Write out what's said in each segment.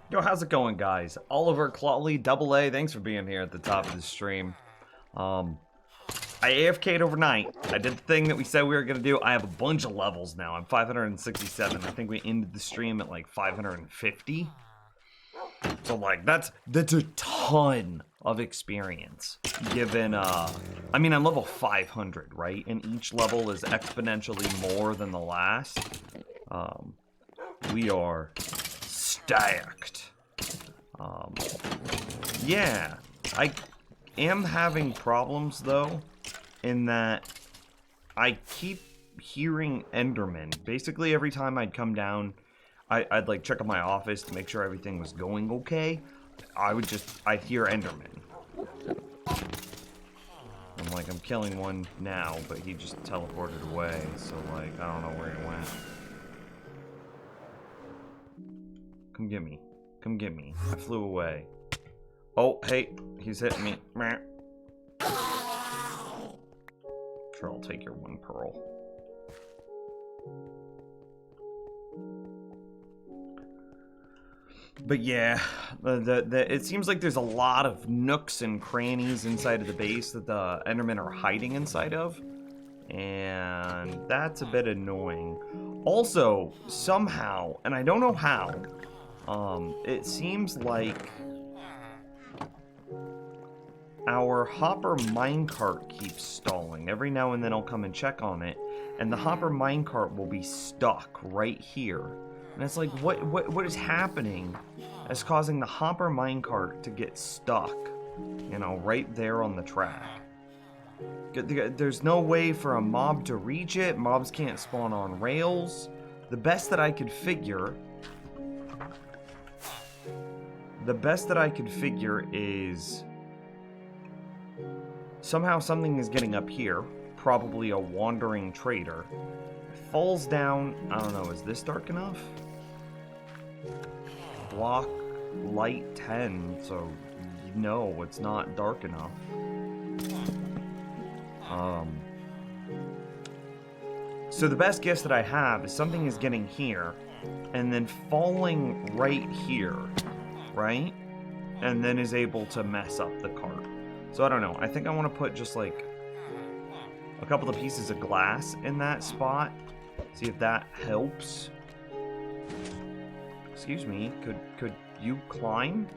Yo, how's it going, guys? Oliver Clawley, Double A, thanks for being here at the top of the stream. I AFK'd overnight. I did the thing that we said we were going to do. I have a bunch of levels now. I'm 567. I think we ended the stream at like 550. So, like, that's a ton of experience. Given, I mean, I'm level 500, right? And each level is exponentially more than the last. We are stacked. Yeah, I am having problems though, in that I keep hearing Enderman. Basically, every time I'd come down, I'd like check on my office to make sure everything was going okay. I'd hear Enderman. I'm like, I'm killing one now, but he just teleported away, so like, I don't know where he went. Come get me. Come get me. I flew away. Oh, hey, he's hitting me. Sure, I'll take your one pearl. But yeah, it seems like there's a lot of nooks and crannies inside of the base that the Endermen are hiding inside of. And that's a bit annoying. Also, somehow, and I don't know how, it seems like our hopper minecart keeps stalling. Every now and then I'll come and check on it, and the hopper minecart will be stuck right here. And it's like, what is happening that's causing the hopper minecart to get stuck, you know, right there on the track? There's no way for a mob to reach it. Mobs can't spawn on rails. The best that I could figure is somehow something is getting up here, probably a wandering trader. Falls down, I don't know, is this dark enough? Block light 10, so no, it's not dark enough. So the best guess that I have is something is getting here, and then falling right here, right? And then is able to mess up the cart. So I don't know, I think I want to put just like a couple of pieces of glass in that spot. See if that helps. Excuse me, could you climb?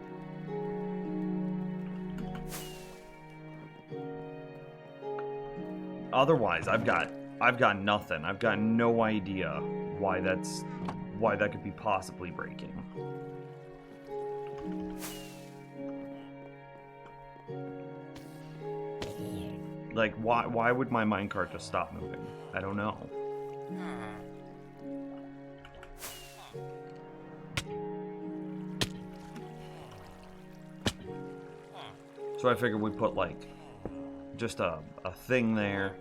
Otherwise, I've got nothing. I've got no idea why that could be possibly breaking. Like, why would my minecart just stop moving? I don't know. So I figured we put like just a thing there,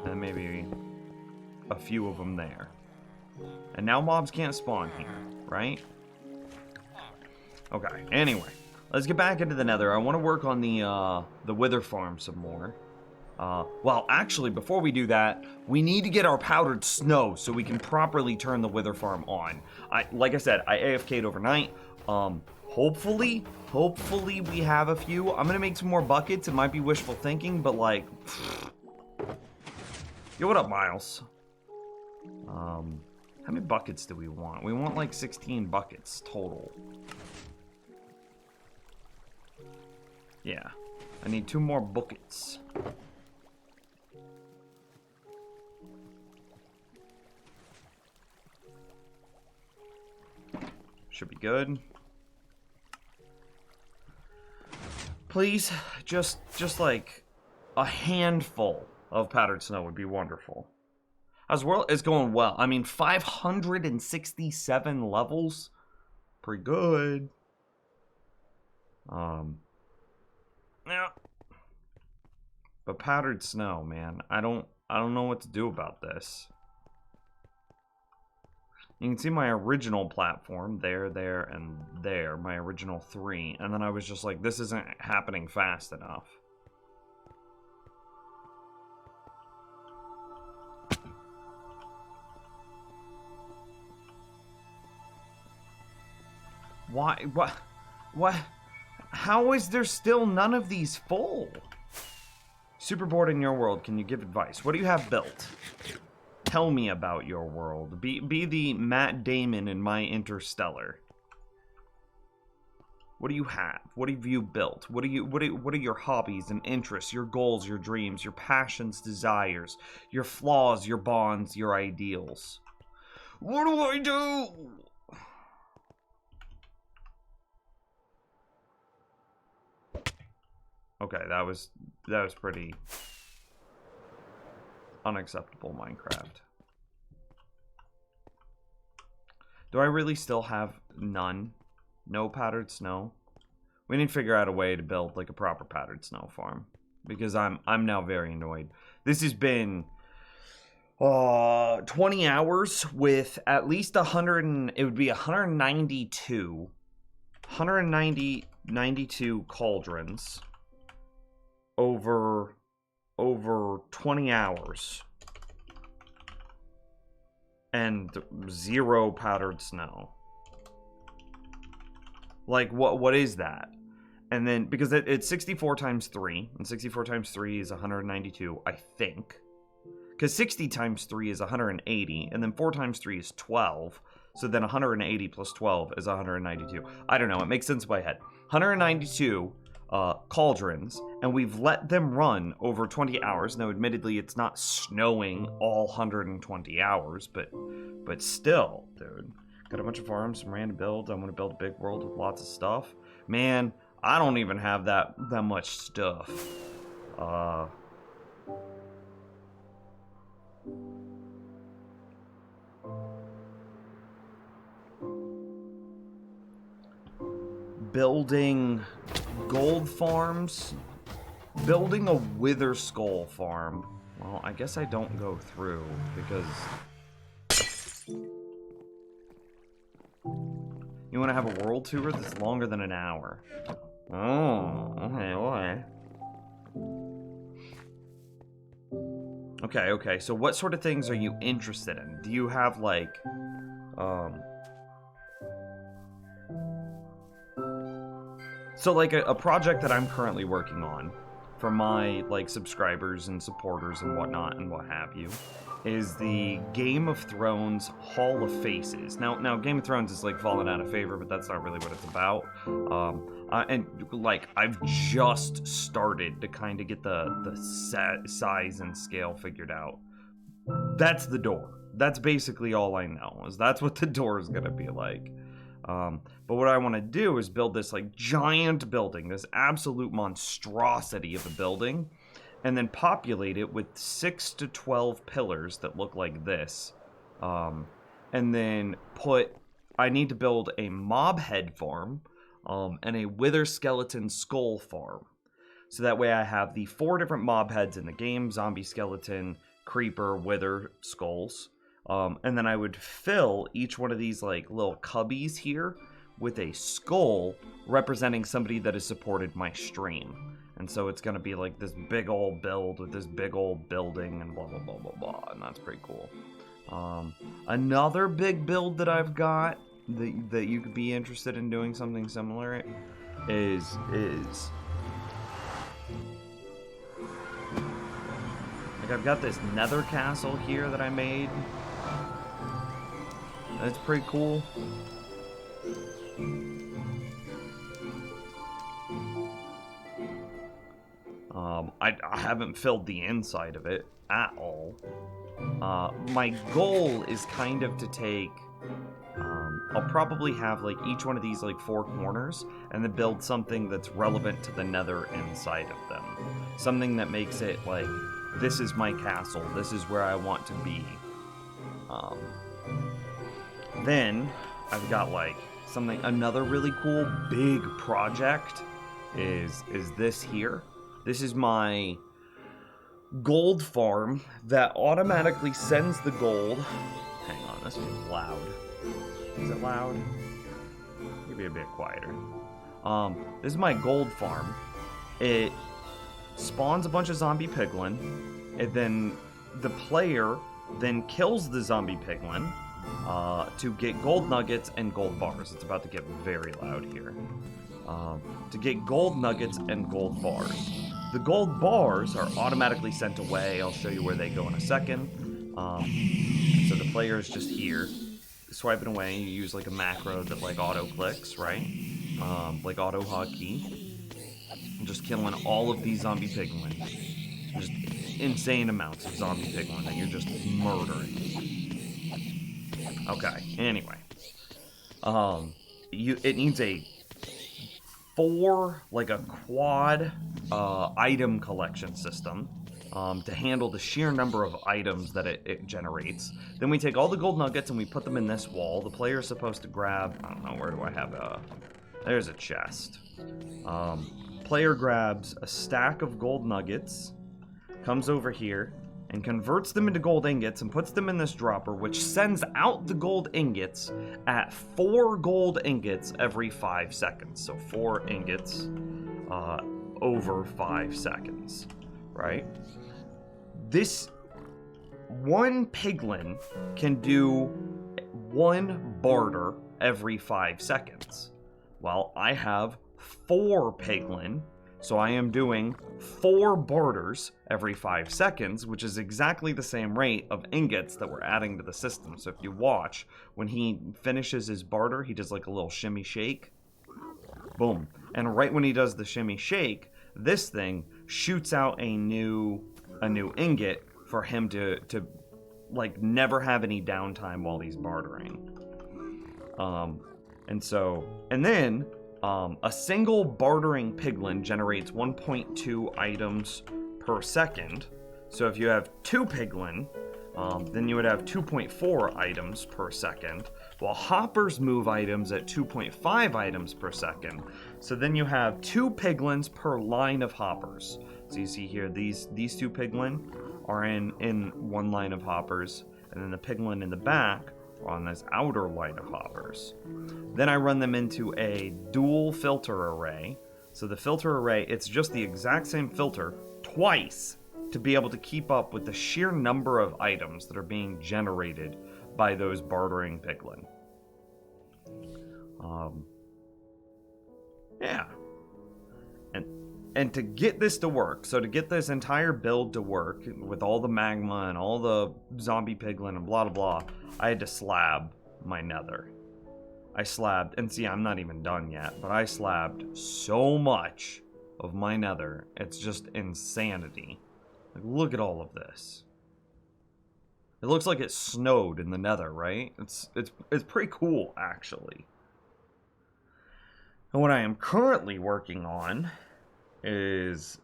and maybe a few of them there. And now mobs can't spawn here, right? Okay, anyway, let's get back into the nether. I want to work on the wither farm some more. Well, actually, before we do that, we need to get our powdered snow so we can properly turn the wither farm on. Like I said, I AFK'd overnight. Hopefully we have a few. I'm gonna make some more buckets. It might be wishful thinking, but like, yo, what up, Miles? How many buckets do we want? We want like 16 buckets total. Yeah, I need 2 more buckets. Should be good. Please, just like a handful of powdered snow would be wonderful. As well, it's going well. I mean, 567 levels, pretty good. Yeah. But powdered snow, man, I don't know what to do about this. You can see my original platform, there, and there, my original 3, and then I was just like, this isn't happening fast enough. Why, what, how is there still none of these full? Super bored in your world, can you give advice? What do you have built? Tell me about your world. Be the Matt Damon in my Interstellar. What do you have? What have you built? What are your hobbies and interests, your goals, your dreams, your passions, desires, your flaws, your bonds, your ideals? What do I do? Okay, that was pretty unacceptable, Minecraft. Do I really still have none? No powdered snow? We need to figure out a way to build like a proper powdered snow farm, because I'm now very annoyed. This has been 20 hours with at least 100 and it would be 192 cauldrons over 20 hours and 0 powdered snow. Like, what is that? And then, because it's 64 times 3, and 64 times 3 is 192, I think. Because 60 times 3 is 180, and then 4 times 3 is 12. So then 180 plus 12 is 192. I don't know, it makes sense in my head. 192 cauldrons, and we've let them run over 20 hours. Now, admittedly, it's not snowing all 120 hours, but still, dude. Got a bunch of farms, some random builds. I want to build a big world with lots of stuff. Man, I don't even have that much stuff. Building gold farms, building a wither skull farm. Well, I guess I don't go through because you want to have a world tour that's longer than an hour. Oh, okay. Okay, so what sort of things are you interested in? Do you have like so like a project that I'm currently working on for my like subscribers and supporters and whatnot and what have you is the Game of Thrones Hall of Faces. Now Game of Thrones is like fallen out of favor, but that's not really what it's about. And like I've just started to kind of get the size and scale figured out. That's the door. That's basically all I know, is that's what the door is gonna be like. But what I want to do is build this like giant building, this absolute monstrosity of a building, and then populate it with 6 to 12 pillars that look like this. And then I need to build a mob head farm, and a wither skeleton skull farm. So that way I have the 4 different mob heads in the game: zombie, skeleton, creeper, wither, skulls. And then I would fill each one of these like little cubbies here with a skull representing somebody that has supported my stream. And so it's going to be like this big old build with this big old building and blah, blah, blah, blah, blah. And that's pretty cool. Another big build that I've got that you could be interested in doing something similar is like I've got this nether castle here that I made. That's pretty cool. I haven't filled the inside of it at all. My goal is kind of to take, I'll probably have like each one of these like 4 corners and then build something that's relevant to the nether inside of them. Something that makes it like, this is my castle, this is where I want to be. Then I've got like another really cool big project is this here. This is my gold farm that automatically sends the gold. Hang on, this is loud. Is it loud? Maybe a bit quieter. This is my gold farm. It spawns a bunch of zombie piglin, and then the player then kills the zombie piglin to get gold nuggets and gold bars. It's about to get very loud here. To get gold nuggets and gold bars. The gold bars are automatically sent away. I'll show you where they go in a second. So the player is just here, swiping away. You use like a macro that like auto clicks, right? Like auto hotkey. Just killing all of these zombie piglin. Just insane amounts of zombie piglin that you're just murdering. Okay, anyway. It needs a 4, like a quad item collection system to handle the sheer number of items that it generates. Then we take all the gold nuggets and we put them in this wall. The player is supposed to grab, I don't know, where do I have there's a chest. Player grabs a stack of gold nuggets, comes over here, and converts them into gold ingots and puts them in this dropper, which sends out the gold ingots at 4 gold ingots every 5 seconds. So 4 ingots over 5 seconds, right? This one piglin can do 1 barter every 5 seconds. Well, I have 4 piglin, So I am doing 4 barters every 5 seconds, which is exactly the same rate of ingots that we're adding to the system. So if you watch, when he finishes his barter, he does like a little shimmy shake. Boom. And right when he does the shimmy shake, this thing shoots out a new ingot for him to like never have any downtime while he's bartering. And then a single bartering piglin generates 1.2 items per second. So if you have 2 piglin, then you would have 2.4 items per second, while hoppers move items at 2.5 items per second. So then you have 2 piglins per line of hoppers. So you see here, these 2 piglin are in one line of hoppers, and then the piglin in the back are on this outer line of hoppers. Then I run them into a dual filter array. So the filter array, it's just the exact same filter twice to be able to keep up with the sheer number of items that are being generated by those bartering piglin. Yeah. And to get this to work, so to get this entire build to work with all the magma and all the zombie piglin and blah blah blah, I had to slab my nether. I slabbed, and see, I'm not even done yet, but I slabbed so much of my nether, it's just insanity. Like, look at all of this. It looks like it snowed in the nether, right? It's pretty cool, actually. And what I am currently working on is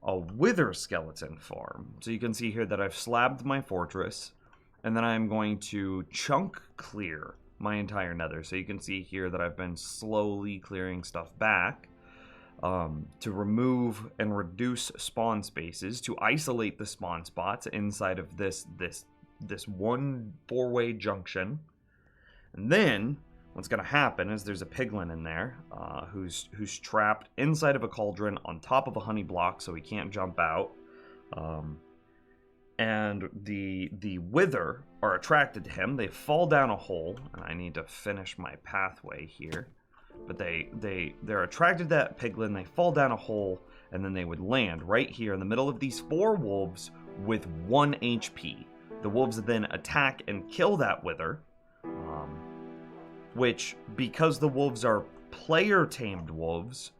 a wither skeleton farm. So you can see here that I've slabbed my fortress, and then I'm going to chunk clear my entire nether. So you can see here that I've been slowly clearing stuff back to remove and reduce spawn spaces, to isolate the spawn spots inside of this one 4-way junction. And then what's going to happen is there's a piglin in there who's trapped inside of a cauldron on top of a honey block, so he can't jump out. And the wither are attracted to him. They fall down a hole, and I need to finish my pathway here. But they're attracted to that piglin. They fall down a hole, and then they would land right here in the middle of these 4 wolves with 1 HP. The wolves then attack and kill that wither. Which, because the wolves are player-tamed wolves,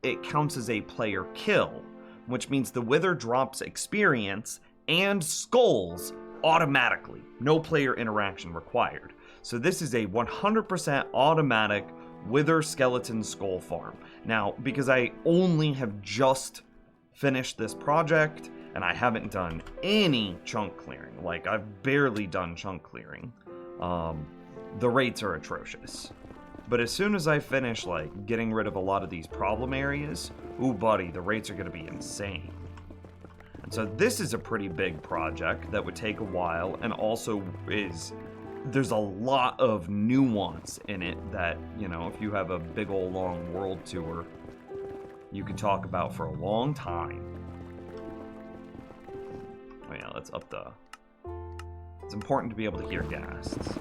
it counts as a player kill, which means the wither drops experience and skulls automatically. No player interaction required. So this is a 100% automatic wither skeleton skull farm. Now, because I only have just finished this project, and I haven't done any chunk clearing, like I've barely done chunk clearing, the rates are atrocious. But as soon as I finish, like, getting rid of a lot of these problem areas, ooh buddy, the rates are gonna be insane. And so this is a pretty big project that would take a while, and also there's a lot of nuance in it that, you know, if you have a big old long world tour, you could talk about for a long time. Oh yeah, let's up the... It's important to be able to hear ghasts.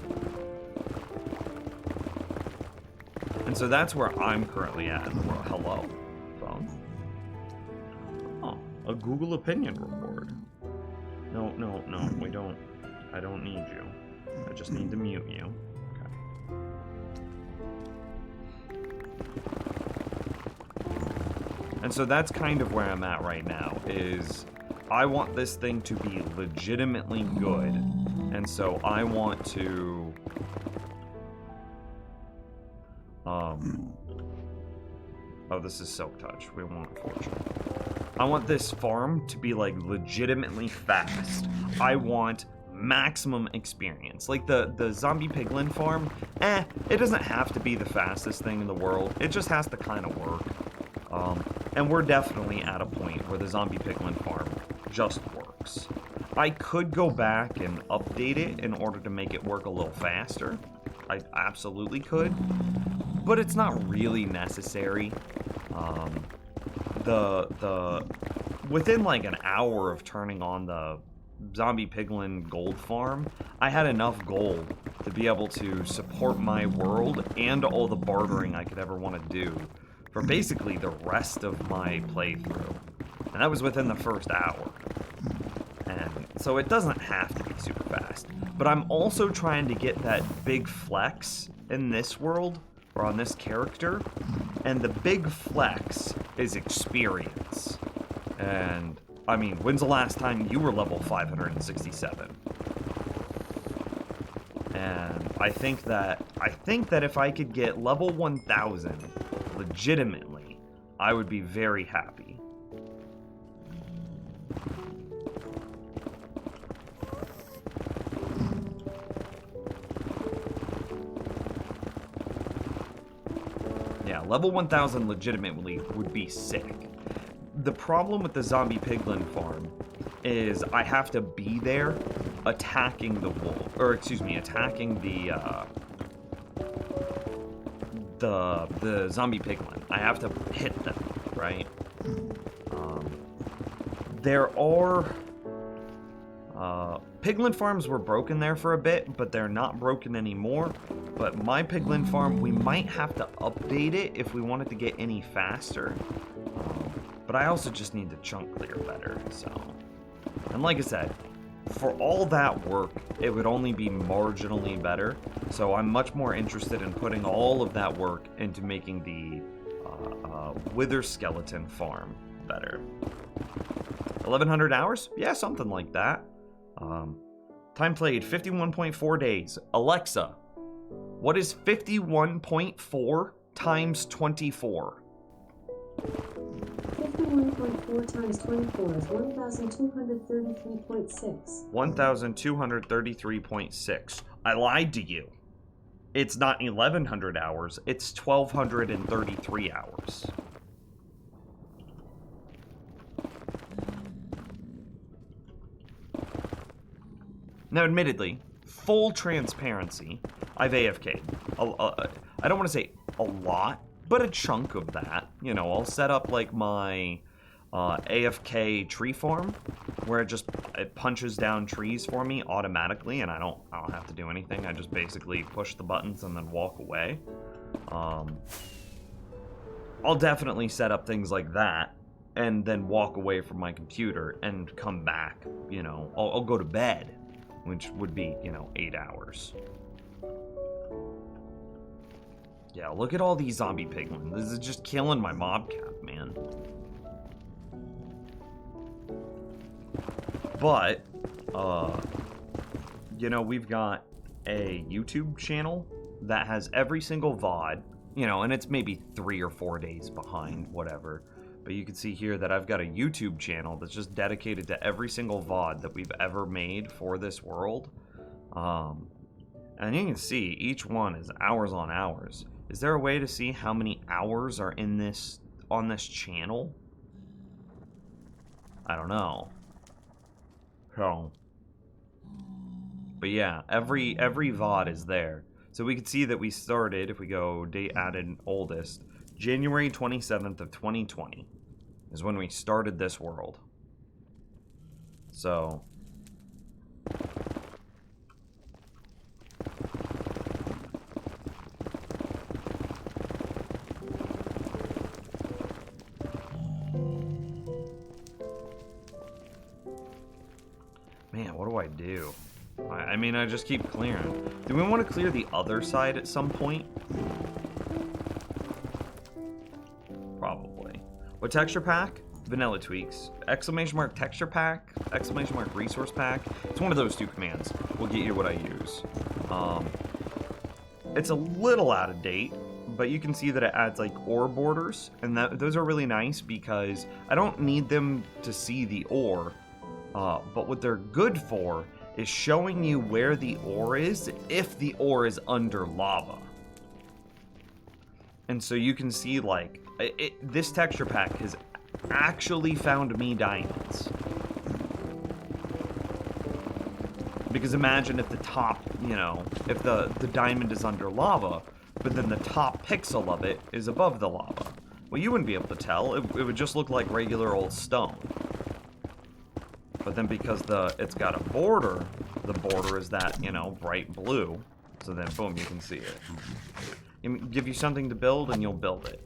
And so that's where I'm currently at in the world. Hello, phone. Oh, a Google opinion report. No, we don't. I don't need you. I just need to mute you. Okay. And so that's kind of where I'm at right now, is I want this thing to be legitimately good. And so I want to... Oh, this is Silk Touch. We won't, unfortunately. I want this farm to be, like, legitimately fast. I want maximum experience. Like, the zombie piglin farm, it doesn't have to be the fastest thing in the world. It just has to kind of work. And we're definitely at a point where the zombie piglin farm just works. I could go back and update it in order to make it work a little faster. I absolutely could. But it's not really necessary. Within like an hour of turning on the zombie piglin gold farm, I had enough gold to be able to support my world and all the bartering I could ever want to do for basically the rest of my playthrough. And that was within the first hour. And so it doesn't have to be super fast. But I'm also trying to get that big flex in this world, or on this character. And the big flex is experience. And, I mean, when's the last time you were level 567? And I think that if I could get level 1000 legitimately, I would be very happy. Yeah, level 1000 legitimately would be sick. The problem with the zombie piglin farm is I have to be there attacking the wolf, or excuse me, attacking the zombie piglin. I have to hit them, right? There are piglin farms were broken there for a bit, but they're not broken anymore. But my piglin farm, we might have to update it if we want it to get any faster. But I also just need to chunk clear better, so. And like I said, for all that work, it would only be marginally better. So I'm much more interested in putting all of that work into making the Wither Skeleton farm better. 1100 hours? Yeah, something like that. Time played 51.4 days. Alexa, what is 51.4 times 24? 51.4 times 24 is 1,233.6. 1,233.6. I lied to you. It's not 1,100 hours, it's 1,233 hours. Now, admittedly, full transparency, I've AFK'd. I don't want to say a lot, but a chunk of that. You know, I'll set up like my AFK tree farm, where it punches down trees for me automatically, and I don't have to do anything. I just basically push the buttons and then walk away. I'll definitely set up things like that, and then walk away from my computer and come back. You know, I'll go to bed, which would be, 8 hours. Yeah, look at all these zombie piglins. This is just killing my mob cap, man. But, we've got a YouTube channel that has every single VOD, and it's maybe 3 or 4 days behind, whatever. But you can see here that I've got a YouTube channel that's just dedicated to every single VOD that we've ever made for this world. And you can see each one is hours on hours. Is there a way to see how many hours are on this channel? I don't know. So, but yeah, every VOD is there. So we can see that we started, if we go date added oldest, January 27th of 2020 is when we started this world. So man, what do I do? I mean, I just keep clearing. Do we want to clear the other side at some point? Probably. What texture pack? Vanilla Tweaks. Exclamation mark texture pack? Exclamation mark resource pack? It's one of those two commands. Will get you what I use. It's a little out of date, but you can see that it adds like ore borders, and those are really nice because I don't need them to see the ore, but what they're good for is showing you where the ore is if the ore is under lava. And so you can see, like, this texture pack has actually found me diamonds. Because imagine if the top, if the diamond is under lava, but then the top pixel of it is above the lava. Well, you wouldn't be able to tell. It would just look like regular old stone. But then because it's got a border, the border is that, bright blue. So then, boom, you can see it. Give you something to build, and you'll build it.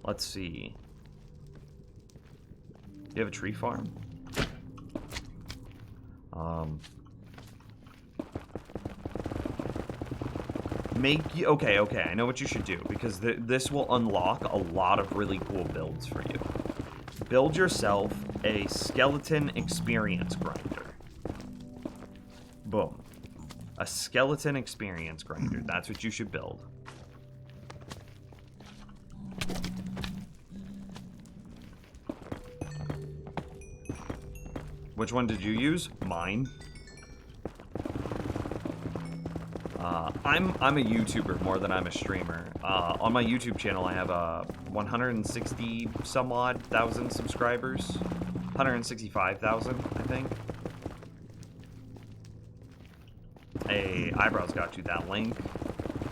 Let's see. You have a tree farm? Okay, I know what you should do, because this will unlock a lot of really cool builds for you. Build yourself a skeleton experience grinder. Boom. A skeleton experience grinder. That's what you should build. Which one did you use? Mine. I'm a YouTuber more than I'm a streamer. On my YouTube channel, I have 160 some odd thousand subscribers. 165,000, I think. Hey, Eyebrows got you that link.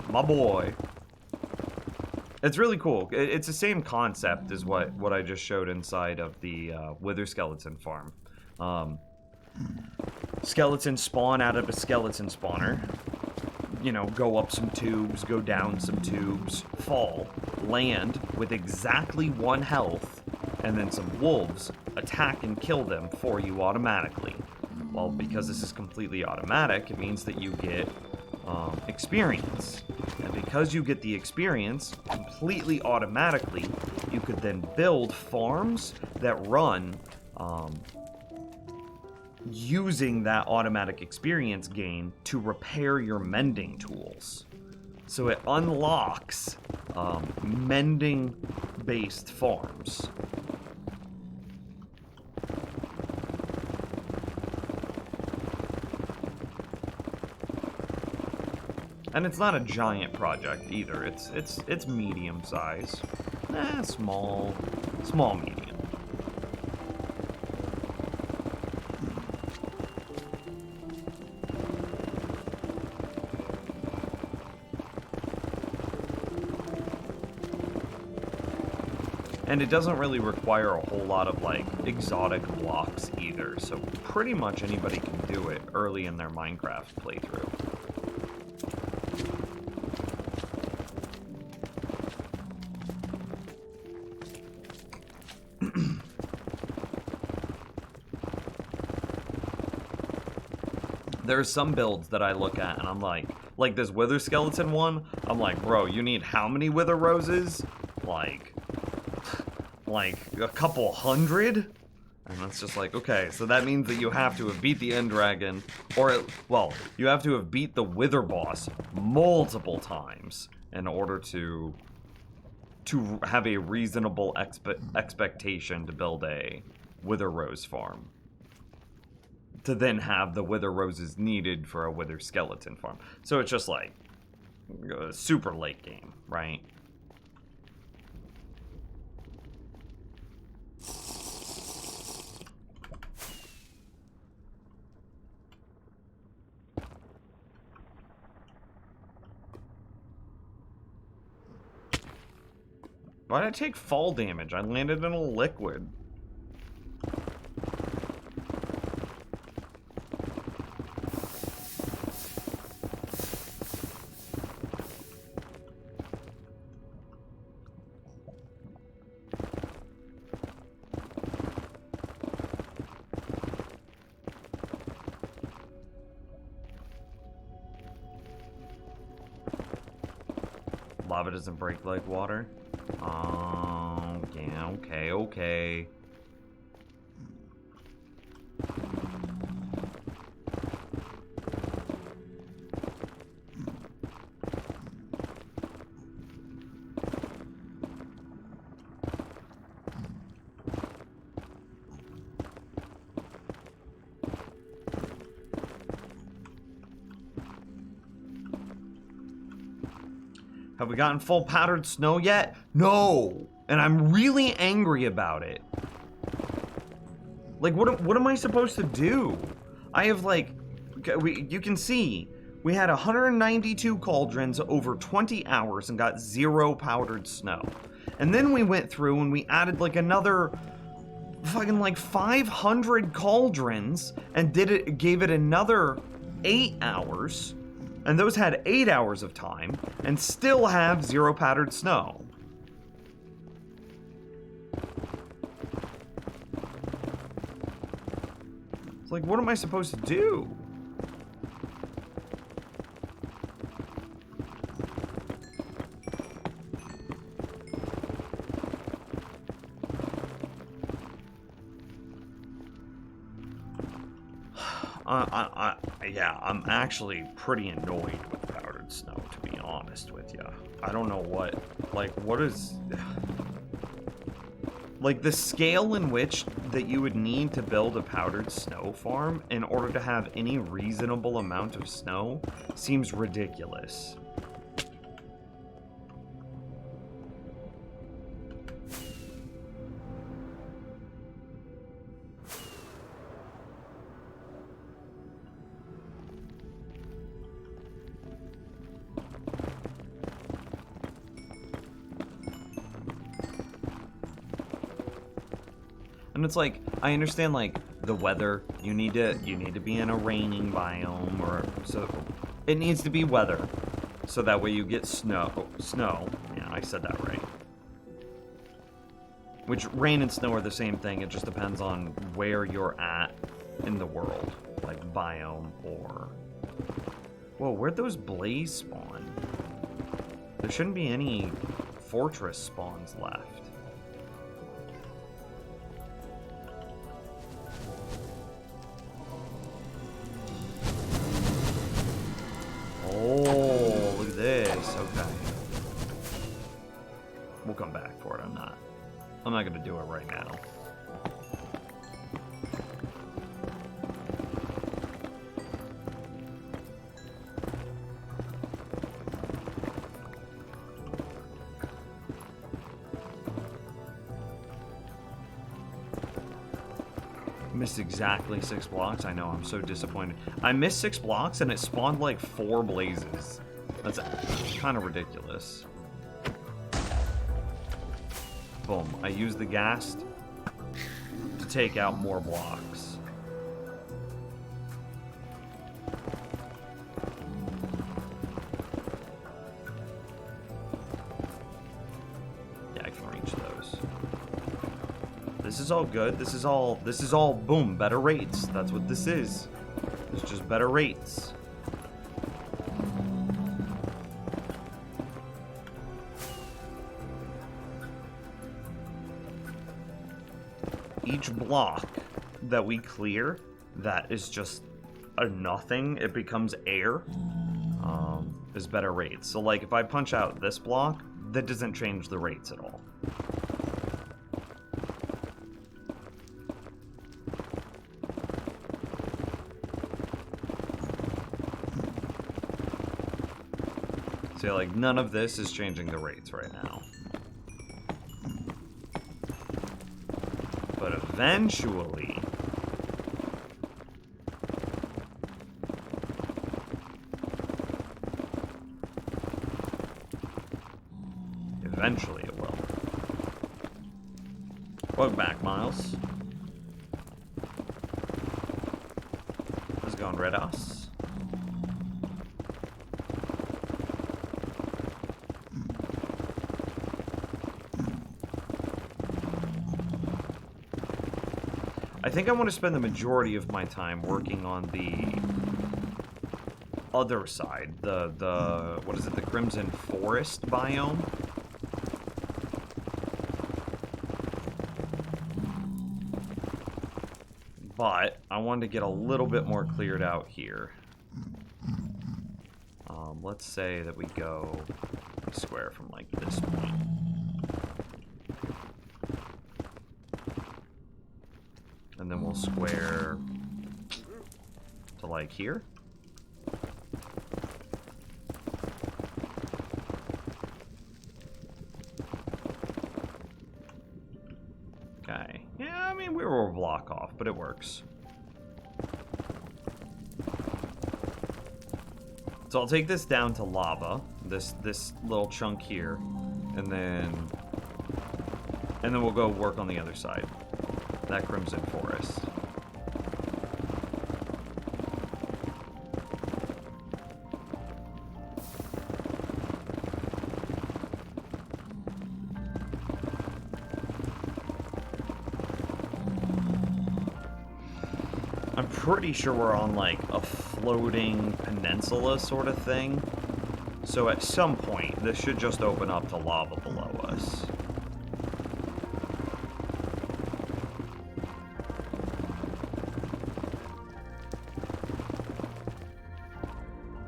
My boy. It's really cool. It's the same concept as what I just showed inside of the Wither Skeleton farm. Skeletons spawn out of a skeleton spawner. You know, go up some tubes, go down some tubes, fall, land with exactly 1 health, and then some wolves attack and kill them for you automatically. Well, because this is completely automatic, it means that you get experience. And because you get the experience completely automatically, you could then build farms that run using that automatic experience gain to repair your mending tools. So it unlocks mending-based farms. And it's not a giant project either. It's medium size. Small medium. And it doesn't really require a whole lot of, like, exotic blocks either, so pretty much anybody can do it early in their Minecraft playthrough. There's some builds that I look at and I'm like this Wither Skeleton one, I'm like, bro, you need how many Wither Roses? Like a couple hundred? And it's just like, okay, so that means that you have to have beat the End Dragon, well, you have to have beat the Wither boss multiple times in order to have a reasonable expectation to build a Wither Rose farm. To then have the Wither Roses needed for a Wither Skeleton farm. So it's just like a super late game, right? Why did I take fall damage? I landed in a liquid. Lava doesn't break like water. Oh, yeah, okay. Have we gotten full powdered snow yet? No! And I'm really angry about it. Like, what am I supposed to do? I have, like, you can see, we had 192 cauldrons over 20 hours and got 0 powdered snow. And then we went through and we added, like, another fucking, like, 500 cauldrons and gave it another 8 hours. And those had 8 hours of time and still have 0 powdered snow. It's like, what am I supposed to do? Yeah, I'm actually pretty annoyed with powdered snow, to be honest with you. I don't know what, like, what is... Like, the scale in which that you would need to build a powdered snow farm in order to have any reasonable amount of snow seems ridiculous. And it's like, I understand, like, the weather. You need to be in a raining biome, or so it needs to be weather, so that way you get snow. Yeah, I said that right. Which, rain and snow are the same thing. It just depends on where you're at in the world, like biome or. Whoa, where'd those blaze spawn? There shouldn't be any fortress spawns left. Oh, look at this. Okay. We'll come back for it. I'm not gonna do it right now. Missed exactly 6 blocks. I know, I'm so disappointed. I missed 6 blocks and it spawned like 4 blazes. That's kind of ridiculous. Boom. I used the ghast to take out more blocks. Yeah, I can reach those. This is all good. This is all boom, better rates. That's what this is. It's just better rates. Each block that we clear that is just a nothing, it becomes air, is better rates. So like if I punch out this block, that doesn't change the rates at all. So like none of this is changing the rates right now. But eventually, it will. Welcome back, Miles. How's it going, Redos? I think I want to spend the majority of my time working on the other side, the what is it, the Crimson Forest biome? But I wanted to get a little bit more cleared out here. Let's say that we go square from like this point. And then we'll square to like here. Okay. Yeah, I mean, we were a block off, but it works. So I'll take this down to lava, this little chunk here, and then we'll go work on the other side. That Crimson Forest. pretty sure we're on like a floating peninsula sort of thing. So at some point, this should just open up to lava below us.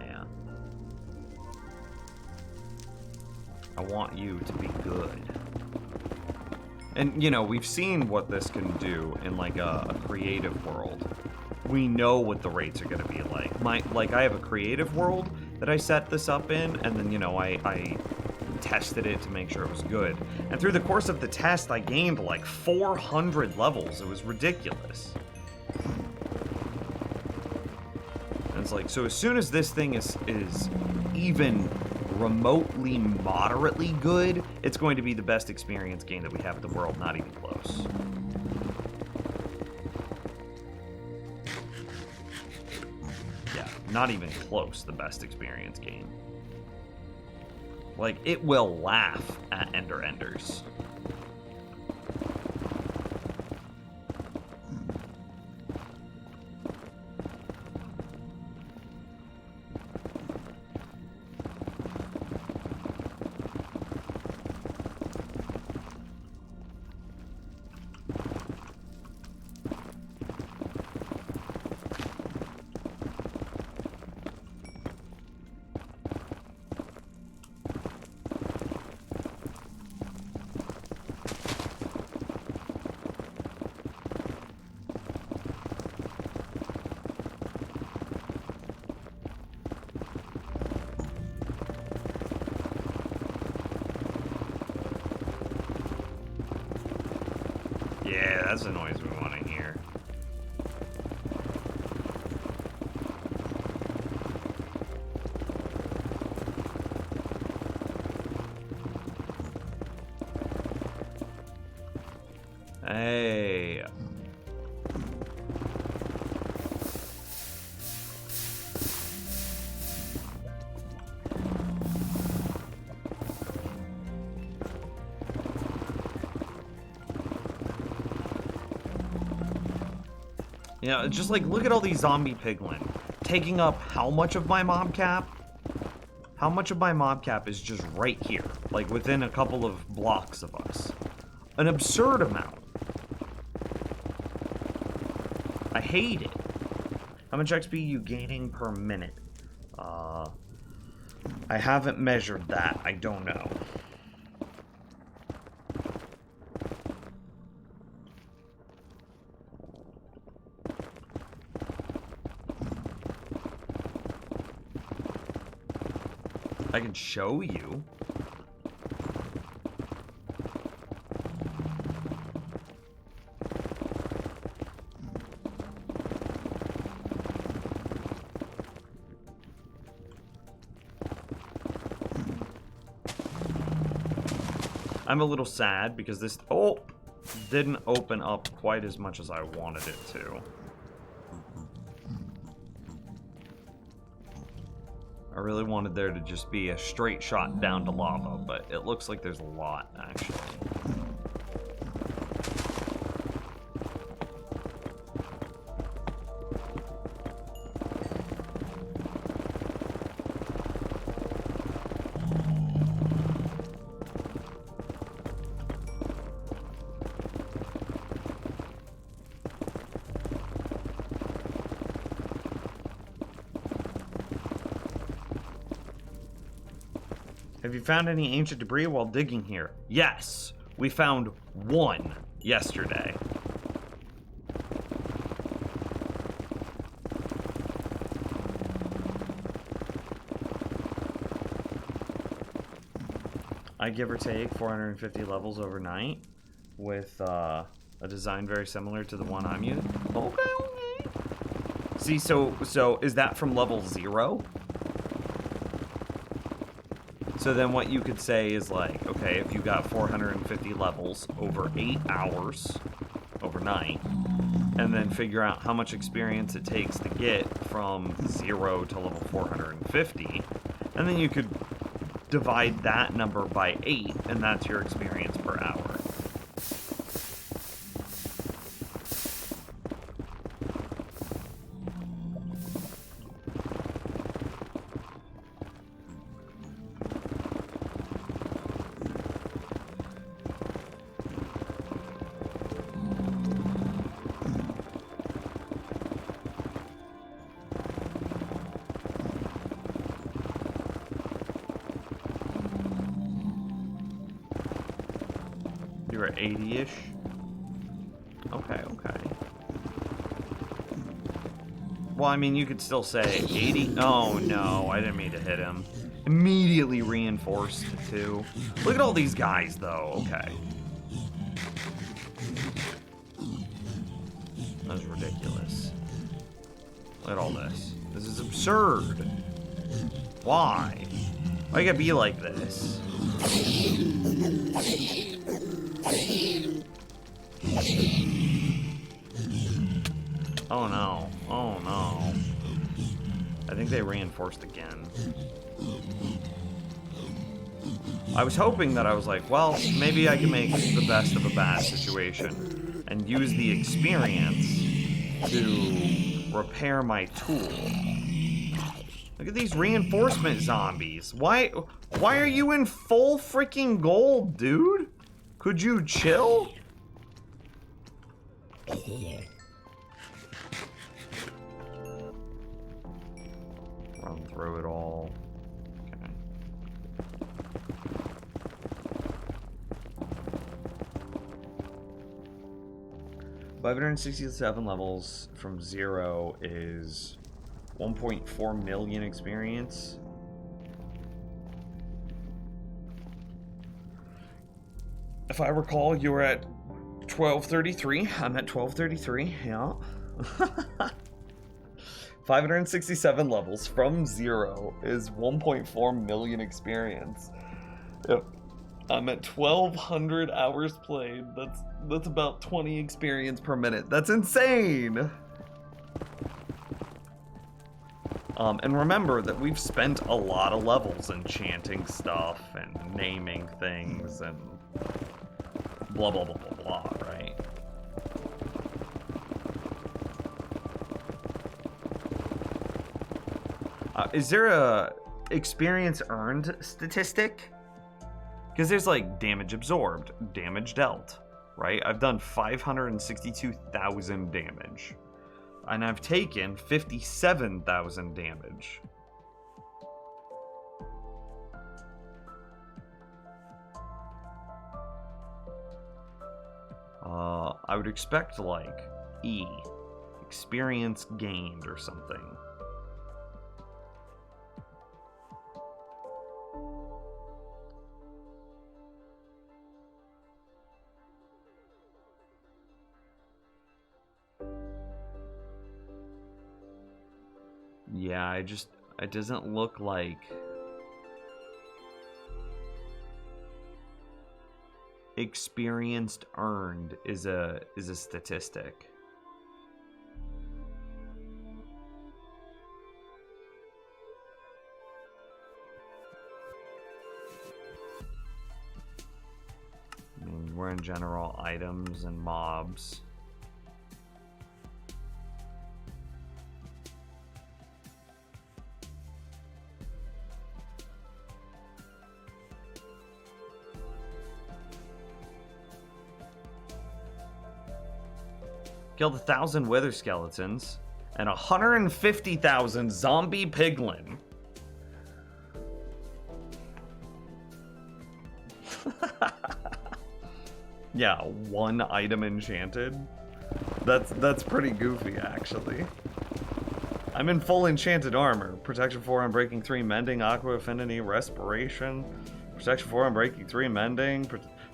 Yeah. I want you to be good. And, you know, we've seen what this can do in, like, a creative world. We know what the rates are going to be like. I have a creative world that I set this up in, and then, you know, I tested it to make sure it was good. And through the course of the test, I gained, like, 400 levels. It was ridiculous. And it's like, so as soon as this thing is even remotely moderately good, it's going to be the best experience game that we have in the world, not even close. Yeah, not even close, the best experience game. Like, it will laugh at Ender Enders. Yeah, that's the noise we want to hear. Hey. You know, just like, look at all these zombie piglin taking up how much of my mob cap? How much of my mob cap is just right here, like within a couple of blocks of us? An absurd amount. I hate it. How much XP are you gaining per minute? I haven't measured that. I don't know. I can show you. I'm a little sad because this didn't open up quite as much as I wanted it to. I really wanted there to just be a straight shot down to lava, but it looks like there's a lot, actually. Have you found any ancient debris while digging here? Yes, we found one yesterday. I give or take 450 levels overnight with a design very similar to the one I'm using. Okay. See, so is that from level 0? So then what you could say is like, okay, if you got 450 levels over 8 hours overnight, and then figure out how much experience it takes to get from 0 to level 450, and then you could divide that number by 8, and that's your experience per hour. You're at 80-ish? Okay, okay. Well, I mean, you could still say 80. Oh, no, I didn't mean to hit him. Immediately reinforced, too. Look at all these guys, though. Okay. That's ridiculous. Look at all this. This is absurd. Why? Why you gotta be like this? Oh no. Oh no. I think they reinforced again. I was hoping that I was like, well, maybe I can make the best of a bad situation and use the experience to repair my tool. Look at these reinforcement zombies. Why are you in full freaking gold, dude? Could you chill? Run through it all. Okay. $567 levels from 0 is 1.4 million experience. If I recall, you were at 1233. I'm at 1233, yeah. 567 levels from 0 is 1.4 million experience. Yep. I'm at 1,200 hours played. That's about 20 experience per minute. That's insane! And remember that we've spent a lot of levels enchanting stuff and naming things and blah blah blah blah blah, right? Is there a experience earned statistic? Because there's like damage absorbed, damage dealt, right? I've done 562,000 damage. And I've taken 57,000 damage. I would expect like E, experience gained or something. Yeah, it doesn't look like experienced earned is a statistic. I mean, we're in general items and mobs. Killed 1,000 wither skeletons and 150,000 zombie piglin. Yeah, one item enchanted. That's pretty goofy, actually. I'm in full enchanted armor. Protection 4 on breaking 3, mending, aqua affinity, respiration. Protection 4 on breaking 3, mending.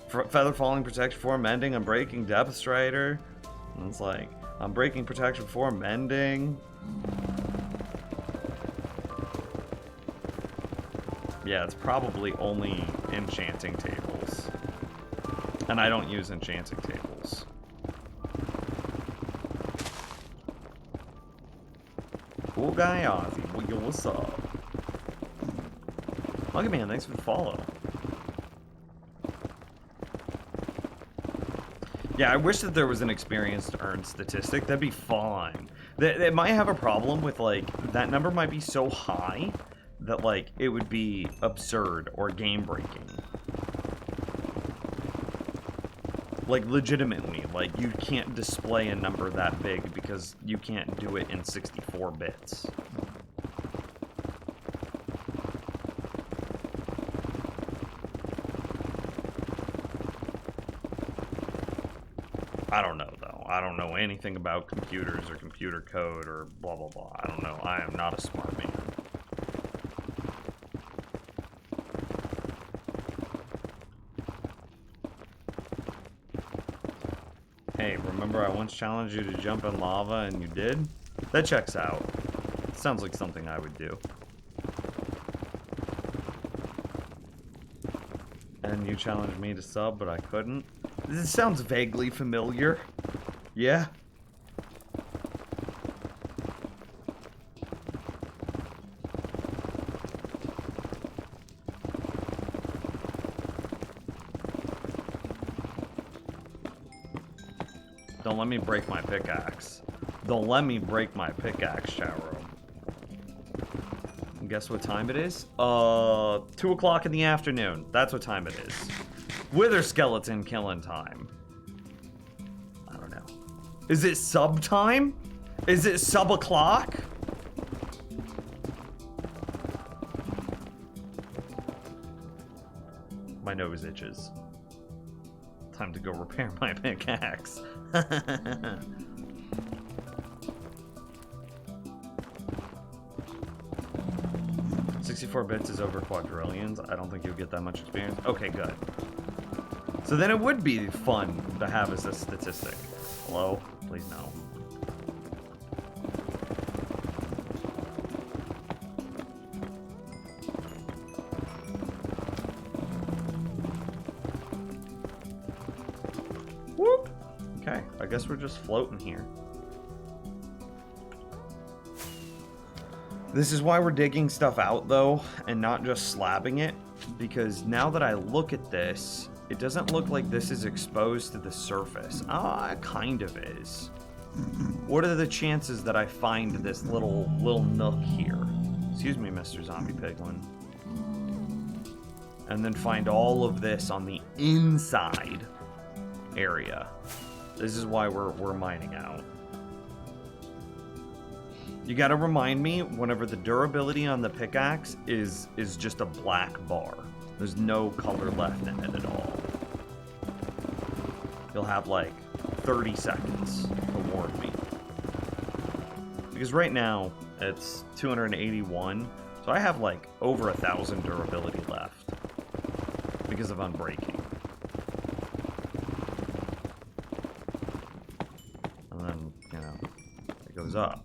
Feather falling, protection 4, mending, I'm breaking, depth strider. And it's like, I'm breaking protection 4, mending. Yeah, it's probably only enchanting tables. And I don't use enchanting tables. Cool guy Ozzy, yo, what's up? Muggy Man, thanks for the follow. Yeah, I wish that there was an experience to earn statistic. That'd be fine. It might have a problem with, like, that number might be so high that, like, it would be absurd or game-breaking. Like, legitimately, like, you can't display a number that big because you can't do it in 64 bits. I don't know, though. I don't know anything about computers or computer code or blah, blah, blah. I don't know. I am not a smart man. Hey, remember I once challenged you to jump in lava and you did? That checks out. Sounds like something I would do. And you challenged me to sub, but I couldn't? This sounds vaguely familiar. Yeah? Don't let me break my pickaxe. Don't let me break my pickaxe, chat room. And guess what time it is? 2 o'clock in the afternoon. That's what time it is. Wither skeleton killing time. I don't know. Is it sub time? Is it sub o'clock? My nose itches. Time to go repair my pickaxe. 64 bits is over quadrillions. I don't think you'll get that much experience. Okay, good. So then it would be fun to have as a statistic. Hello? Please no. Whoop! Okay, I guess we're just floating here. This is why we're digging stuff out, though, and not just slabbing it, because now that I look at this, it doesn't look like this is exposed to the surface. Ah, it kind of is. What are the chances that I find this little nook here? Excuse me, Mr. Zombie Piglin. And then find all of this on the inside area. This is why we're mining out. You gotta remind me whenever the durability on the pickaxe is just a black bar. There's no color left in it at all. You'll have like 30 seconds to warn me. Because right now it's 281, so I have like over 1,000 durability left because of unbreaking. And then, you know, it goes up.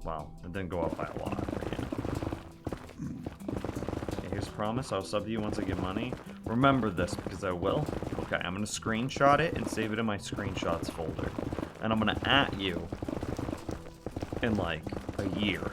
Well, it didn't go up by a lot. Yeah. Okay, here's a promise. I'll sub you once I get money. Remember this, because I will. Okay, I'm going to screenshot it and save it in my screenshots folder. And I'm going to @ you in, like, a year.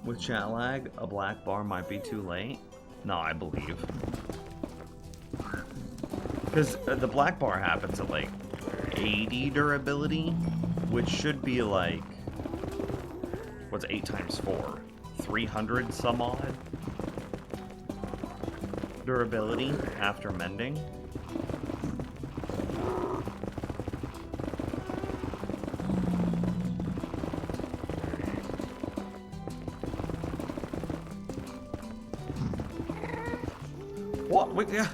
With chat lag, a black bar might be too late. No, I believe. Because the black bar happens at like 80 durability, which should be like, what's 8 times 4? 300 some odd durability after mending. What? Wait, yeah.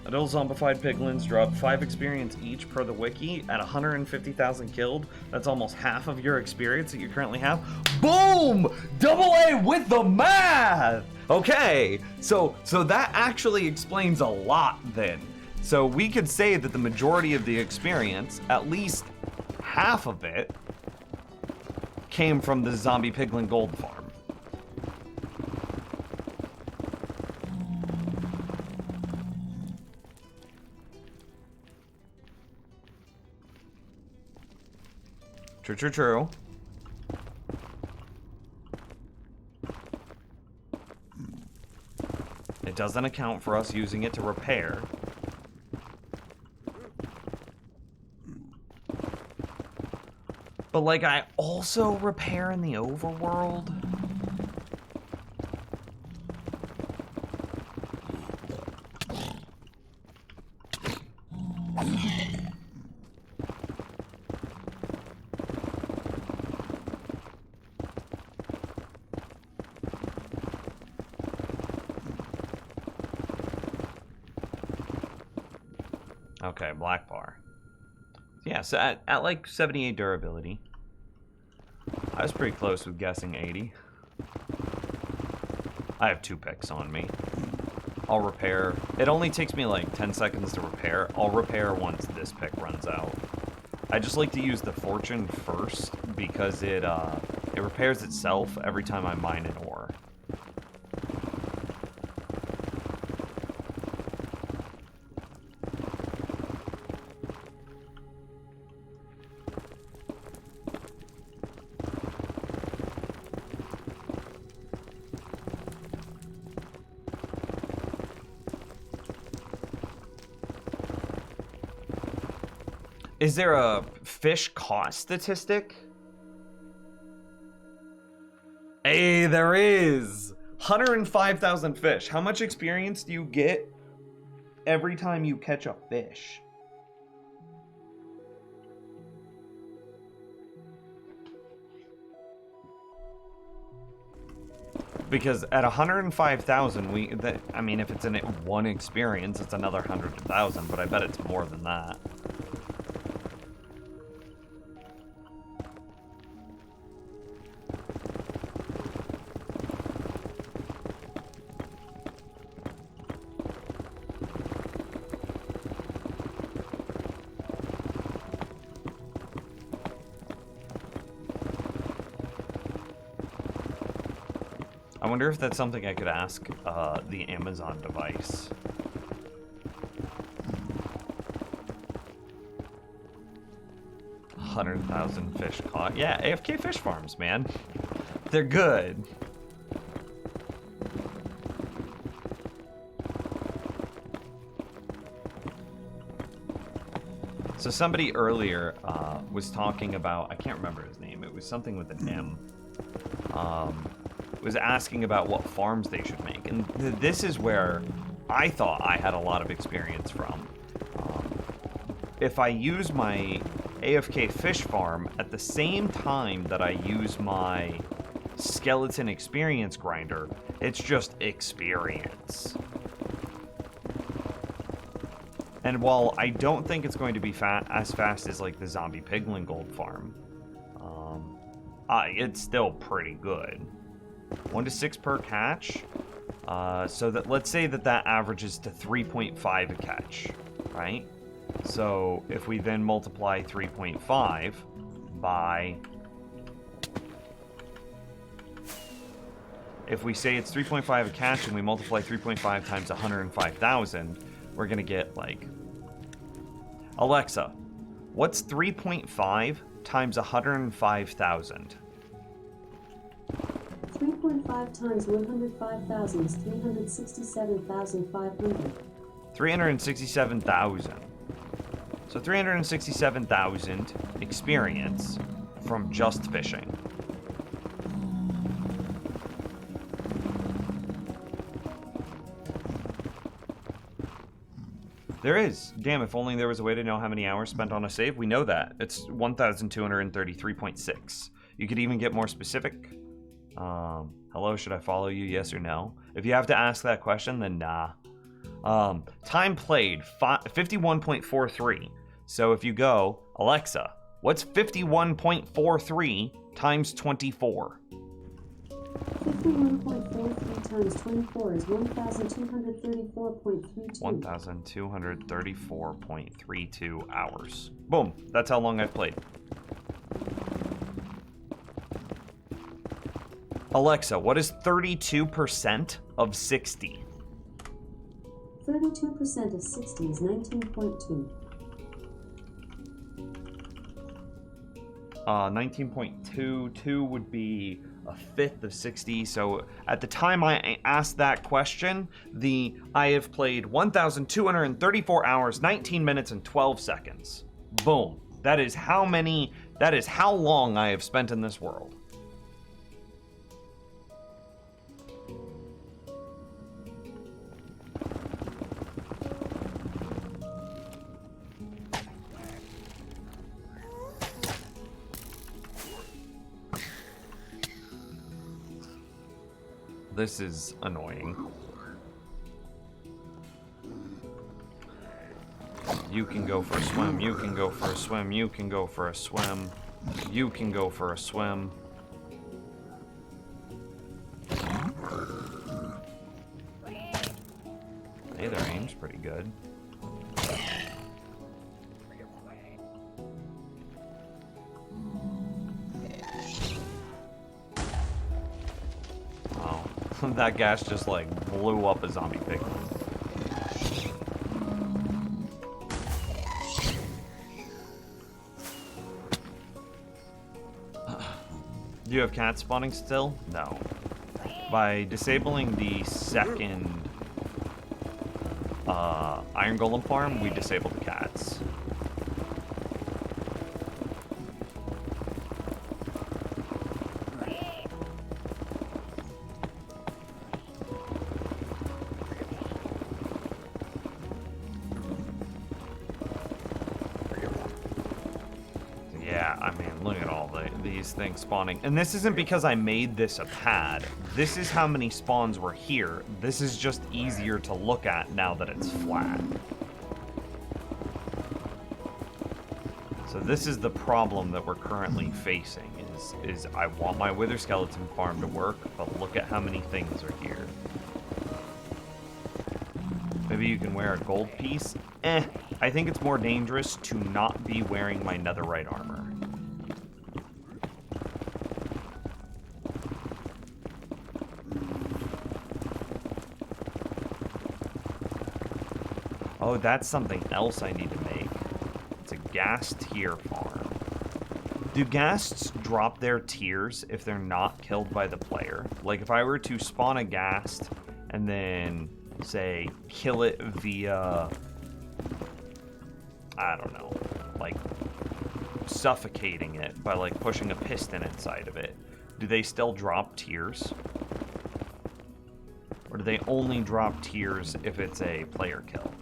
Adult zombified piglins drop 5 experience each per the wiki at 150,000 killed. That's almost half of your experience that you currently have. Boom! Double A with the math! Okay, so that actually explains a lot then. So we could say that the majority of the experience, at least half of it, came from the zombie piglin gold farm. True, true, true. It doesn't account for us using it to repair. But, like, I also repair in the overworld. Okay, black bar. Yeah, so at like 78 durability. I was pretty close with guessing 80. I have 2 picks on me. I'll repair. It only takes me like 10 seconds to repair. I'll repair once this pick runs out. I just like to use the fortune first because it repairs itself every time I mine an ore. Is there a fish cost statistic? Hey, there is! 105,000 fish. How much experience do you get every time you catch a fish? Because at 105,000, I mean, if it's in one experience, it's another 100,000, but I bet it's more than that. I wonder if that's something I could ask the Amazon device. $100,000 fish caught. Yeah, AFK fish farms, man. They're good. So somebody earlier was talking about, I can't remember his name, it was something with an M. Was asking about what farms they should make. And this is where I thought I had a lot of experience from. If I use my AFK fish farm at the same time that I use my skeleton experience grinder, it's just experience. And while I don't think it's going to be as fast as like the zombie piglin gold farm, it's still pretty good. 1 to 6 per catch. So that let's say that averages to 3.5 a catch, right? So if we then multiply 3.5 by, if we say it's 3.5 a catch and we multiply 3.5 times 105,000, we're gonna get like, Alexa, what's 3.5 times 105,000? 3.5 times 105,000 is 367,500. 367,000. So 367,000 experience from just fishing. There is. Damn, if only there was a way to know how many hours spent on a save. We know that. It's 1,233.6. You could even get more specific. Hello, should I follow you? Yes or no? If you have to ask that question, then nah. Time played, 51.43. So if you go, Alexa, what's 51.43 times 24? 51.43 times 24 is 1,234.32. 1,234.32 hours. Boom. That's how long I've played. Alexa, what is 32% of 60? 32% of 60 is 19.2. 19.22 would be a fifth of 60. So at the time I asked that question, I have played 1,234 hours, 19 minutes, and 12 seconds. Boom. That is how long I have spent in this world. This is annoying. You can go for a swim, you can go for a swim, you can go for a swim, you can go for a swim. Hey, their aim's pretty good. Wow, that gas just like blew up a zombie piglin. Do you have cats spawning still? No. By disabling the second Iron Golem farm, we disabled the cats. Yeah, I mean, look at all these things spawning. And this isn't because I made this a pad. This is how many spawns were here. This is just easier to look at now that it's flat. So this is the problem that we're currently facing, is I want my Wither Skeleton farm to work, but look at how many things are here. Maybe you can wear a gold piece? I think it's more dangerous to not be wearing my netherite armor. Oh, that's something else I need to make. It's a ghast tier farm. Do ghasts drop their tiers if they're not killed by the player? Like if I were to spawn a ghast and then, say, kill it via, I don't know, like suffocating it by like pushing a piston inside of it, do they still drop tiers? Or do they only drop tiers if it's a player kill?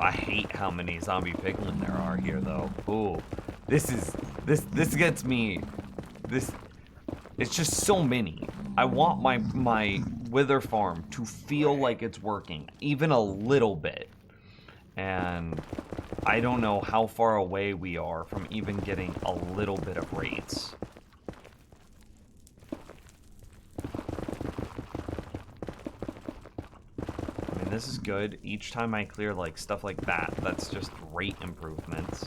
I hate how many zombie piglin there are here, though. Ooh, this gets me. It's just so many. I want my Wither farm to feel like it's working, even a little bit. And I don't know how far away we are from even getting a little bit of rates. This is good. Each time I clear like stuff like that, that's just rate improvements.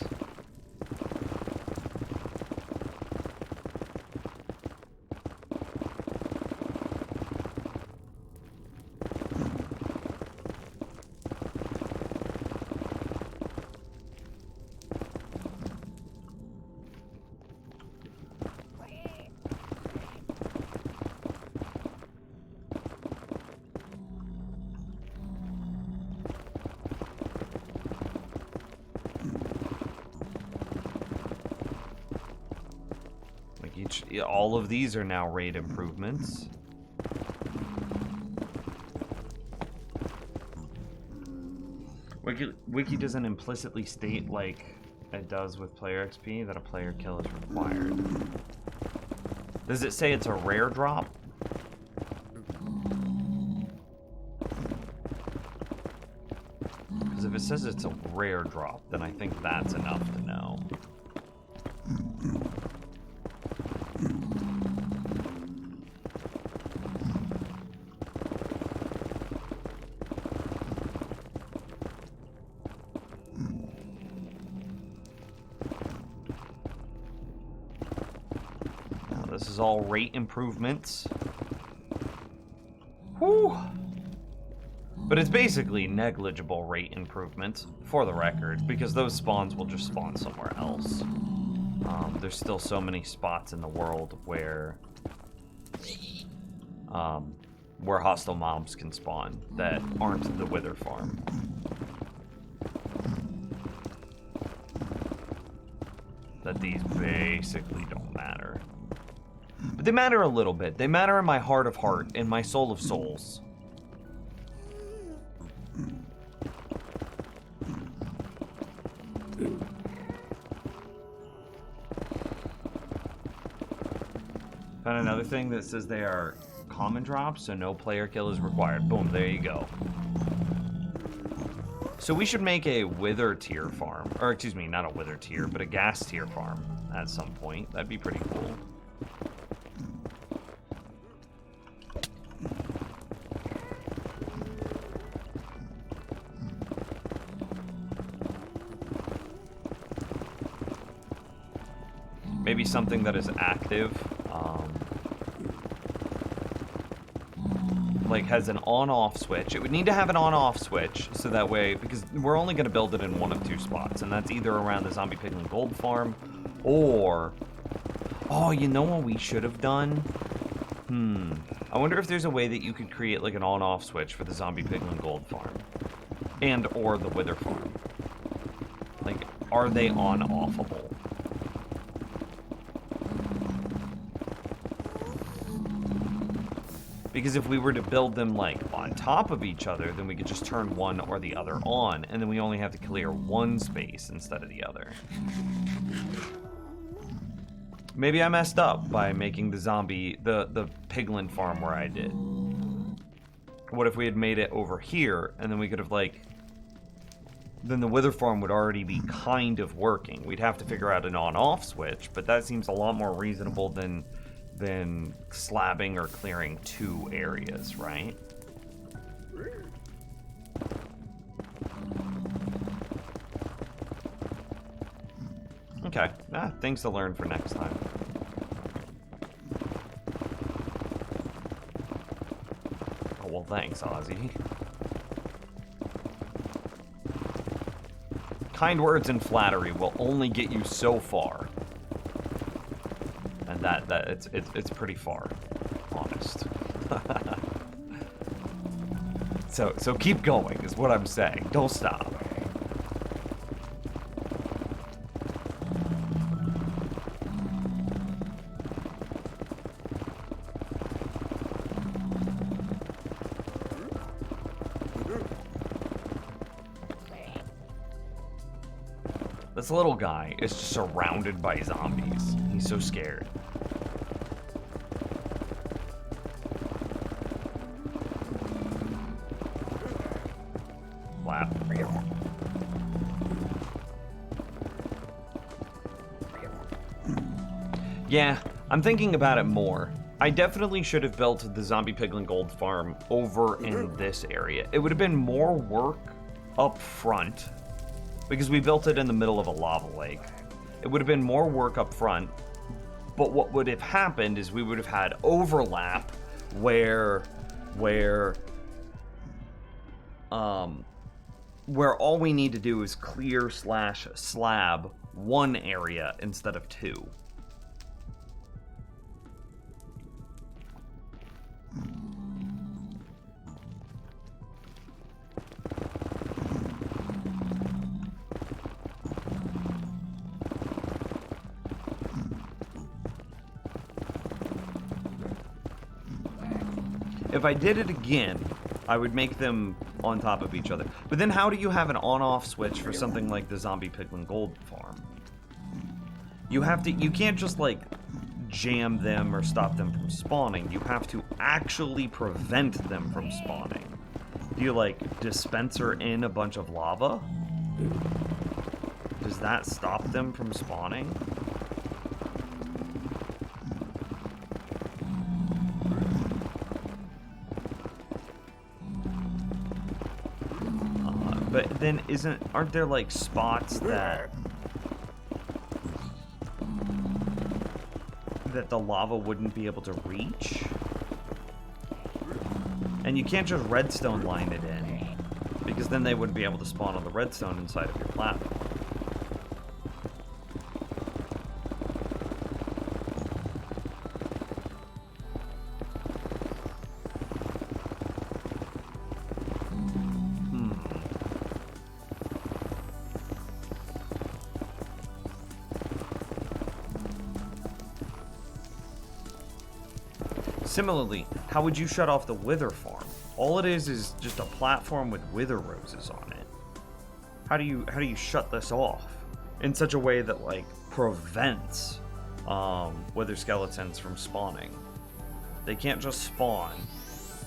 All of these are now rate improvements. Wiki doesn't implicitly state, like it does with player XP, that a player kill is required. Does it say it's a rare drop? Because if it says it's a rare drop, then I think that's enough to know. Now, this is all rate improvements. Whew. But it's basically negligible rate improvements, for the record, because those spawns will just spawn somewhere else. There's still so many spots in the world where hostile mobs can spawn that aren't the Wither farm. That these basically don't matter. But they matter a little bit. They matter in my heart of heart, in my soul of souls. Found another thing that says they are common drops, so no player kill is required. Boom, there you go. So we should make a Wither tier farm. Or, excuse me, not a Wither tier, but a gas tier farm at some point. That'd be pretty cool. Maybe something that is active. Like has an on-off switch. It would need to have an on-off switch so that way, because we're only going to build it in one of two spots, and that's either around the Zombie Piglin Gold farm or... Oh, you know what we should have done? I wonder if there's a way that you could create like an on-off switch for the Zombie Piglin Gold farm and or the Wither farm. Like, are they on-offable? Because if we were to build them, like, on top of each other, then we could just turn one or the other on, and then we only have to clear one space instead of the other. Maybe I messed up by making the Piglin farm where I did. What if we had made it over here, and then we could have, like... Then the Wither farm would already be kind of working. We'd have to figure out an on-off switch, but that seems a lot more reasonable than slabbing or clearing two areas, right? Okay, things to learn for next time. Oh, well, thanks, Ozzy. Kind words and flattery will only get you so far. And it's pretty far, honest. so keep going is what I'm saying. Don't stop. This little guy is just surrounded by zombies. He's so scared. Wow. Yeah, I'm thinking about it more. I definitely should have built the Zombie Piglin Gold farm over in this area. It would have been more work up front because we built it in the middle of a lava lake. It would have been more work up front, but what would have happened is we would have had overlap where all we need to do is clear / slab one area instead of two. If I did it again, I would make them on top of each other. But then how do you have an on-off switch for something like the Zombie Piglin Gold farm? You can't just like jam them or stop them from spawning. You have to actually prevent them from spawning. Do you, like, dispenser in a bunch of lava? Does that stop them from spawning? But then aren't there, like, spots that the lava wouldn't be able to reach? And you can't just redstone line it in, because then they wouldn't be able to spawn on the redstone inside of your platform. Similarly, how would you shut off the Wither farm? All it is just a platform with Wither roses on it. How do you shut this off in such a way that, like, prevents Wither skeletons from spawning? They can't just spawn.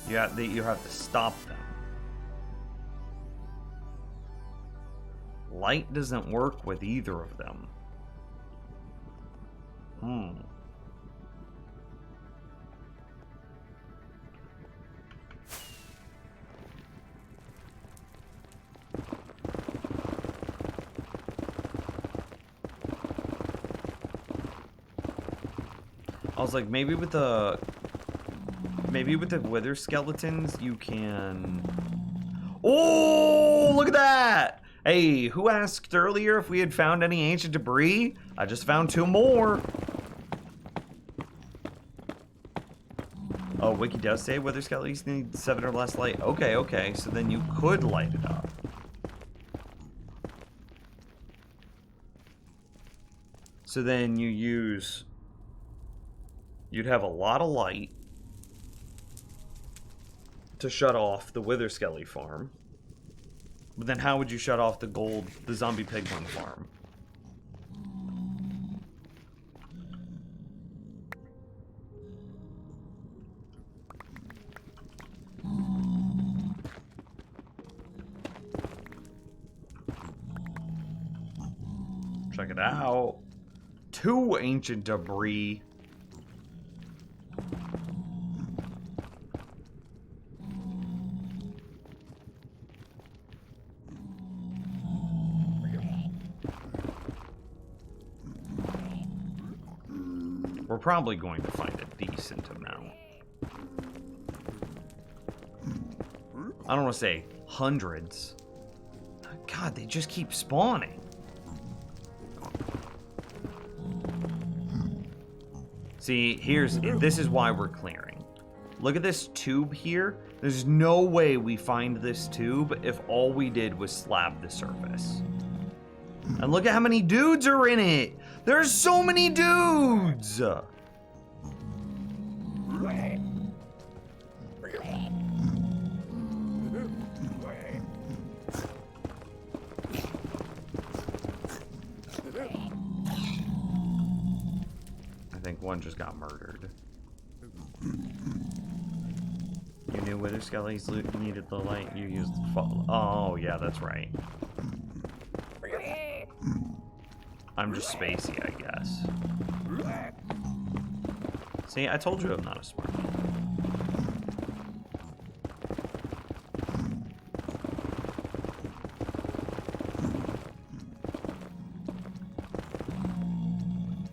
You have to stop them. Light doesn't work with either of them. I was like, maybe with the Wither skeletons you can... Oh, look at that! Hey, who asked earlier if we had found any ancient debris? I just found 2 more. Oh, Wiki does say Wither skeletons need 7 or less light. Okay, so then you could light it up. So then you'd have a lot of light to shut off the Wither Skelly farm. But then how would you shut off the zombie piglin farm? Check it out. 2 ancient debris. We're probably going to find a decent amount. I don't want to say hundreds. God, they just keep spawning. See, this is why we're clearing. Look at this tube here. There's no way we find this tube if all we did was slab the surface. And look at how many dudes are in it. There's so many dudes. I think one just got murdered. You knew Wither Skellies needed the light. You used the oh, yeah, that's right. I'm just spacey, I guess. See, I told you I'm not a smart man.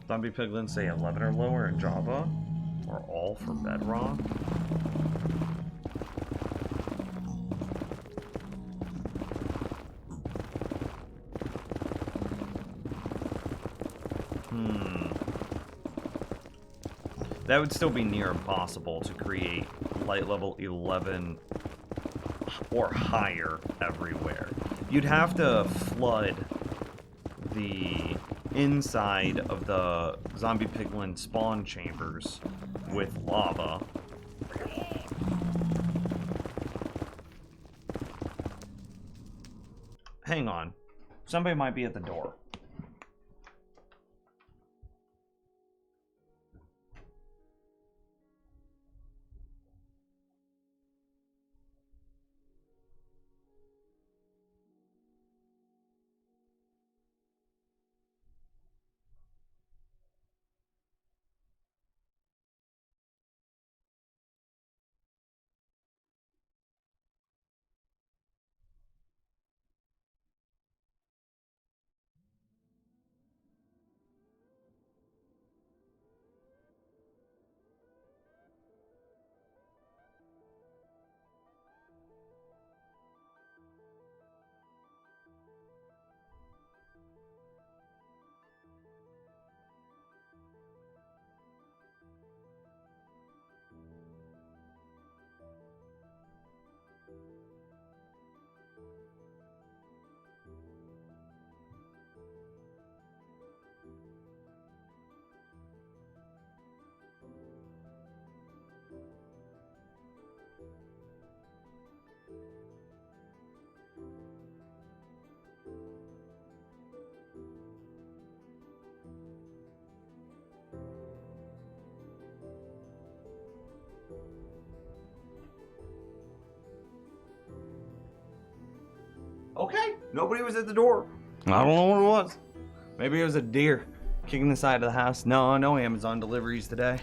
Zombie piglins say 11 or lower in Java, or all for Bedrock. That would still be near impossible to create light level 11 or higher everywhere. You'd have to flood the inside of the zombie piglin spawn chambers with lava. Hang on. Somebody might be at the door. Okay, nobody was at the door. I don't know what it was. Maybe it was a deer kicking the side of the house. No Amazon deliveries today.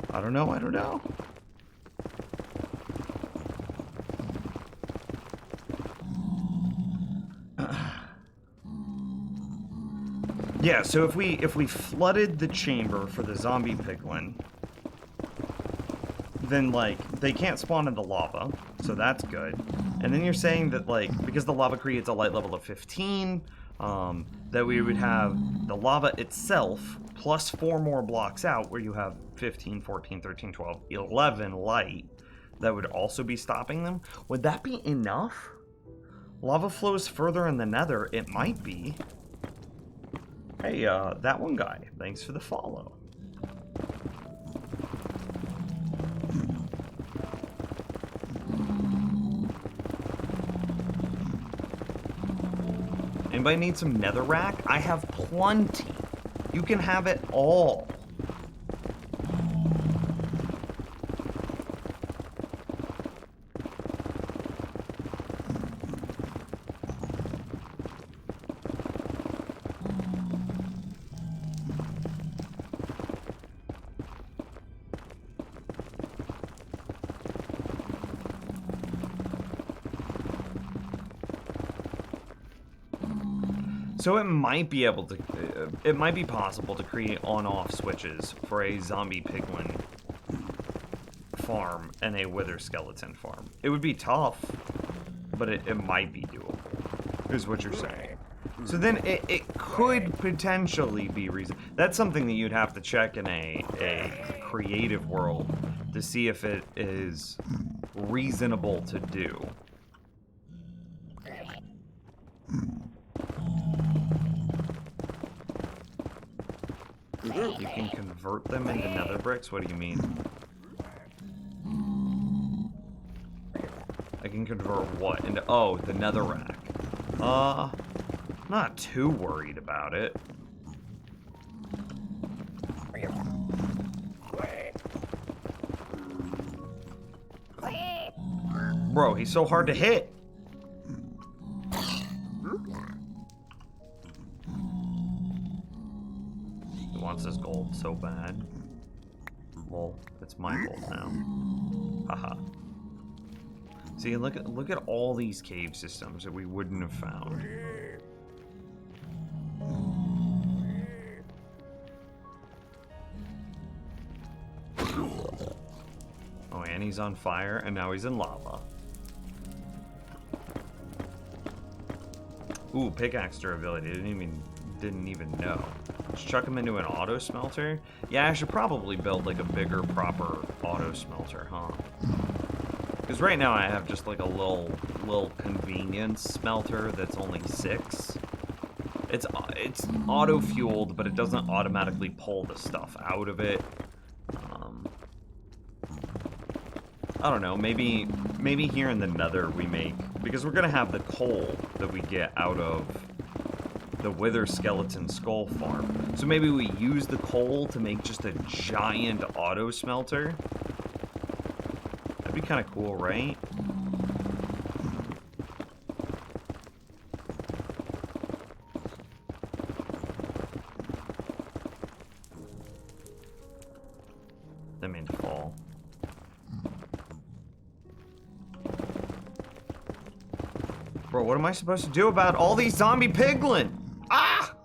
I don't know. Yeah, so if we flooded the chamber for the zombie piglin, then like they can't spawn in the lava, so that's good. And then you're saying that like because the lava creates a light level of 15, that we would have the lava itself plus 4 more blocks out where you have 15, 14, 13, 12, 11 light that would also be stopping them. Would that be enough? Lava flows further in the nether. It might be. Hey, that one guy. Thanks for the follow. Anybody need some netherrack? I have plenty. You can have it all. So it might be able to, it might be possible to create on-off switches for a zombie piglin farm and a wither skeleton farm. It would be tough, but it might be doable, is what you're saying. So then it could potentially be reason. That's something that you'd have to check in a creative world to see if it is reasonable to do. You can convert them into nether bricks? What do you mean? I can convert what into... Oh, the netherrack. Not too worried about it. Bro, he's so hard to hit. He wants his gold so bad. Well, it's my gold now. Haha. See, look at all these cave systems that we wouldn't have found. Oh, and he's on fire, and now he's in lava. Ooh, pickaxe durability. Didn't even know. Just chuck him into an auto smelter. Yeah, I should probably build like a bigger, proper auto smelter, huh? Because right now I have just like a little convenience smelter that's only 6. It's auto fueled, but it doesn't automatically pull the stuff out of it. I don't know. Maybe here in the Nether we make, because we're gonna have the coal that we get out of the Wither Skeleton Skull farm. So maybe we use the coal to make just a giant auto smelter. That'd be kind of cool, right? That means fall. Bro, what am I supposed to do about all these zombie piglin? Ah!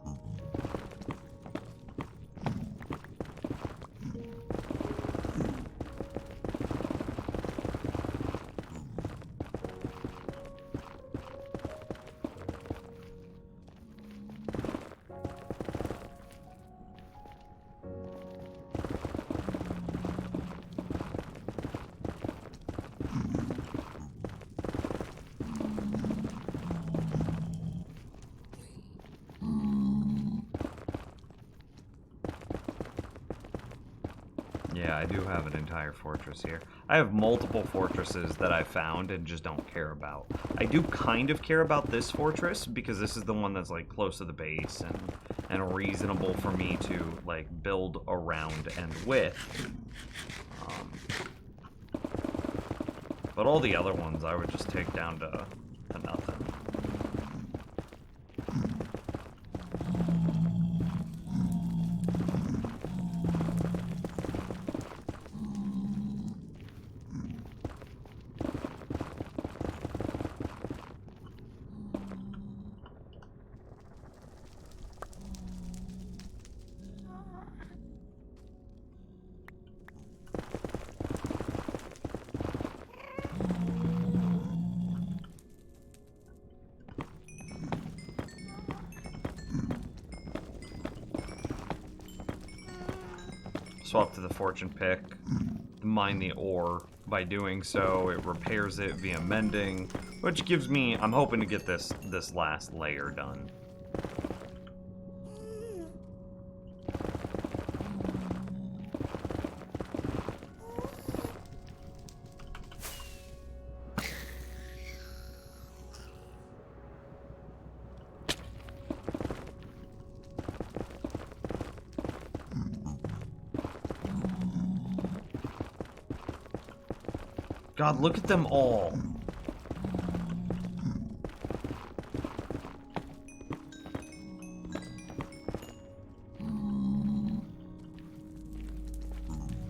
Yeah, I do have an entire fortress here. I have multiple fortresses that I found and just don't care about. I do kind of care about this fortress because this is the one that's like close to the base and reasonable for me to like build around and with. But all the other ones I would just take down to nothing. Swap to the fortune pick, mine the ore. By doing so, it repairs it via mending, which gives me, I'm hoping to get this last layer done. God, look at them all.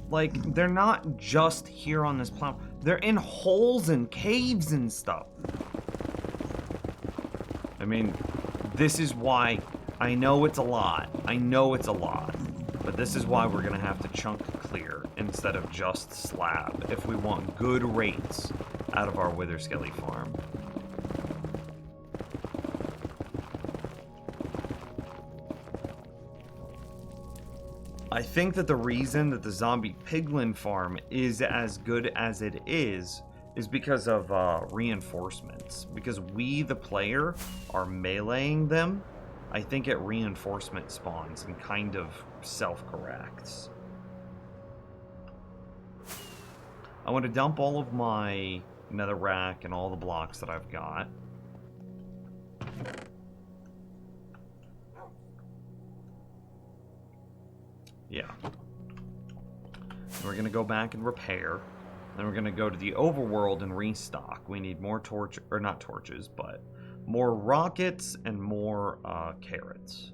Like, they're not just here on this planet. They're in holes and caves and stuff. I mean, this is why I know it's a lot. I know it's a lot. But this is why we're going to have to chunk clear instead of just slab if we want good rates out of our Witherskelly farm. I think that the reason that the zombie piglin farm is as good as it is because of reinforcements. Because we, the player, are meleeing them. I think it reinforcement spawns and kind of self-corrects. I want to dump all of my netherrack and all the blocks that I've got. Yeah. We're going to go back and repair. Then we're going to go to the overworld and restock. We need more not torches, but more rockets and more carrots.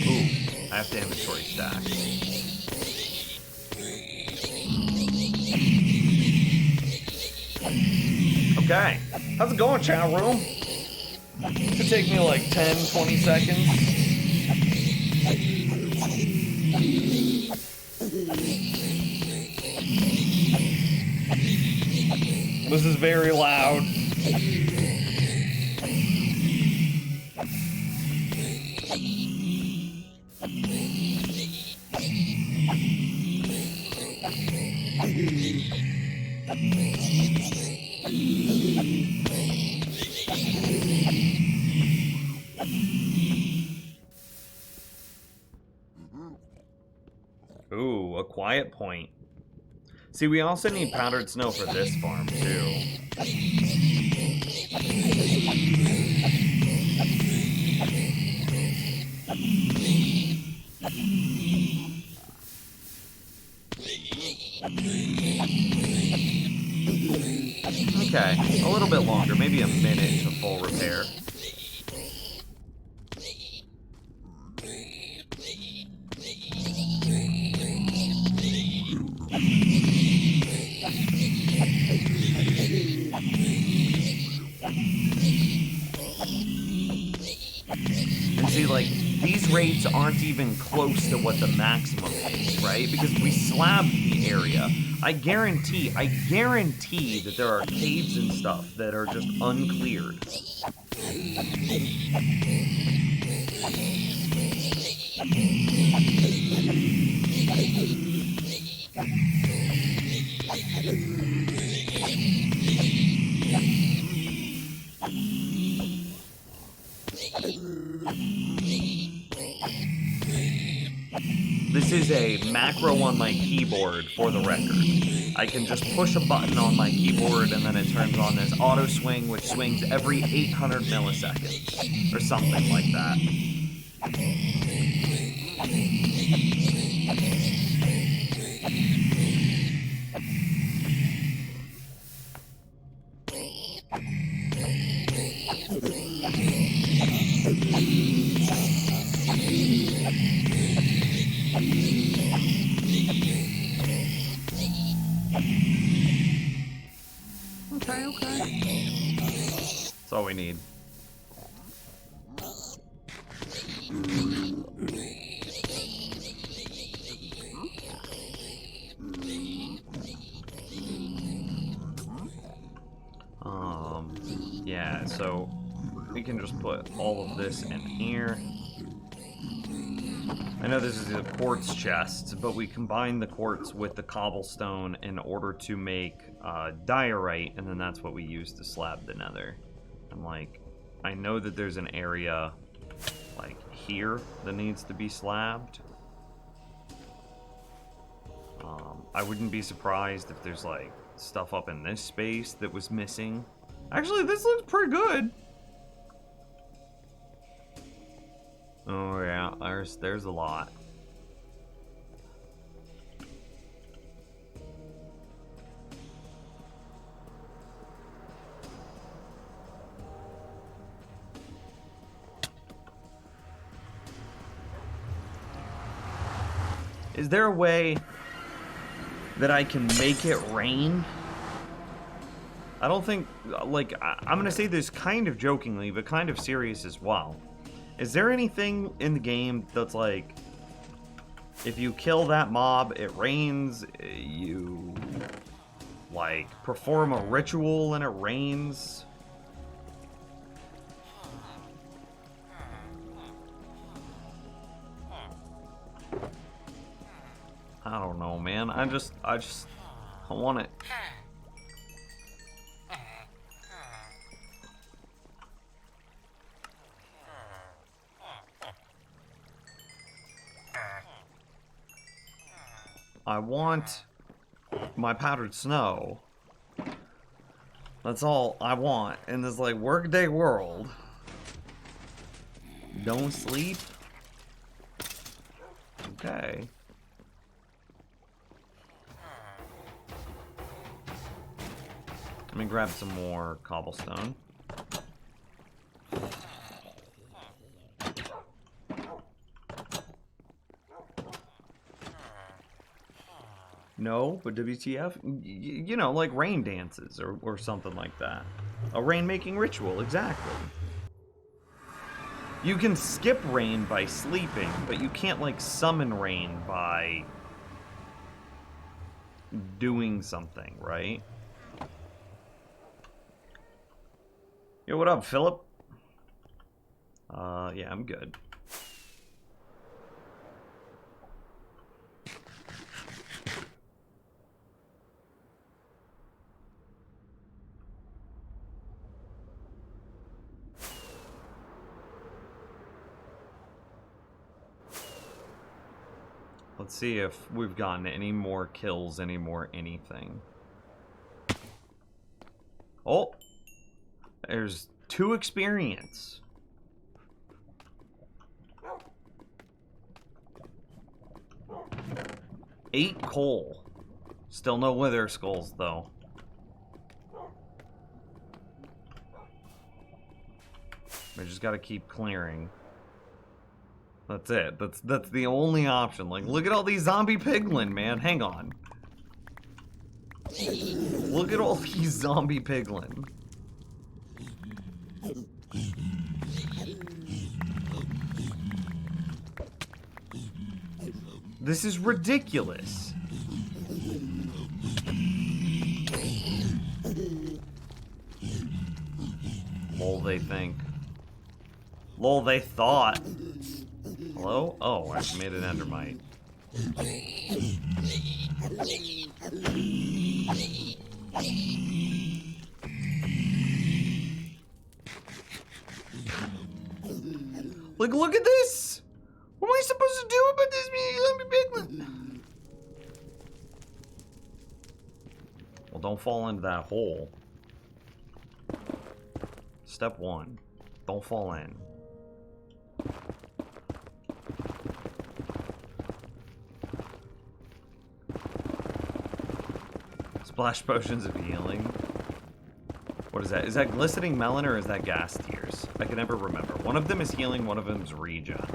Ooh, I have to inventory stack. Okay, how's it going, chat room? Should take me like 10-20 seconds. This is very loud. Ooh, a quiet point. See, we also need powdered snow for this farm, too. Okay, a little bit longer, maybe a minute to full repair. And see, like, these rates aren't even close to what the maximum is, right? Because we slabbed the area. I guarantee that there are caves and stuff that are just uncleared. This is a macro on my keyboard, for the record. I can just push a button on my keyboard and then it turns on this auto swing, which swings every 800 milliseconds, or something like that. Okay. That's all we need. Yeah, so we can just put all of this in here. I know this is a quartz chest, but we combine the quartz with the cobblestone in order to make diorite, and then that's what we use to slab the nether. And like, I know that there's an area like here that needs to be slabbed. I wouldn't be surprised if there's like stuff up in this space that was missing. Actually, this looks pretty good. Oh yeah, there's a lot. Is there a way that I can make it rain? I don't think, like, I'm gonna say this kind of jokingly, but kind of serious as well. Is there anything in the game that's like, if you kill that mob, it rains, you, like, perform a ritual and it rains? I don't know, man. I want it. I want my powdered snow. That's all I want in this, like, workday world. Don't sleep? Okay. Let me grab some more cobblestone. No, but WTF? You know, like rain dances or something like that. A rain-making ritual, exactly. You can skip rain by sleeping, but you can't, like, summon rain by doing something, right? Yo, what up, Philip? Yeah, I'm good. Let's see if we've gotten any more kills, any more anything. Oh! There's 2 experience. Eight coal. Still no wither skulls, though. We just gotta keep clearing. That's it. That's the only option. Like, look at all these zombie piglin, man. Hang on. Look at all these zombie piglin. This is ridiculous. Lol, they think. Lol, they thought. Hello? Oh, I made an endermite. Like, look at this! What am I supposed to do about this? Let me pick. Well, don't fall into that hole. Step 1. Don't fall in. Splash potions of healing. What is that? Is that glistening melon or is that gas tears? I can never remember. One of them is healing, one of them is regen.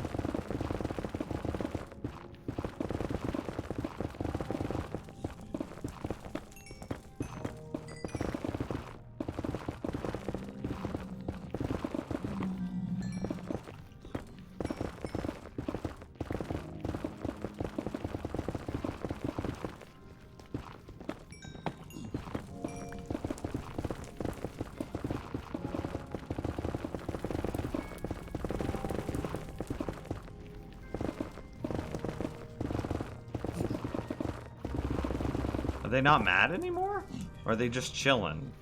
Are they not mad anymore? Or are they just chilling?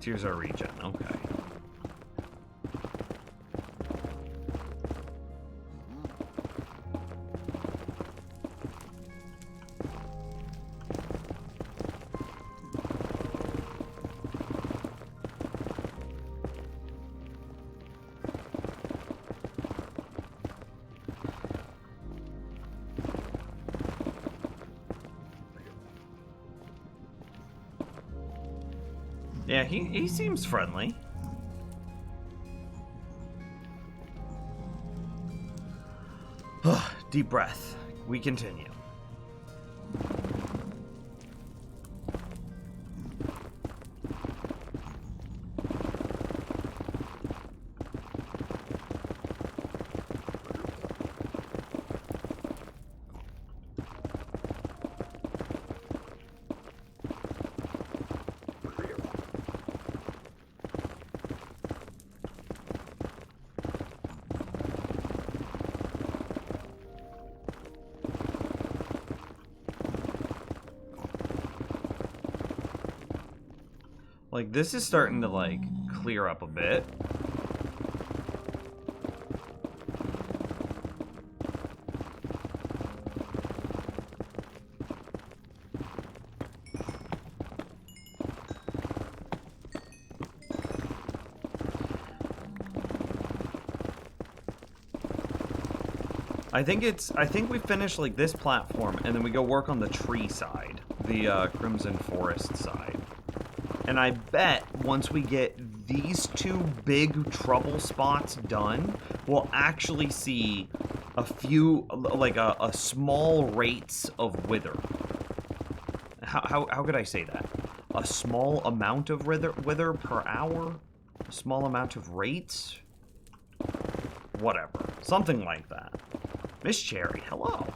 Tears are regen, okay. Yeah, he seems friendly. Deep breath. We continue. Like, this is starting to, like, clear up a bit. I think we finish, like, this platform, and then we go work on the tree side. The, Crimson Forest side. And I bet once we get these two big trouble spots done, we'll actually see a few, like a small rates of wither. How could I say that? A small amount of wither per hour? A small amount of rates? Whatever. Something like that. Miss Cherry, hello.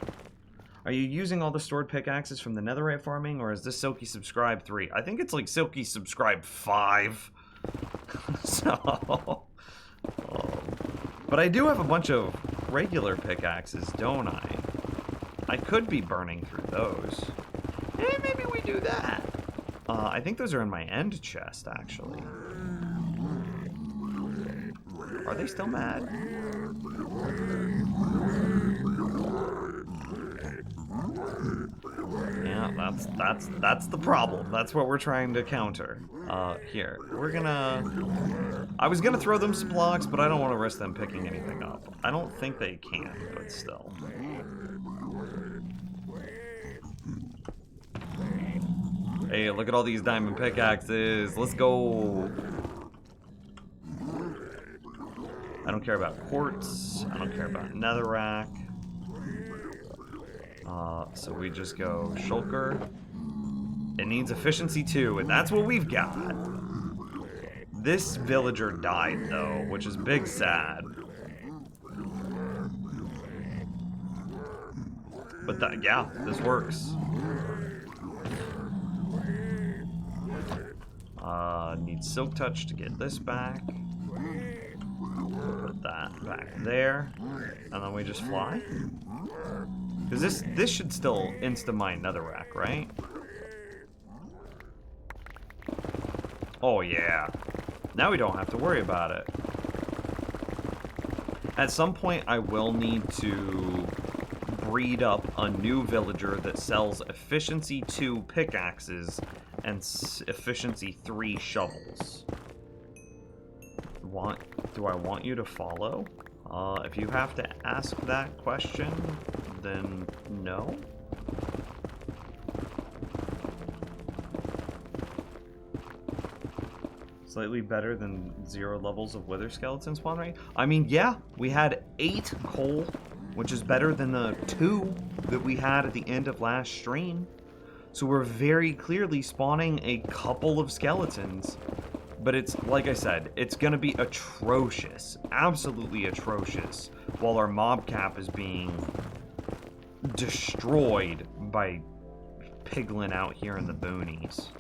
Are you using all the stored pickaxes from the netherite farming, or is this Silky Subscribe 3? I think it's like Silky Subscribe 5. So... but I do have a bunch of regular pickaxes, don't I? I could be burning through those. Maybe we do that. I think those are in my end chest, actually. Are they still mad? Yeah, that's the problem. That's what we're trying to counter. Here, we're gonna... I was gonna throw them some blocks, but I don't want to risk them picking anything up. I don't think they can, but still. Hey, look at all these diamond pickaxes. Let's go. I don't care about quartz. I don't care about netherrack. So we just go shulker. It needs efficiency 2, and that's what we've got. This villager died, though, which is big sad. But yeah, this works. Need silk touch to get this back. Put that back there, and then we just fly. Because this should still insta-mine netherrack, right? Oh yeah. Now we don't have to worry about it. At some point, I will need to breed up a new villager that sells efficiency 2 pickaxes and efficiency 3 shovels. Do I want you to follow? If you have to ask that question, then no. Slightly better than 0 levels of wither skeleton spawn rate. I mean, yeah, we had 8 coal, which is better than the 2 that we had at the end of last stream. So we're very clearly spawning a couple of skeletons. But it's, like I said, it's going to be atrocious. Absolutely atrocious. While our mob cap is being destroyed by piglin out here in the boonies.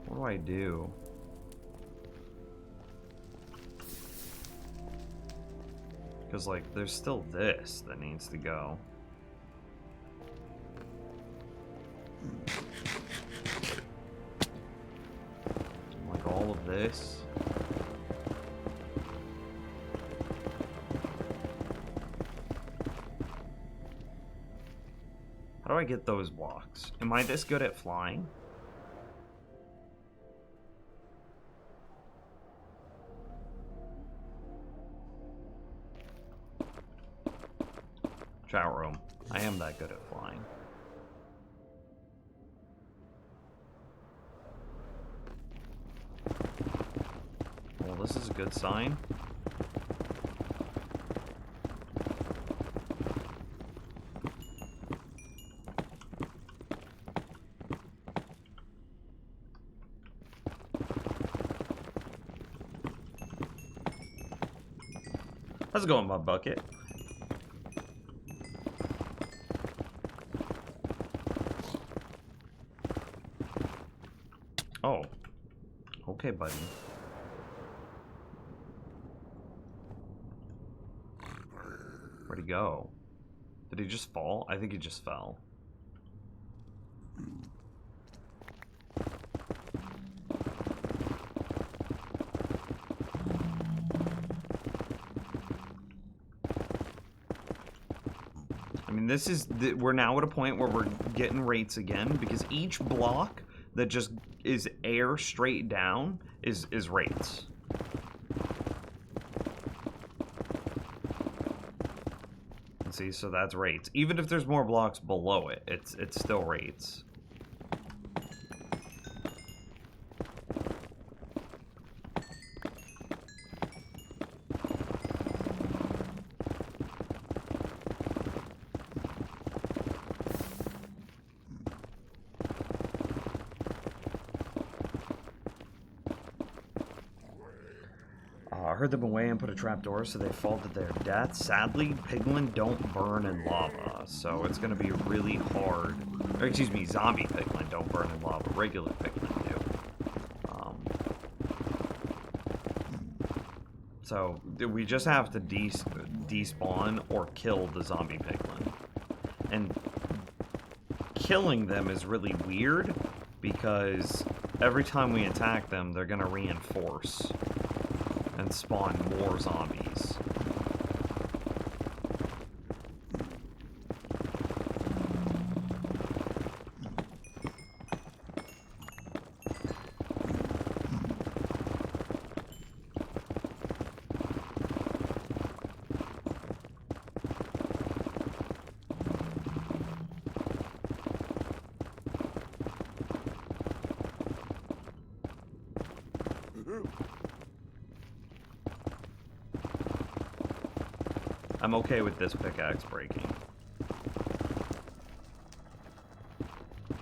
What do I do? Because, like, there's still this that needs to go. Like, all of this. How do I get those blocks? Am I this good at flying? Chat room. I am that good at flying. Well, this is a good sign. How's it going, my bucket? Oh. Okay, buddy. Where'd he go? Did he just fall? I think he just fell. I mean, this is... we're now at a point where we're getting rates again, because each block that just is air straight down is rates. See, so that's rates. Even if there's more blocks below it, it's still rates. I heard them away and put a trapdoor so they fall to their death. Sadly, piglin don't burn in lava, so it's going to be really hard. Or, excuse me, zombie piglin don't burn in lava. Regular piglin do. So we just have to despawn or kill the zombie piglin. And killing them is really weird because every time we attack them, they're going to reinforce and spawn more zombies. I'm okay with this pickaxe breaking.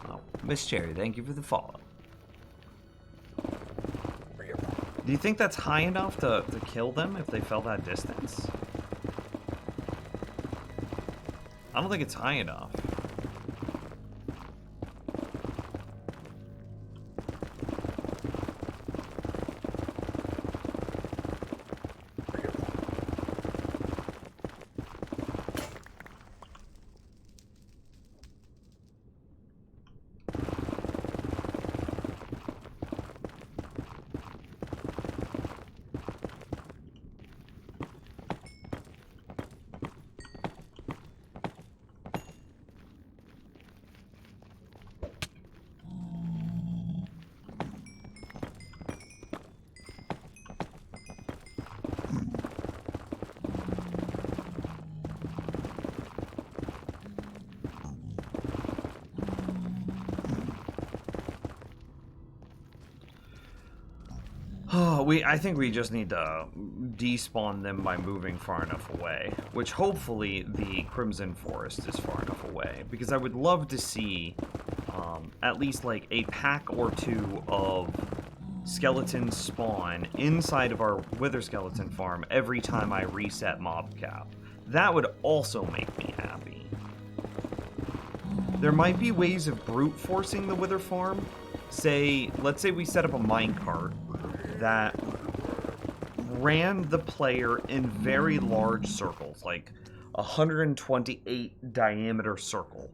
Oh, Miss Cherry, thank you for the follow. Do you think that's high enough to kill them if they fell that distance? I don't think it's high enough. But I think we just need to despawn them by moving far enough away, which hopefully the Crimson Forest is far enough away, because I would love to see at least like a pack or two of skeletons spawn inside of our Wither Skeleton farm every time I reset mob cap. That would also make me happy. There might be ways of brute forcing the Wither farm. Let's say we set up a minecart that ran the player in very large circles, like 128 diameter circle.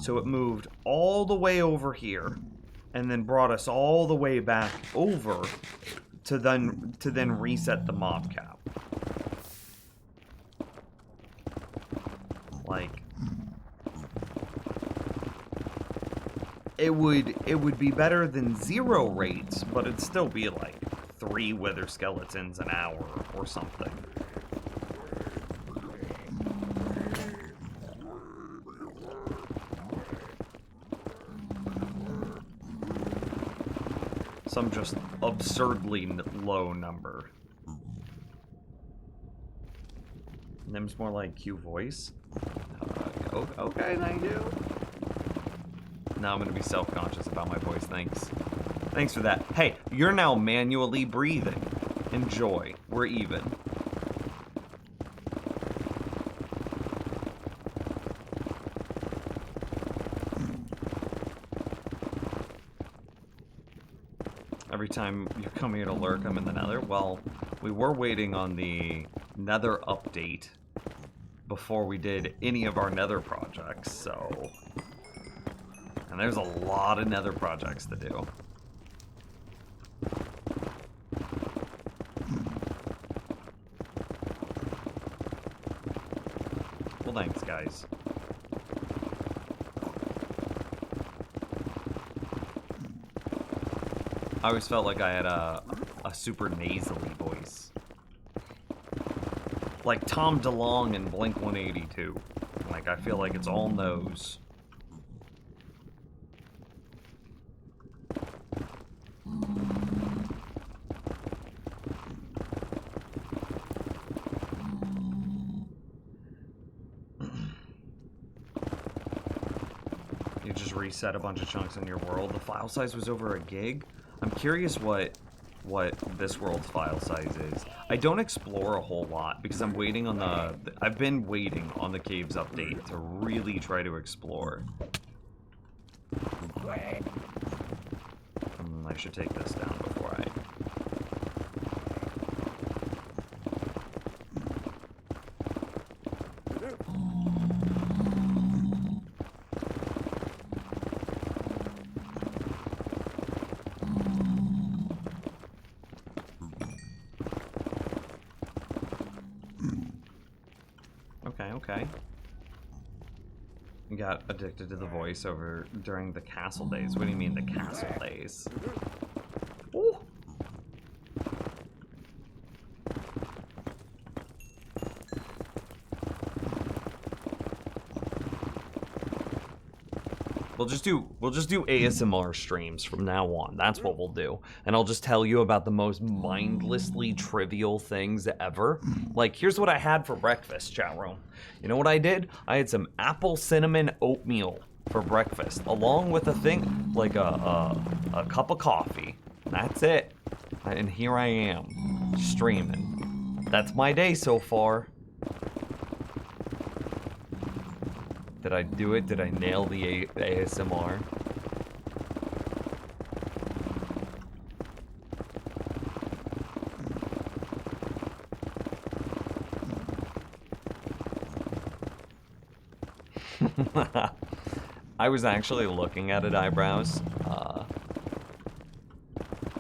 So it moved all the way over here and then brought us all the way back over to then reset the mob cap. Like, it would be better than 0 rates, but it'd still be like 3 Wither Skeletons an hour or something. Some just absurdly low number. Nim's more like Q voice. Okay, thank you. Now I'm gonna be self-conscious about my voice, thanks. Thanks for that. Hey, you're now manually breathing. Enjoy. We're even. Every time you come here to lurk, I'm in the nether. Well, we were waiting on the nether update before we did any of our nether projects, so... And there's a lot of nether projects to do. Well, thanks, guys. I always felt like I had a super nasally voice. Like Tom DeLonge in Blink-182. Like, I feel like it's all nose. You just reset a bunch of chunks in your world. The file size was over a gig. I'm curious what this world's file size is. I don't explore a whole lot because I'm waiting on I've been waiting on the caves update to really try to explore. I should take this down before I... Okay. You got addicted to the voiceover during the castle days. What do you mean, the castle days? Ooh. We'll just do ASMR streams from now on. That's what we'll do. And I'll just tell you about the most mindlessly trivial things ever. Like, here's what I had for breakfast, chat room. You know what I did? I had some apple cinnamon oatmeal for breakfast, along with a thing, like a cup of coffee. That's it. And here I am, streaming. That's my day so far. Did I do it? Did I nail the ASMR? I was actually looking at it, eyebrows.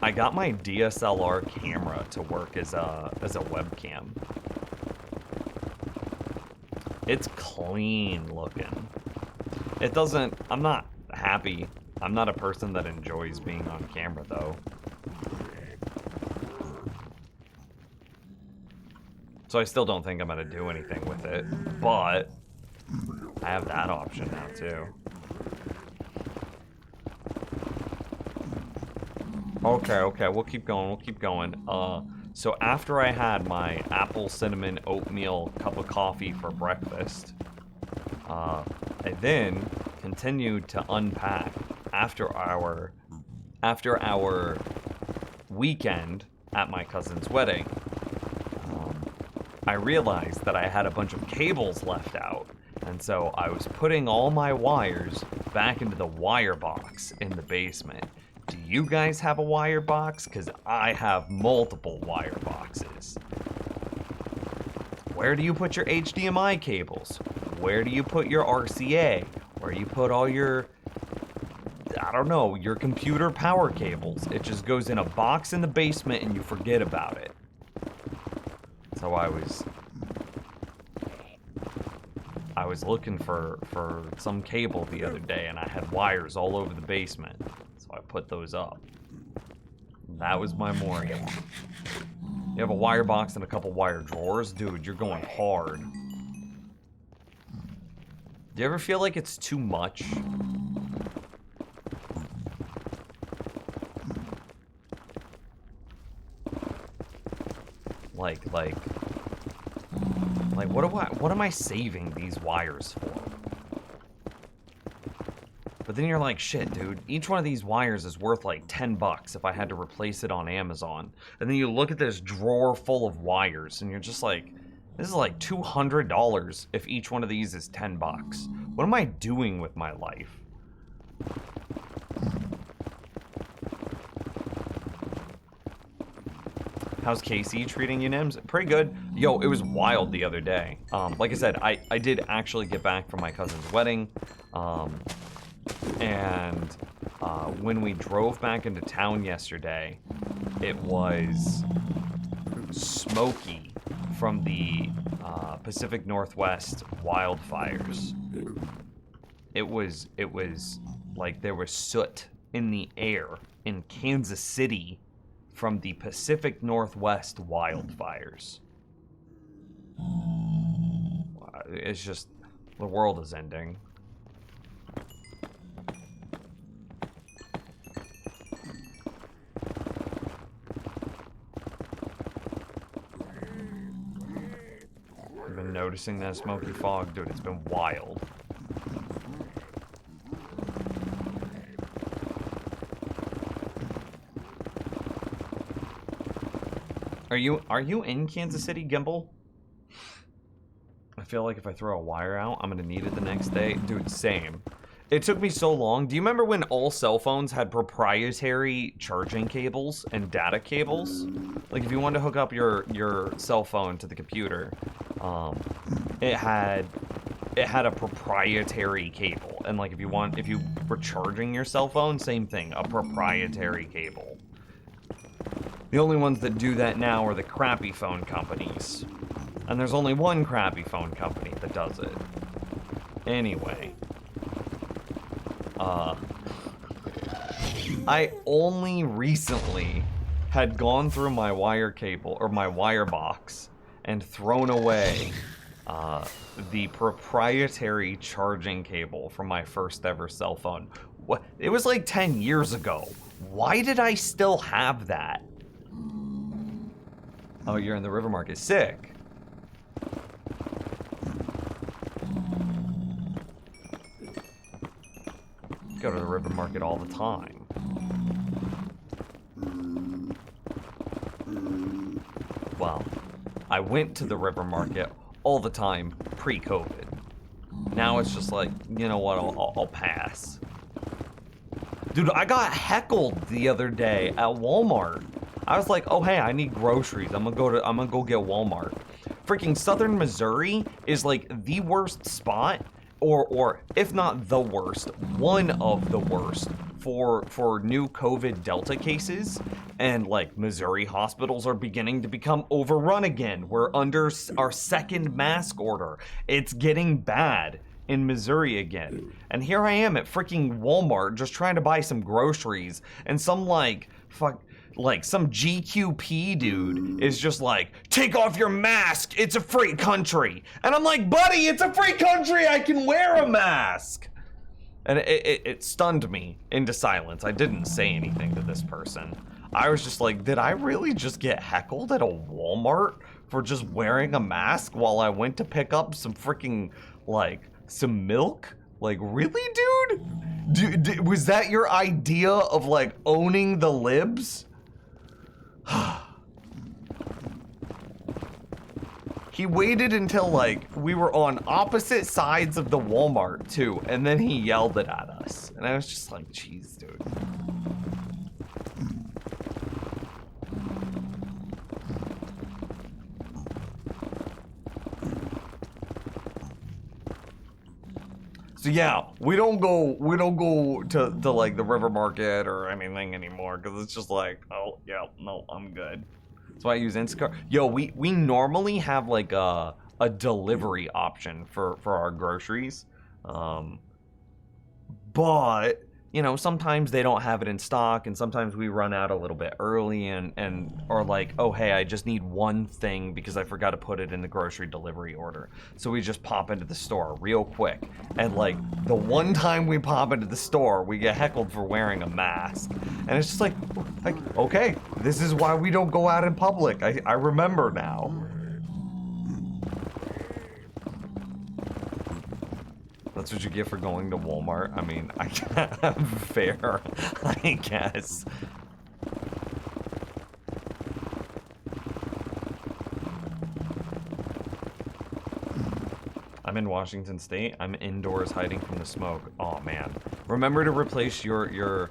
I got my DSLR camera to work as a webcam. It's clean looking. It doesn't... I'm not happy. I'm not a person that enjoys being on camera, though. So I still don't think I'm gonna do anything with it. But I have that option now, too. Okay, we'll keep going. So after I had my apple cinnamon oatmeal cup of coffee for breakfast, I then continued to unpack after our weekend at my cousin's wedding. I realized that I had a bunch of cables left out, and so I was putting all my wires back into the wire box in the basement. Do you guys have a wire box? Because I have multiple wire boxes. Where do you put your HDMI cables? Where do you put your RCA? Where do you put all your, I don't know, your computer power cables? It just goes in a box in the basement and you forget about it. So I was looking for some cable the other day, and I had wires all over the basement. So I put those up. That was my morning. You have a wire box and a couple wire drawers? Dude, you're going hard. Do you ever feel like it's too much? Like, what am I saving these wires for? But then you're like, shit, dude, each one of these wires is worth like 10 bucks if I had to replace it on Amazon. And then you look at this drawer full of wires and you're just like, this is like $200 if each one of these is 10 bucks. What am I doing with my life? How's Casey treating you, Nims? Pretty good. Yo, it was wild the other day. Like I said, I did actually get back from my cousin's wedding. And when we drove back into town yesterday, it was smoky from the Pacific Northwest wildfires. It was like there was soot in the air in Kansas City from the Pacific Northwest wildfires. It's just, the world is ending. I've been noticing that smoky fog, dude, it's been wild. Are you in Kansas City, Gimbal? I feel like if I throw a wire out, I'm gonna need it the next day. Dude, same. It took me so long. Do you remember when all cell phones had proprietary charging cables and data cables? Like if you wanted to hook up your cell phone to the computer, it had a proprietary cable. And like if you were charging your cell phone, same thing, a proprietary cable. The only ones that do that now are the crappy phone companies. And there's only one crappy phone company that does it. Anyway. I only recently had gone through my wire cable, or my wire box, and thrown away the proprietary charging cable from my first ever cell phone. What? It was like 10 years ago. Why did I still have that? Oh, you're in the River Market. Sick. Go to the River Market all the time. Well, I went to the River Market all the time pre-COVID. Now it's just like, you know what, I'll pass. Dude, I got heckled the other day at Walmart. I was like, oh hey, I need groceries. I'm gonna go get Walmart. Freaking Southern Missouri is like the worst spot, or if not the worst, one of the worst for new COVID Delta cases. And like Missouri hospitals are beginning to become overrun again. We're under our second mask order. It's getting bad in Missouri again. And here I am at freaking Walmart just trying to buy some groceries, and some some GQP dude is just like, take off your mask, it's a free country. And I'm like, buddy, it's a free country, I can wear a mask. And it stunned me into silence. I didn't say anything to this person. I was just like, did I really just get heckled at a Walmart for just wearing a mask while I went to pick up some freaking, like, some milk? Like, really, dude? Was that your idea of, like, owning the libs? He waited until, like, we were on opposite sides of the Walmart, too, and then he yelled it at us. And I was just like, jeez, dude. So yeah, we don't go to like the river market or anything anymore because it's just like, oh yeah, no, I'm good. That's why I use Instacart. Yo, we normally have like a delivery option for our groceries, but you know, sometimes they don't have it in stock, and sometimes we run out a little bit early, and or like, oh hey, I just need one thing because I forgot to put it in the grocery delivery order. So we just pop into the store real quick, and like the one time we pop into the store, we get heckled for wearing a mask, and it's just like okay, this is why we don't go out in public. I remember now. That's what you get for going to Walmart. I mean, I can't, fair, I guess. I'm in Washington State. I'm indoors hiding from the smoke. Oh man. Remember to replace your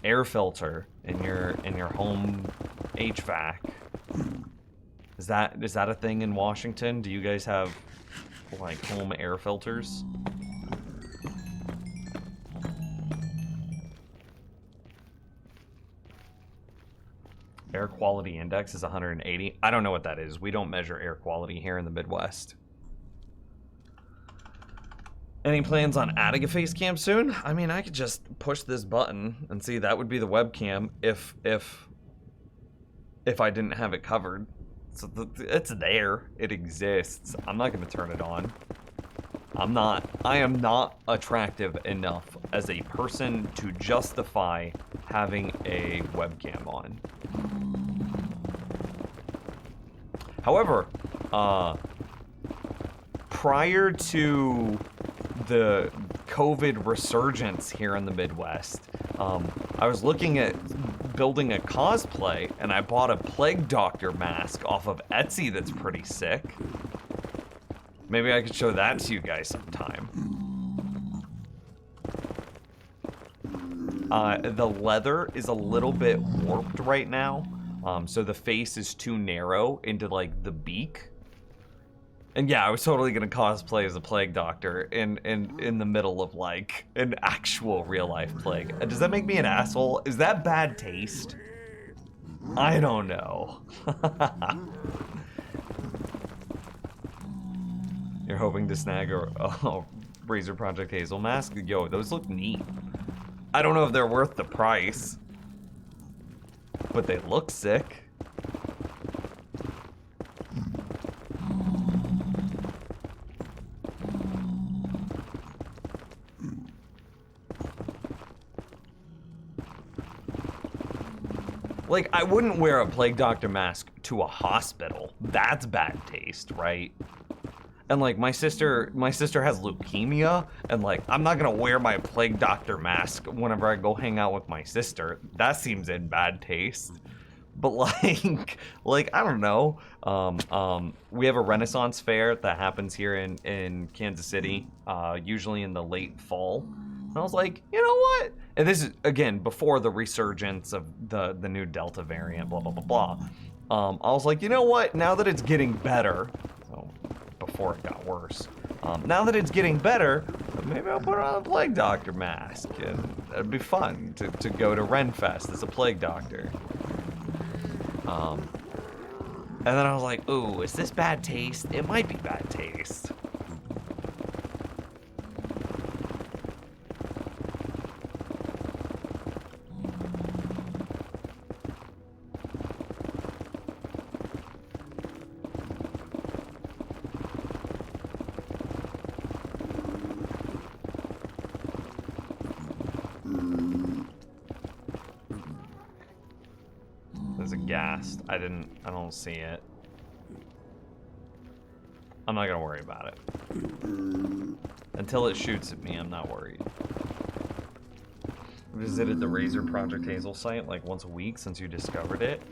air filter in your home HVAC. Is that a thing in Washington? Do you guys have like home air filters? Air quality index is 180. I don't know what that is. We don't measure air quality here in the Midwest. Any plans on adding a face cam soon? I mean, I could just push this button and see that would be the webcam if I didn't have it covered. So it's there. It exists. I'm not going to turn it on. I am not attractive enough as a person to justify having a webcam on. However, prior to the COVID resurgence here in the Midwest, I was looking at building a cosplay, and I bought a Plague Doctor mask off of Etsy that's pretty sick. Maybe I could show that to you guys sometime. The leather is a little bit warped right now, so the face is too narrow into like the beak. And yeah, I was totally gonna cosplay as a Plague Doctor in the middle of like an actual real life plague. Does that make me an asshole? Is that bad taste? I don't know. You're hoping to snag a Razor Project Hazel mask? Yo, those look neat. I don't know if they're worth the price, but they look sick. Like, I wouldn't wear a Plague Doctor mask to a hospital. That's bad taste, right? And like my sister has leukemia, and like I'm not gonna wear my Plague Doctor mask whenever I go hang out with my sister. That seems in bad taste. But like I don't know. We have a Renaissance fair that happens here in Kansas City, usually in the late fall. And I was like, you know what? And this is again before the resurgence of the new Delta variant, blah blah blah blah. I was like, you know what? Now that it's getting better, so before it got worse. Now that it's getting better, maybe I'll put on a Plague Doctor mask, and it'd be fun to go to Renfest as a Plague Doctor. And then I was like, ooh, is this bad taste? It might be bad taste. gassed. I don't see it. I'm not gonna worry about it. Until it shoots at me, I'm not worried. Visited the Razor Project Hazel site like once a week since you discovered it.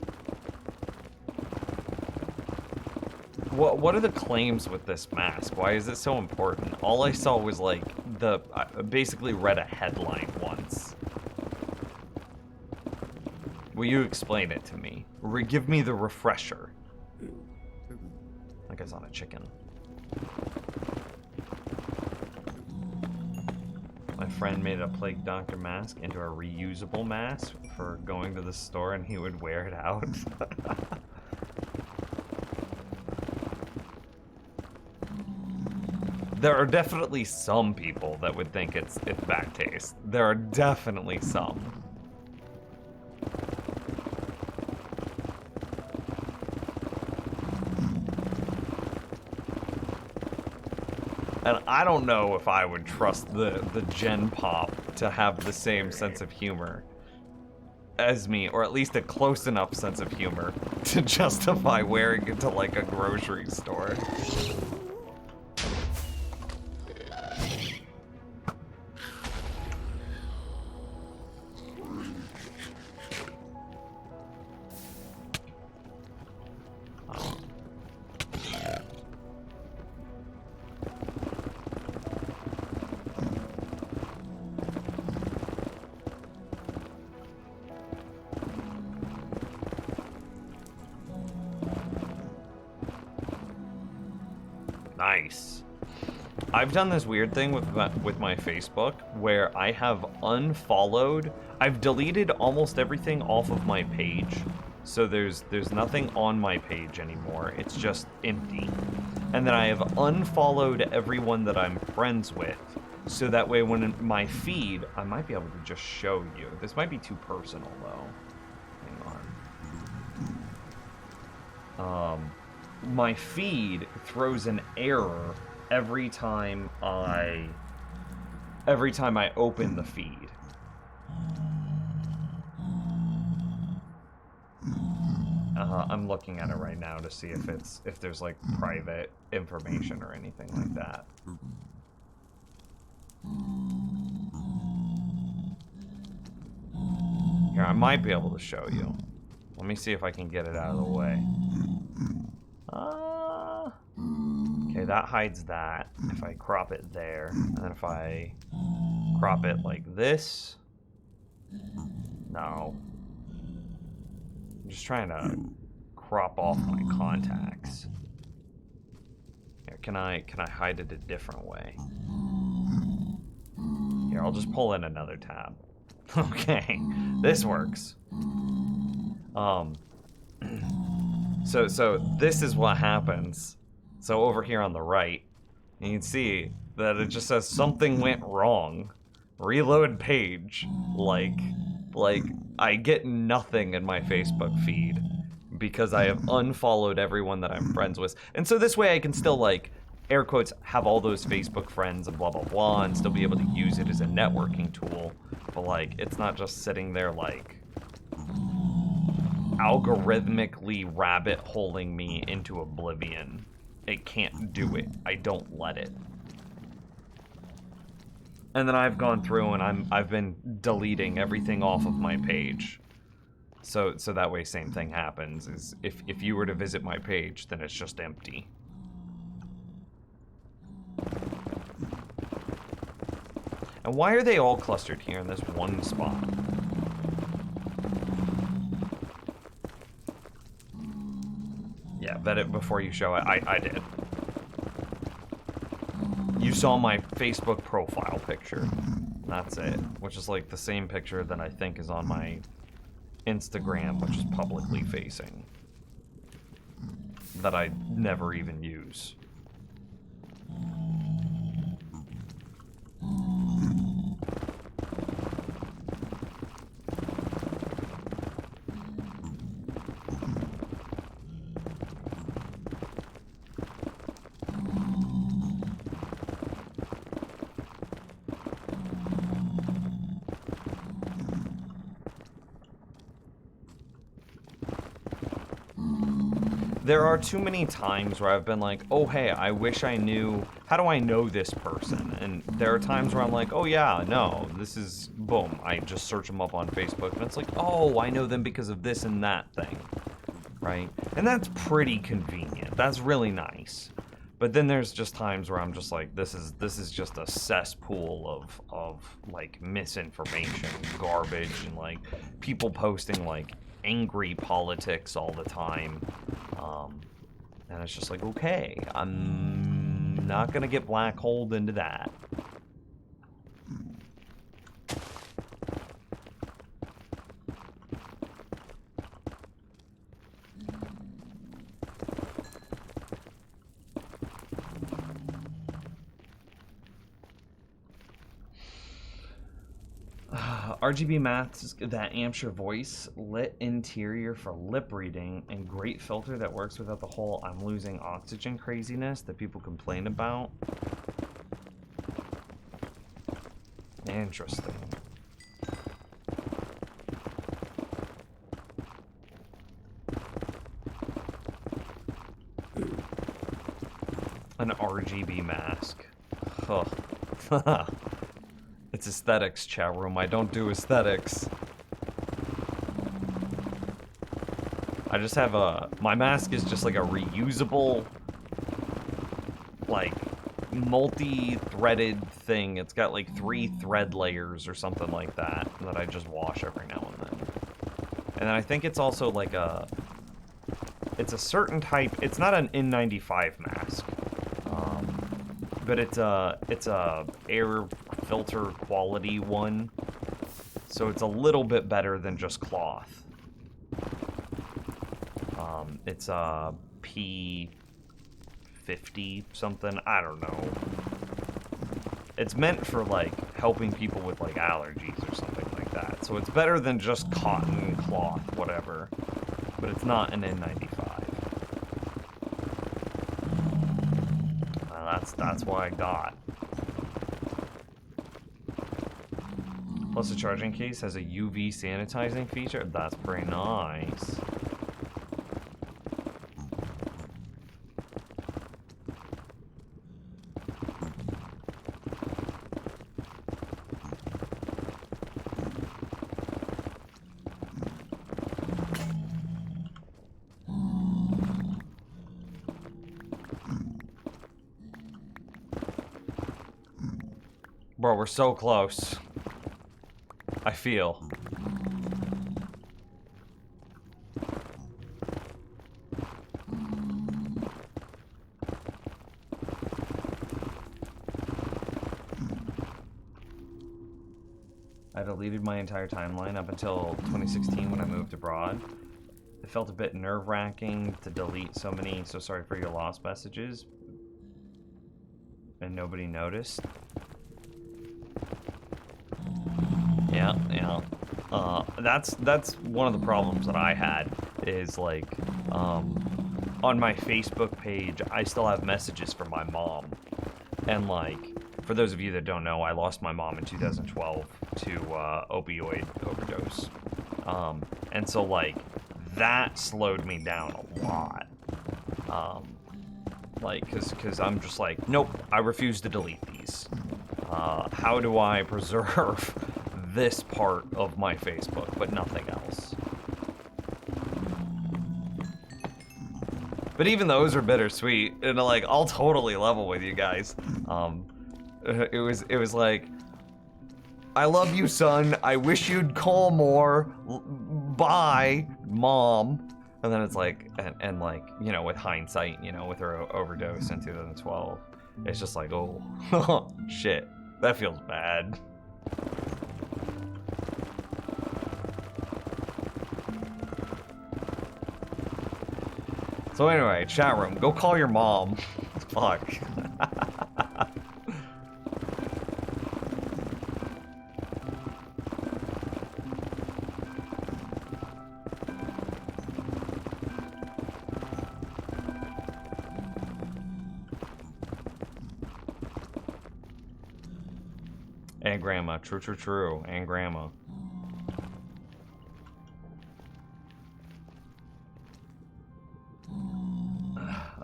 What are the claims with this mask? Why is it so important? All I saw was like I basically read a headline once. Will you explain it to me? Give me the refresher. That guy's on a chicken. My friend made a Plague Doctor mask into a reusable mask for going to the store, and he would wear it out. There are definitely some people that would think it's bad taste. There are definitely some. And I don't know if I would trust the Gen Pop to have the same sense of humor as me, or at least a close enough sense of humor to justify wearing it to like a grocery store. Nice. I've done this weird thing with my Facebook where I have unfollowed. I've deleted almost everything off of my page, so there's nothing on my page anymore. It's just empty. And then I have unfollowed everyone that I'm friends with, so that way when in my feed, I might be able to just show you. This might be too personal though. Hang on. My feed throws an error every time I open the feed. I'm looking at it right now to see if there's like private information or anything like that. Here, I might be able to show you. Let me see if I can get it out of the way. Okay, that hides that. If I crop it there, and then if I crop it like this, no. I'm just trying to crop off my contacts. Here, can I hide it a different way? Here, I'll just pull in another tab. Okay, this works. So this is what happens. So over here on the right, you can see that it just says something went wrong. Reload page. Like I get nothing in my Facebook feed because I have unfollowed everyone that I'm friends with. And so this way I can still like, air quotes, have all those Facebook friends and blah blah blah and still be able to use it as a networking tool. But like, it's not just sitting there like algorithmically rabbit holing me into oblivion. It can't do it. I don't let it. And then I've gone through and I've been deleting everything off of my page. So that way same thing happens, is if you were to visit my page, then it's just empty. And why are they all clustered here in this one spot? Yeah, vet it before you show it. I did. You saw my Facebook profile picture. That's it. Which is like the same picture that I think is on my Instagram, which is publicly facing. That I never even use. there are too many times where I've been like, oh hey, I wish I knew, how do I know this person? And there are times where I'm like, oh yeah, no, this is, boom, I just search them up on Facebook and it's like, oh, I know them because of this and that thing, right? And that's pretty convenient, that's really nice. But then there's just times where I'm just like, this is just a cesspool of like misinformation, garbage, and like people posting like angry politics all the time. And it's just like, okay, I'm not gonna get black holed into that. RGB Maths, that amps your voice, lit interior for lip reading, and great filter that works without the whole I'm losing oxygen craziness that people complain about. Interesting. An RGB mask. Huh. It's aesthetics, chat room. I don't do aesthetics. I just have my mask is just like a reusable, like, multi-threaded thing. It's got like 3 thread layers or something like that I just wash every now and then. And then I think it's also like it's a certain type, it's not an N95 mask. But it's a air filter quality one, so it's a little bit better than just cloth. It's a P50 something, I don't know. It's meant for like helping people with like allergies or something like that, so it's better than just cotton, cloth, whatever, but it's not an N95. That's what I got. Plus the charging case has a UV sanitizing feature. That's pretty nice. Bro, we're so close. I feel. I deleted my entire timeline up until 2016 when I moved abroad. It felt a bit nerve-wracking to delete so many "so sorry for your lost" messages, and nobody noticed. Yeah. That's one of the problems that I had, is like, on my Facebook page, I still have messages from my mom. And like, for those of you that don't know, I lost my mom in 2012 to opioid overdose. And so like, that slowed me down a lot. Like, cause I'm just like, nope, I refuse to delete these. How do I preserve this part of my Facebook, but nothing else? But even those are bittersweet, and like, I'll totally level with you guys. It was like, I love you, son. I wish you'd call more. Bye, mom. And then it's like, and like, you know, with hindsight, you know, with her overdose in 2012, it's just like, oh, shit, that feels bad. So anyway, chat room, go call your mom. Fuck. And grandma, true, and grandma.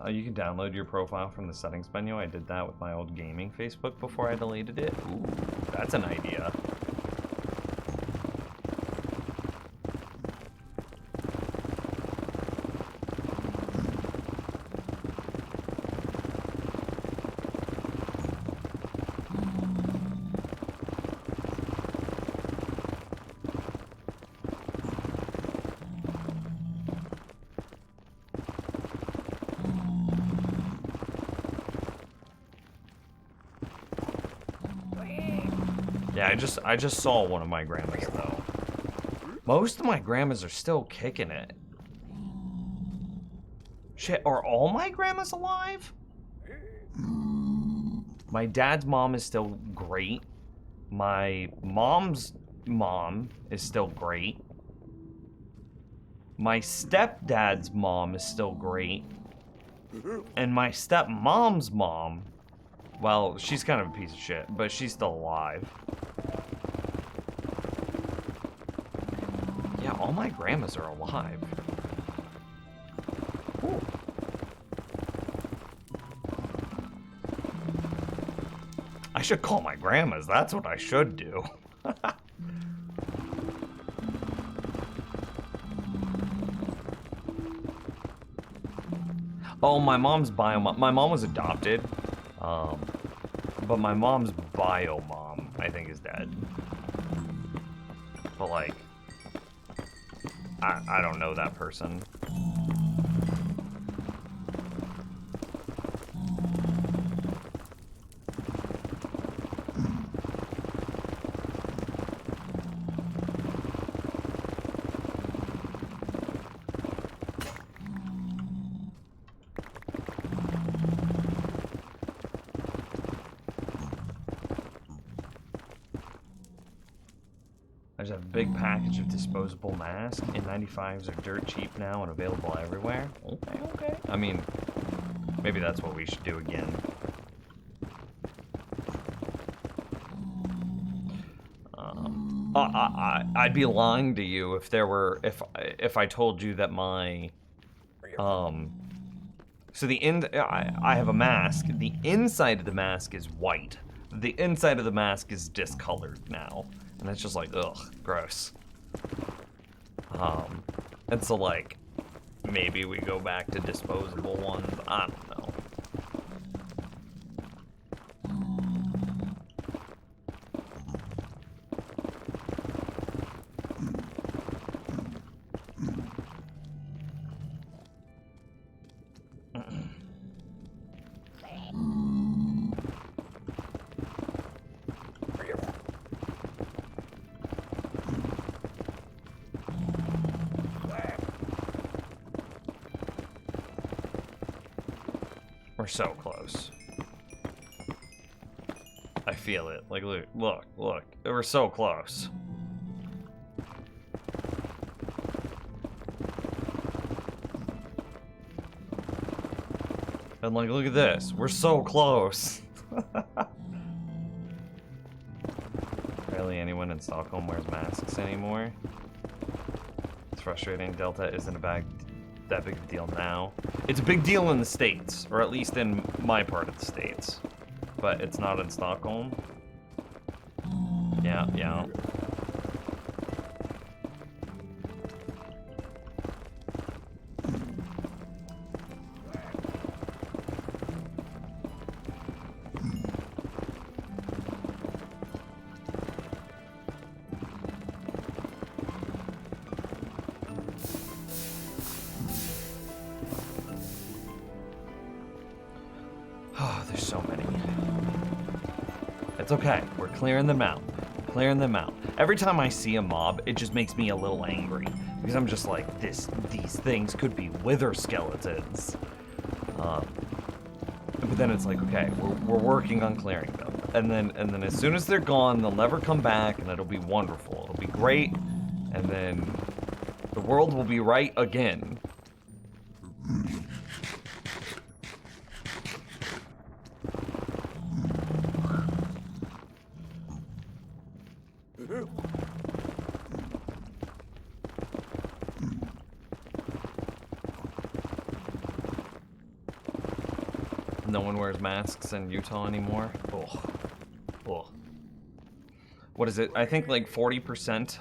You can download your profile from the settings menu. I did that with my old gaming Facebook before I deleted it. Ooh, that's an idea. Yeah, I just saw one of my grandmas though. Most of my grandmas are still kicking it. Shit, are all my grandmas alive? My dad's mom is still great. My mom's mom is still great. My stepdad's mom is still great. And my stepmom's mom, well, she's kind of a piece of shit, but she's still alive. Yeah, all my grandmas are alive. Ooh. I should call my grandmas. That's what I should do. Oh, my mom's bio mom. My mom was adopted. But my mom's bio mom, I think, is dead. But like, I don't know that person. There's a big package of disposable masks. N95s are dirt cheap now and available everywhere. Okay, okay. I mean, maybe that's what we should do again. I'd be lying to you if there were, if I told you that my, so I have a mask. The inside of the mask is white. The inside of the mask is discolored now. And it's just like, ugh, gross. And so like, maybe we go back to disposable ones. I don't know. We're so close. I feel it. Like, look. We're so close. And like, look at this. We're so close. Barely anyone in Stockholm wears masks anymore. It's frustrating. Delta isn't that big of a deal now. It's a big deal in the States, or at least in my part of the States. But it's not in Stockholm. Yeah. Oh, there's so many. It's okay. We're clearing them out. Clearing them out. Every time I see a mob, it just makes me a little angry. Because I'm just like, these things could be wither skeletons. But then it's like, okay, we're working on clearing them. And then as soon as they're gone, they'll never come back, and it'll be wonderful. It'll be great, and then the world will be right again. No one wears masks in Utah anymore. Ugh. Ugh. What is it? I think like 40%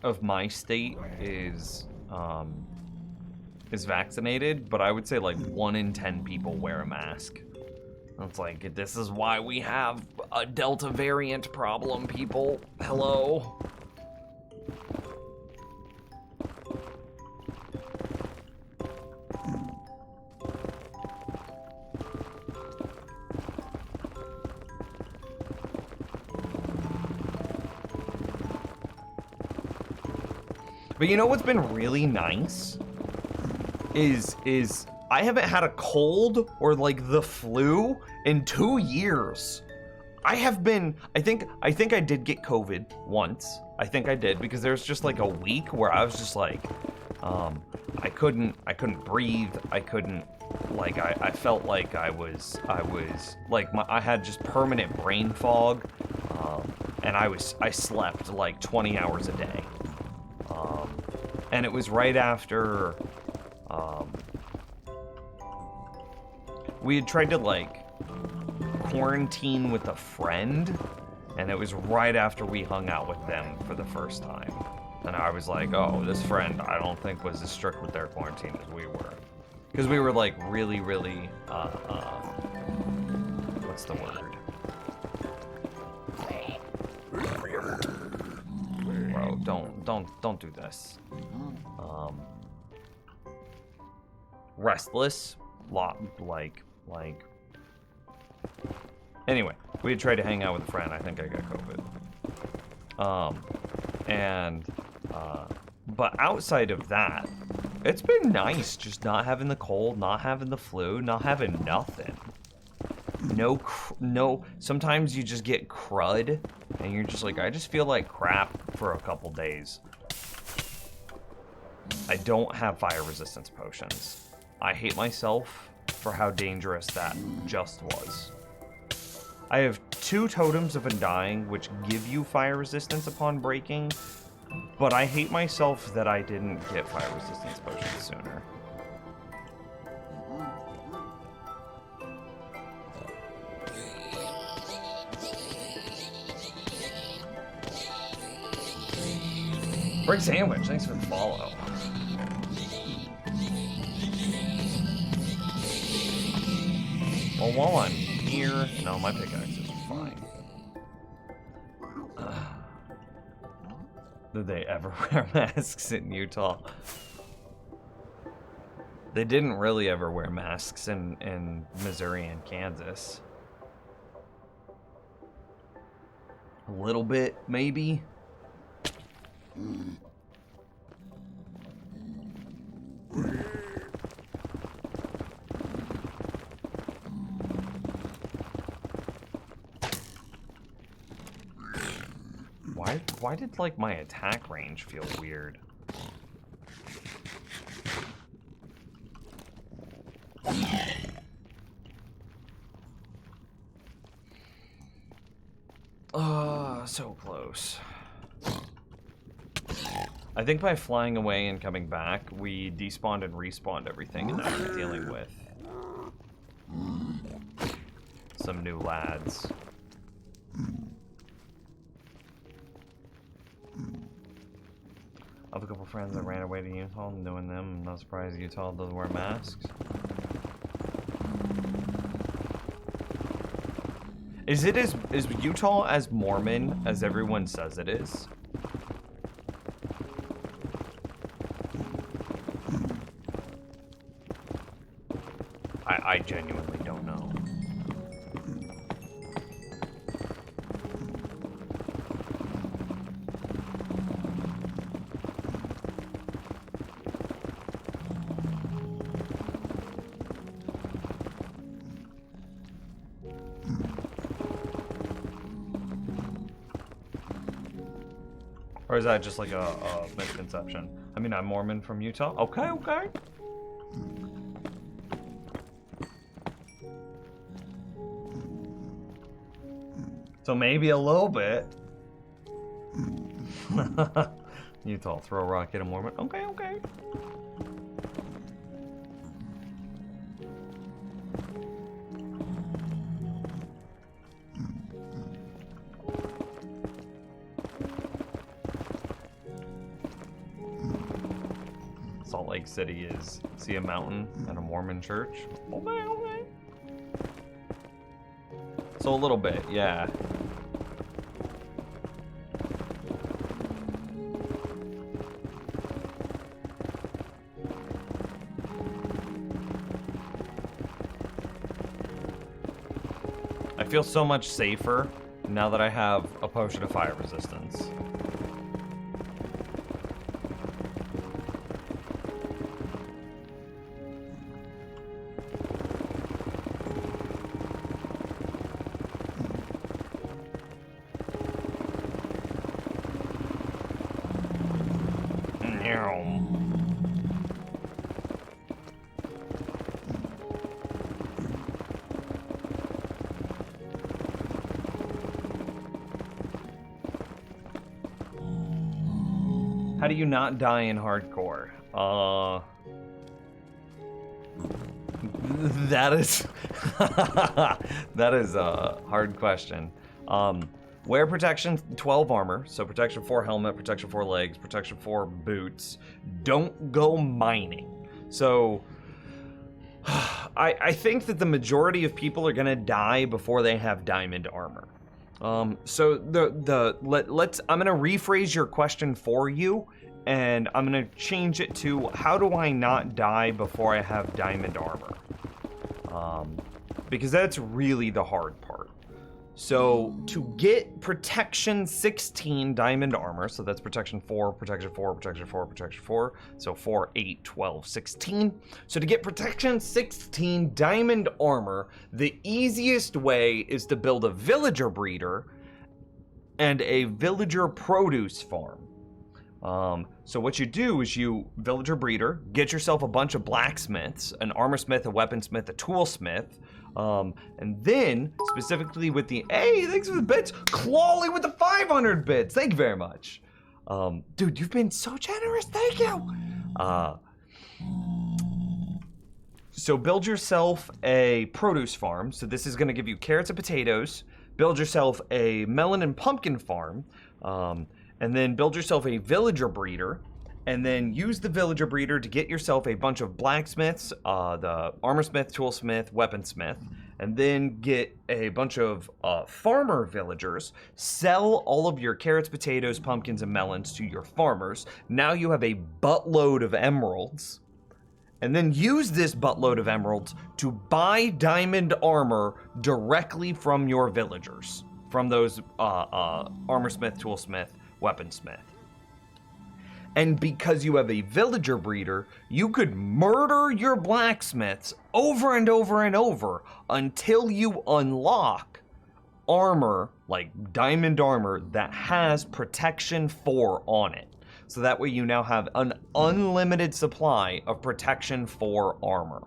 of my state is vaccinated, but I would say like 1 in 10 people wear a mask. It's like, this is why we have a Delta variant problem, people. Hello. But you know what's been really nice is I haven't had a cold or like the flu in 2 years. I think I did get COVID once. I think I did, because there's just like a week where I was just like, I couldn't breathe. I couldn't, like, I felt like I was like, I had just permanent brain fog, and I slept like 20 hours a day. And it was right after, we had tried to like quarantine with a friend, and it was right after we hung out with them for the first time. And I was like, oh, this friend I don't think was as strict with their quarantine as we were. Because we were like really, what's the word? Bro, don't do this. Restless, like. Anyway, we had tried to hang out with a friend. I think I got COVID. But outside of that, it's been nice just not having the cold, not having the flu, not having nothing. No. Sometimes you just get crud, and you're just like, I just feel like crap for a couple days. I don't have fire resistance potions. I hate myself for how dangerous that just was. I have 2 totems of Undying, which give you fire resistance upon breaking, but I hate myself that I didn't get fire resistance potions sooner. Break Sandwich, thanks for the follow. Well, while I'm here... No, my pickaxe is fine. Did they ever wear masks in Utah? They didn't really ever wear masks in Missouri and Kansas. A little bit, maybe? Why did, like, my attack range feel weird? So close. I think by flying away and coming back, we despawned and respawned everything, and now we're dealing with some new lads. I have a couple friends that ran away to Utah and doing them. I'm not surprised Utah doesn't wear masks. Is Utah as Mormon as everyone says it is? I genuinely don't know. Or is that just like a misconception? I mean, I'm Mormon from Utah. Okay. So maybe a little bit. Utah, throw a rock at a Mormon. Okay. Lake City is see a mountain and a Mormon church. Okay, okay. So a little bit, yeah. I feel so much safer now that I have a potion of fire resistance. How do you not die in hardcore? That is that is a hard question. Wear protection 12 armor, so protection 4 helmet, protection 4 legs, protection 4 boots. Don't go mining. So I think that the majority of people are gonna die before they have diamond armor. So I'm gonna rephrase your question for you, and I'm gonna change it to, how do I not die before I have diamond armor? Because that's really the hard part. So to get protection 16 diamond armor, so that's protection 4, protection 4, protection 4, protection 4, so 4, 8, 12, 16. So to get protection 16 diamond armor, the easiest way is to build a villager breeder and a villager produce farm. So what you do is you villager breeder, get yourself a bunch of blacksmiths, an armor smith, a weaponsmith, a toolsmith, and then specifically with the, hey, thanks for the bits, Clawley with the 500 bits, thank you very much. Dude, you've been so generous, thank you. So build yourself a produce farm. So this is gonna give you carrots and potatoes. Build yourself a melon and pumpkin farm. And then build yourself a villager breeder, and then use the villager breeder to get yourself a bunch of blacksmiths, the armor smith, toolsmith, weaponsmith, and then get a bunch of farmer villagers. Sell all of your carrots, potatoes, pumpkins, and melons to your farmers. Now you have a buttload of emeralds, and then use this buttload of emeralds to buy diamond armor directly from your villagers, from those armor smith, toolsmith, weaponsmith. And because you have a villager breeder, you could murder your blacksmiths over and over and over until you unlock armor, like diamond armor, that has protection 4 on it. So that way you now have an unlimited supply of protection 4 armor.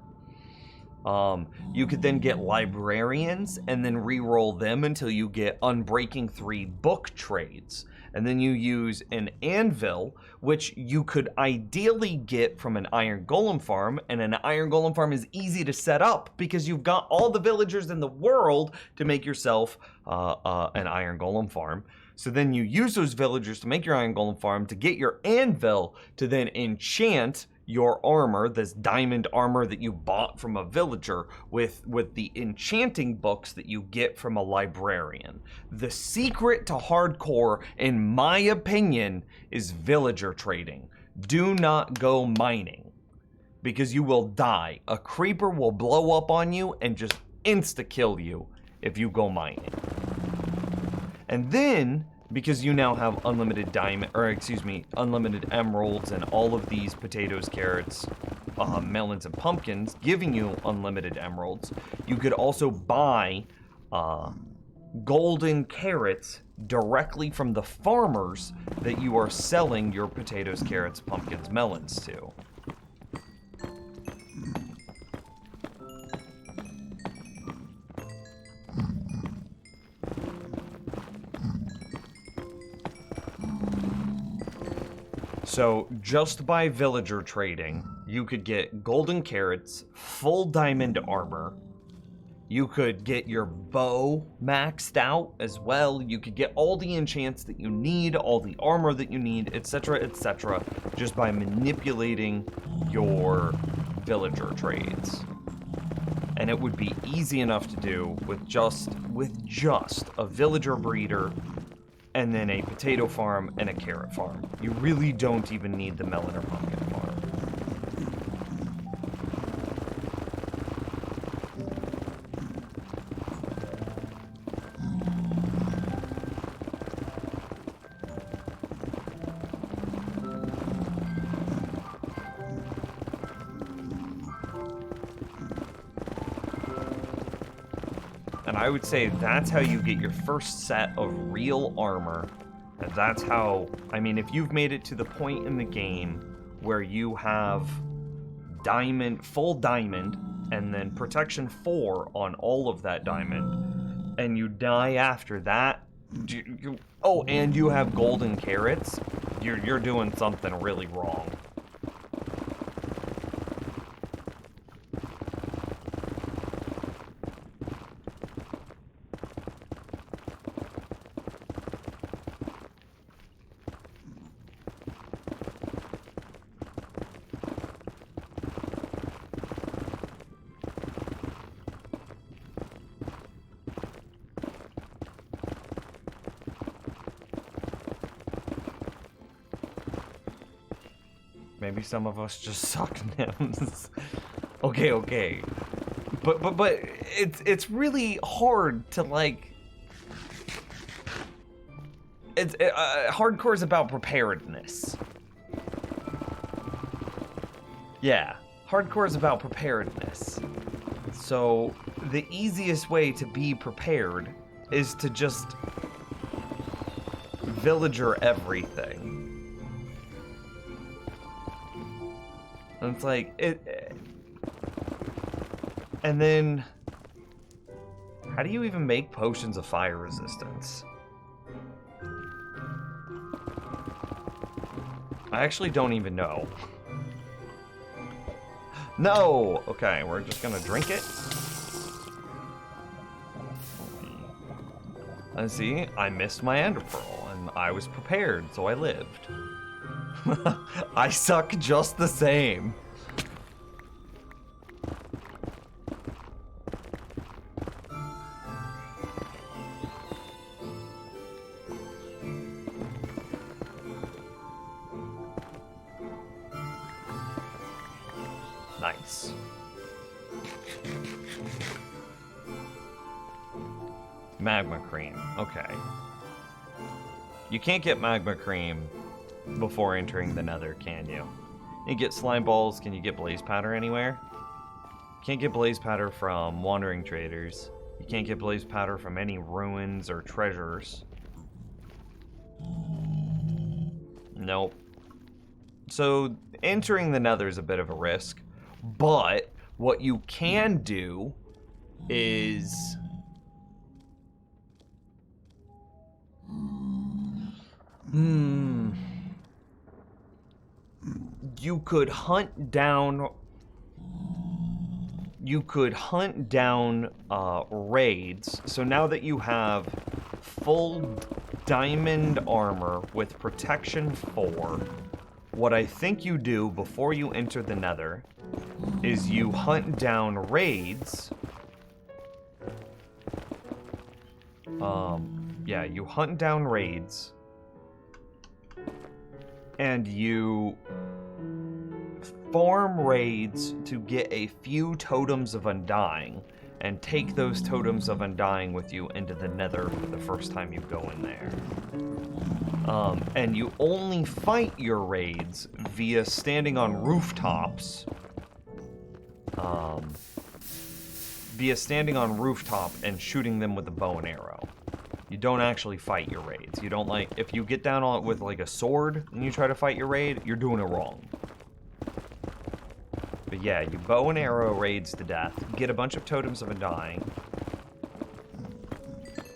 You could then get librarians and then re-roll them until you get Unbreaking 3 book trades. And then you use an anvil, which you could ideally get from an iron golem farm, and an iron golem farm is easy to set up because you've got all the villagers in the world to make yourself an iron golem farm. So then you use those villagers to make your iron golem farm, to get your anvil, to then enchant your armor, this diamond armor that you bought from a villager, with the enchanting books that you get from a librarian. The secret to hardcore, in my opinion, is villager trading. Do not go mining, because you will die. A creeper will blow up on you and just insta-kill you if you go mining. And then, because you now have unlimited unlimited emeralds and all of these potatoes, carrots, melons, and pumpkins, giving you unlimited emeralds, you could also buy golden carrots directly from the farmers that you are selling your potatoes, carrots, pumpkins, melons to. So just by villager trading, you could get golden carrots, full diamond armor. You could get your bow maxed out as well. You could get all the enchants that you need, all the armor that you need, etc., just by manipulating your villager trades. And it would be easy enough to do with just a villager breeder and then a potato farm and a carrot farm. You really don't even need the melon or pumpkin farm. And I would say that's how you get your first set of real armor. And that's how, I mean, if you've made it to the point in the game where you have diamond, full diamond, and then protection 4 on all of that diamond, and you die after that, oh, and you have golden carrots, you're doing something really wrong. Maybe some of us just suck Nims. Okay. But it's really hard to like. Hardcore is about preparedness. Yeah, hardcore is about preparedness. So the easiest way to be prepared is to just villager everything. And it's like, and then, how do you even make potions of fire resistance? I actually don't even know. No! Okay, we're just gonna drink it. And see, I missed my ender pearl, and I was prepared, so I lived. I suck just the same. Nice. Magma cream. Okay. You can't get magma cream before entering the nether, can you? You get slime balls. Can you get blaze powder anywhere? Can't get blaze powder from wandering traders. You can't get blaze powder from any ruins or treasures. Nope. So entering the nether is a bit of a risk, but what you can do is you could hunt down raids. So now that you have full diamond armor with protection 4, what I think you do before you enter the nether is you hunt down raids. Yeah, you hunt down raids and you farm raids to get a few totems of undying and take those totems of undying with you into the nether the first time you go in there. And you only fight your raids via standing on rooftops. Via standing on rooftop and shooting them with a bow and arrow. You don't actually fight your raids. You don't like, if you get down on it with like a sword and you try to fight your raid, you're doing it wrong. But yeah, you bow and arrow raids to death, get a bunch of totems of undying,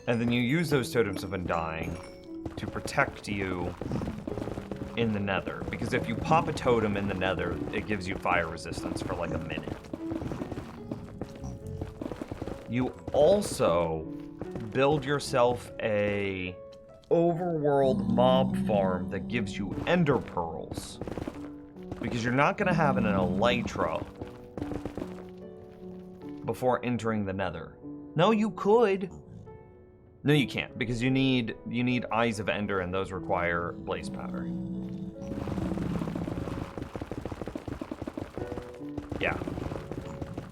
and then you use those totems of undying to protect you in the nether. Because if you pop a totem in the nether, it gives you fire resistance for like a minute. You also build yourself a overworld mob farm that gives you ender pearls. Because you're not going to have an elytra before entering the nether. No, you could. No, you can't, because you need Eyes of Ender, and those require blaze powder. Yeah.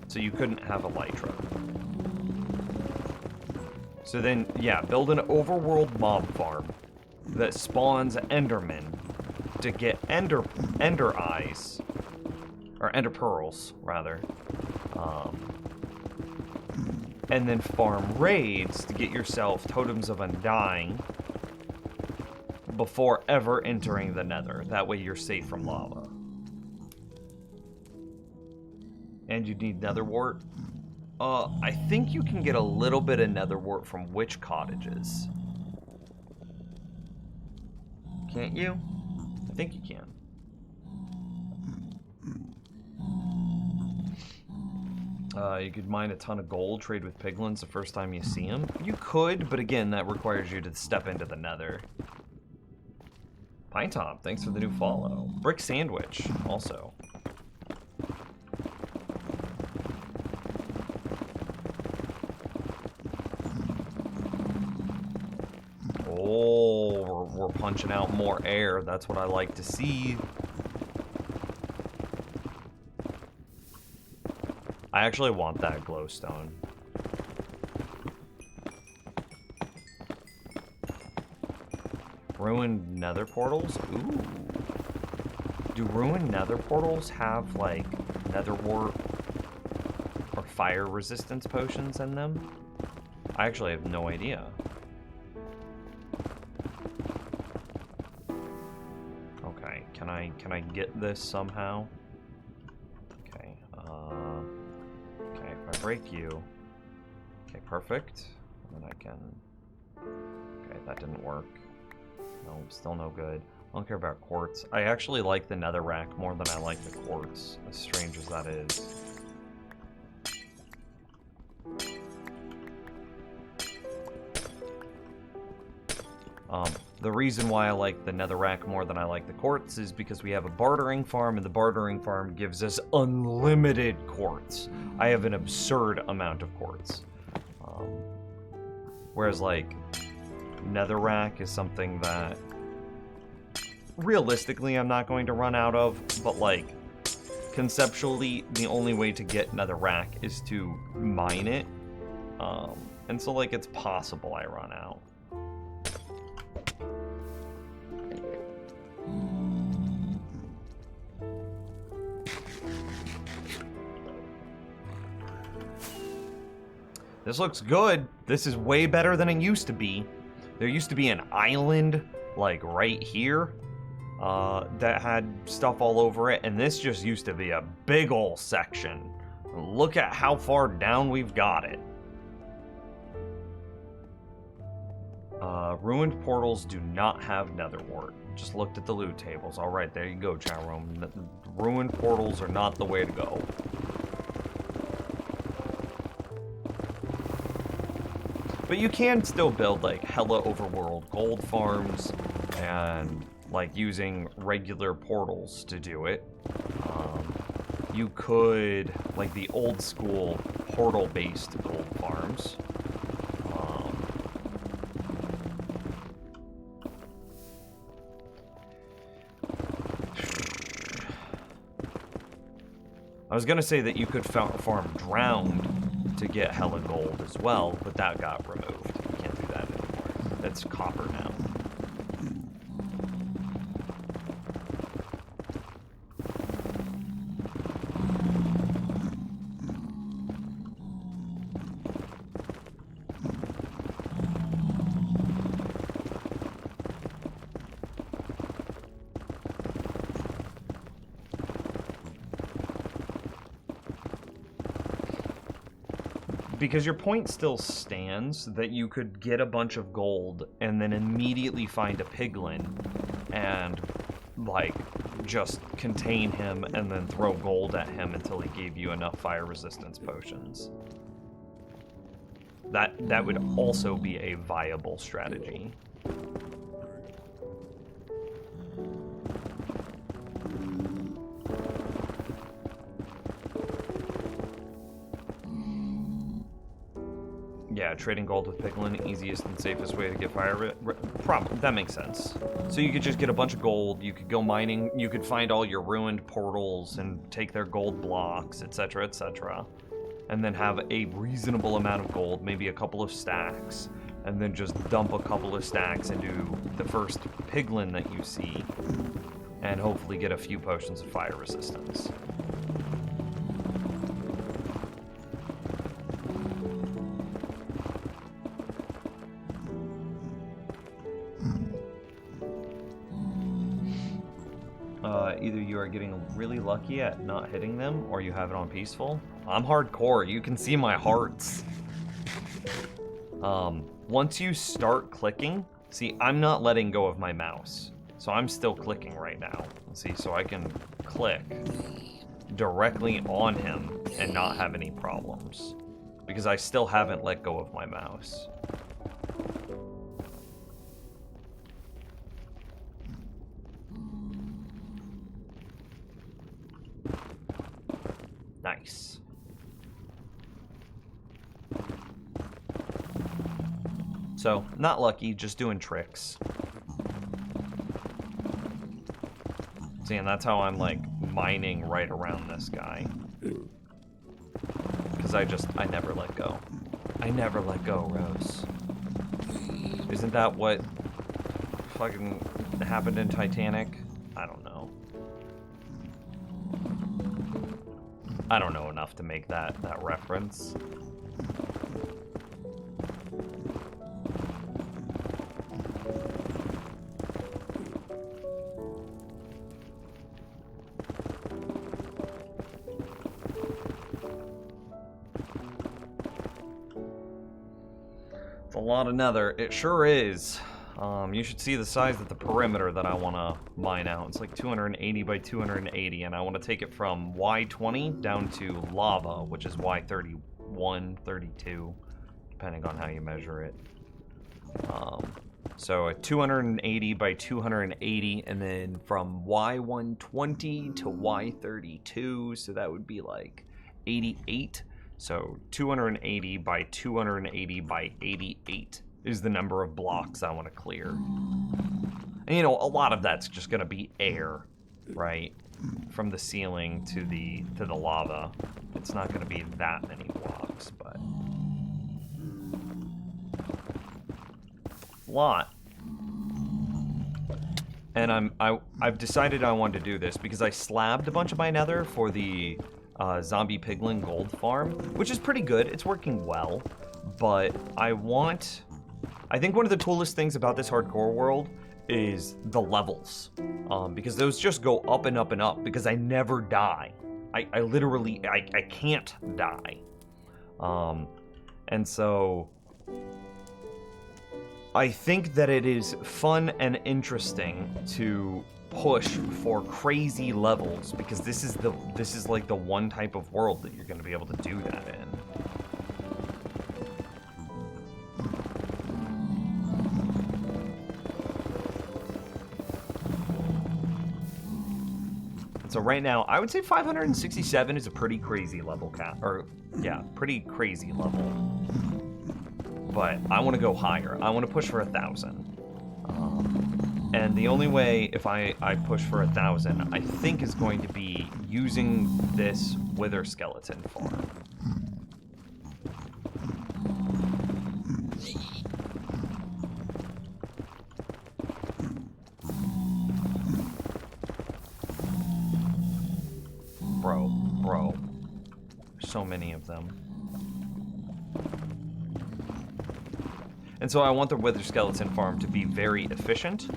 So you couldn't have elytra. So then, yeah, build an overworld mob farm that spawns Endermen to get Ender Eyes, or Ender Pearls, rather. And then farm raids to get yourself Totems of Undying before ever entering the nether. That way you're safe from lava. And you need nether wart. I think you can get a little bit of nether wart from witch cottages. Can't you? I think you can. You could mine a ton of gold, trade with piglins the first time you see them. You could, but again, that requires you to step into the nether. Pine Top, thanks for the new follow. Brick Sandwich, also. Oh, we're punching out more air. That's what I like to see. I actually want that glowstone. Ruined nether portals? Ooh. Do ruined nether portals have, like, nether wart or fire resistance potions in them? I actually have no idea. Okay, can I get this somehow? Okay, okay, if I break you... Okay, perfect. And then I can... Okay, that didn't work. No, still no good. I don't care about quartz. I actually like the netherrack more than I like the quartz, as strange as that is. The reason why I like the netherrack more than I like the quartz is because we have a bartering farm, and the bartering farm gives us unlimited quartz. I have an absurd amount of quartz. Whereas, like, netherrack is something that realistically I'm not going to run out of, but, like, conceptually the only way to get netherrack is to mine it. And so, like, it's possible I run out. This looks good. This is way better than it used to be. There used to be an island, like, right here, that had stuff all over it, and this just used to be a big ol' section. Look at how far down we've got it. Ruined portals do not have nether wart. Just looked at the loot tables. Alright, there you go, chat room. Ruined portals are not the way to go. But you can still build, like, hella overworld gold farms and, like, using regular portals to do it. You could, like, the old school portal-based gold farms. I was gonna say that you could farm drowned to get hella gold as well, but that got removed. You can't do that anymore. That's copper now. Because your point still stands that you could get a bunch of gold and then immediately find a piglin and, like, just contain him and then throw gold at him until he gave you enough fire resistance potions. That would also be a viable strategy. Yeah, trading gold with Piglin, easiest and safest way to get fire. That makes sense. So you could just get a bunch of gold, you could go mining, you could find all your ruined portals and take their gold blocks, etc., etc. And then have a reasonable amount of gold, maybe a couple of stacks, and then just dump a couple of stacks into the first Piglin that you see, and hopefully get a few potions of fire resistance. Either you are getting really lucky at not hitting them, or you have it on peaceful. I'm hardcore. You can see my hearts. Once you start clicking, see, I'm not letting go of my mouse. So I'm still clicking right now. See, so I can click directly on him and not have any problems. Because I still haven't let go of my mouse. Nice. So, not lucky, just doing tricks. See, and that's how I'm, like, mining right around this guy. Because I never let go. I never let go, Rose. Isn't that what fucking happened in Titanic? I don't know. I don't know enough to make that reference. It's a lot of nether. It sure is. You should see the size of the perimeter that I want to mine out. It's like 280 by 280, and I want to take it from Y20 down to lava, which is Y31, 32, depending on how you measure it. So a 280 by 280, and then from Y120 to Y32, so that would be like 88. So 280 by 280 by 88 is the number of blocks I want to clear. And, you know, a lot of that's just going to be air, right? From the ceiling to the lava. It's not going to be that many blocks, but a lot. And I've decided I want to do this because I slabbed a bunch of my nether for the zombie piglin gold farm, which is pretty good. It's working well, but I think one of the coolest things about this hardcore world is the levels, because those just go up and up and up because I never die. I literally can't die. And so I think that it is fun and interesting to push for crazy levels because this is like the one type of world that you're going to be able to do that in. So right now, I would say 567 is a pretty crazy level cap, or yeah, pretty crazy level. But I want to go higher. I want to push for 1,000. And the only way if I push for 1,000, I think is going to be using this wither skeleton farm. Bro. So many of them. And so I want the wither skeleton farm to be very efficient.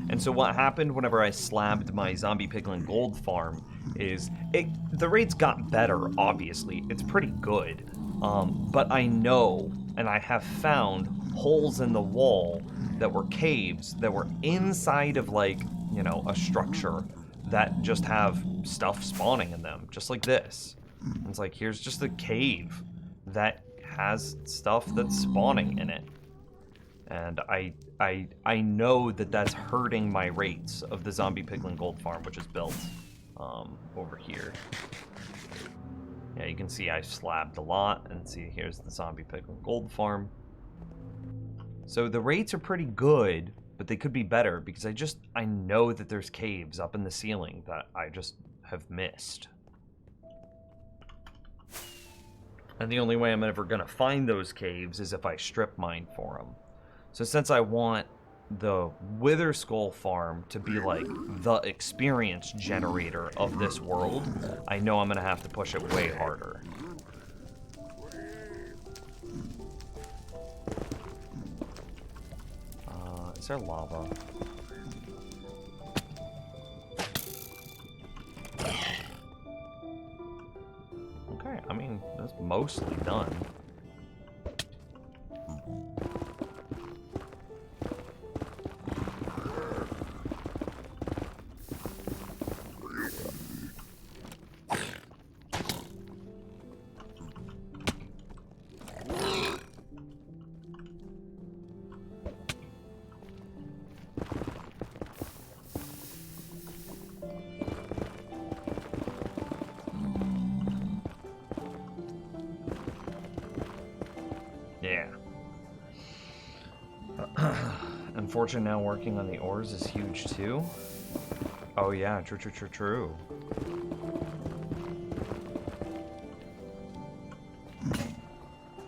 And so what happened whenever I slabbed my zombie piglin gold farm is the raids got better, obviously. It's pretty good. But I know, and I have found holes in the wall that were caves that were inside of, like, you know, a structure that just have stuff spawning in them, just like this. And it's like, here's just a cave that has stuff that's spawning in it. And I know that that's hurting my rates of the zombie piglin gold farm, which is built over here. Yeah, you can see I slabbed a lot, and see here's the zombie piglin gold farm. So the rates are pretty good, but they could be better because I know that there's caves up in the ceiling that I just have missed. And the only way I'm ever gonna find those caves is if I strip mine for them. So since I want the Wither Skull farm to be like the experience generator of this world, I know I'm gonna have to push it way harder. Is there lava? Okay, I mean, that's mostly done. Yeah. Unfortunately, now working on the ores is huge too. Oh yeah, true.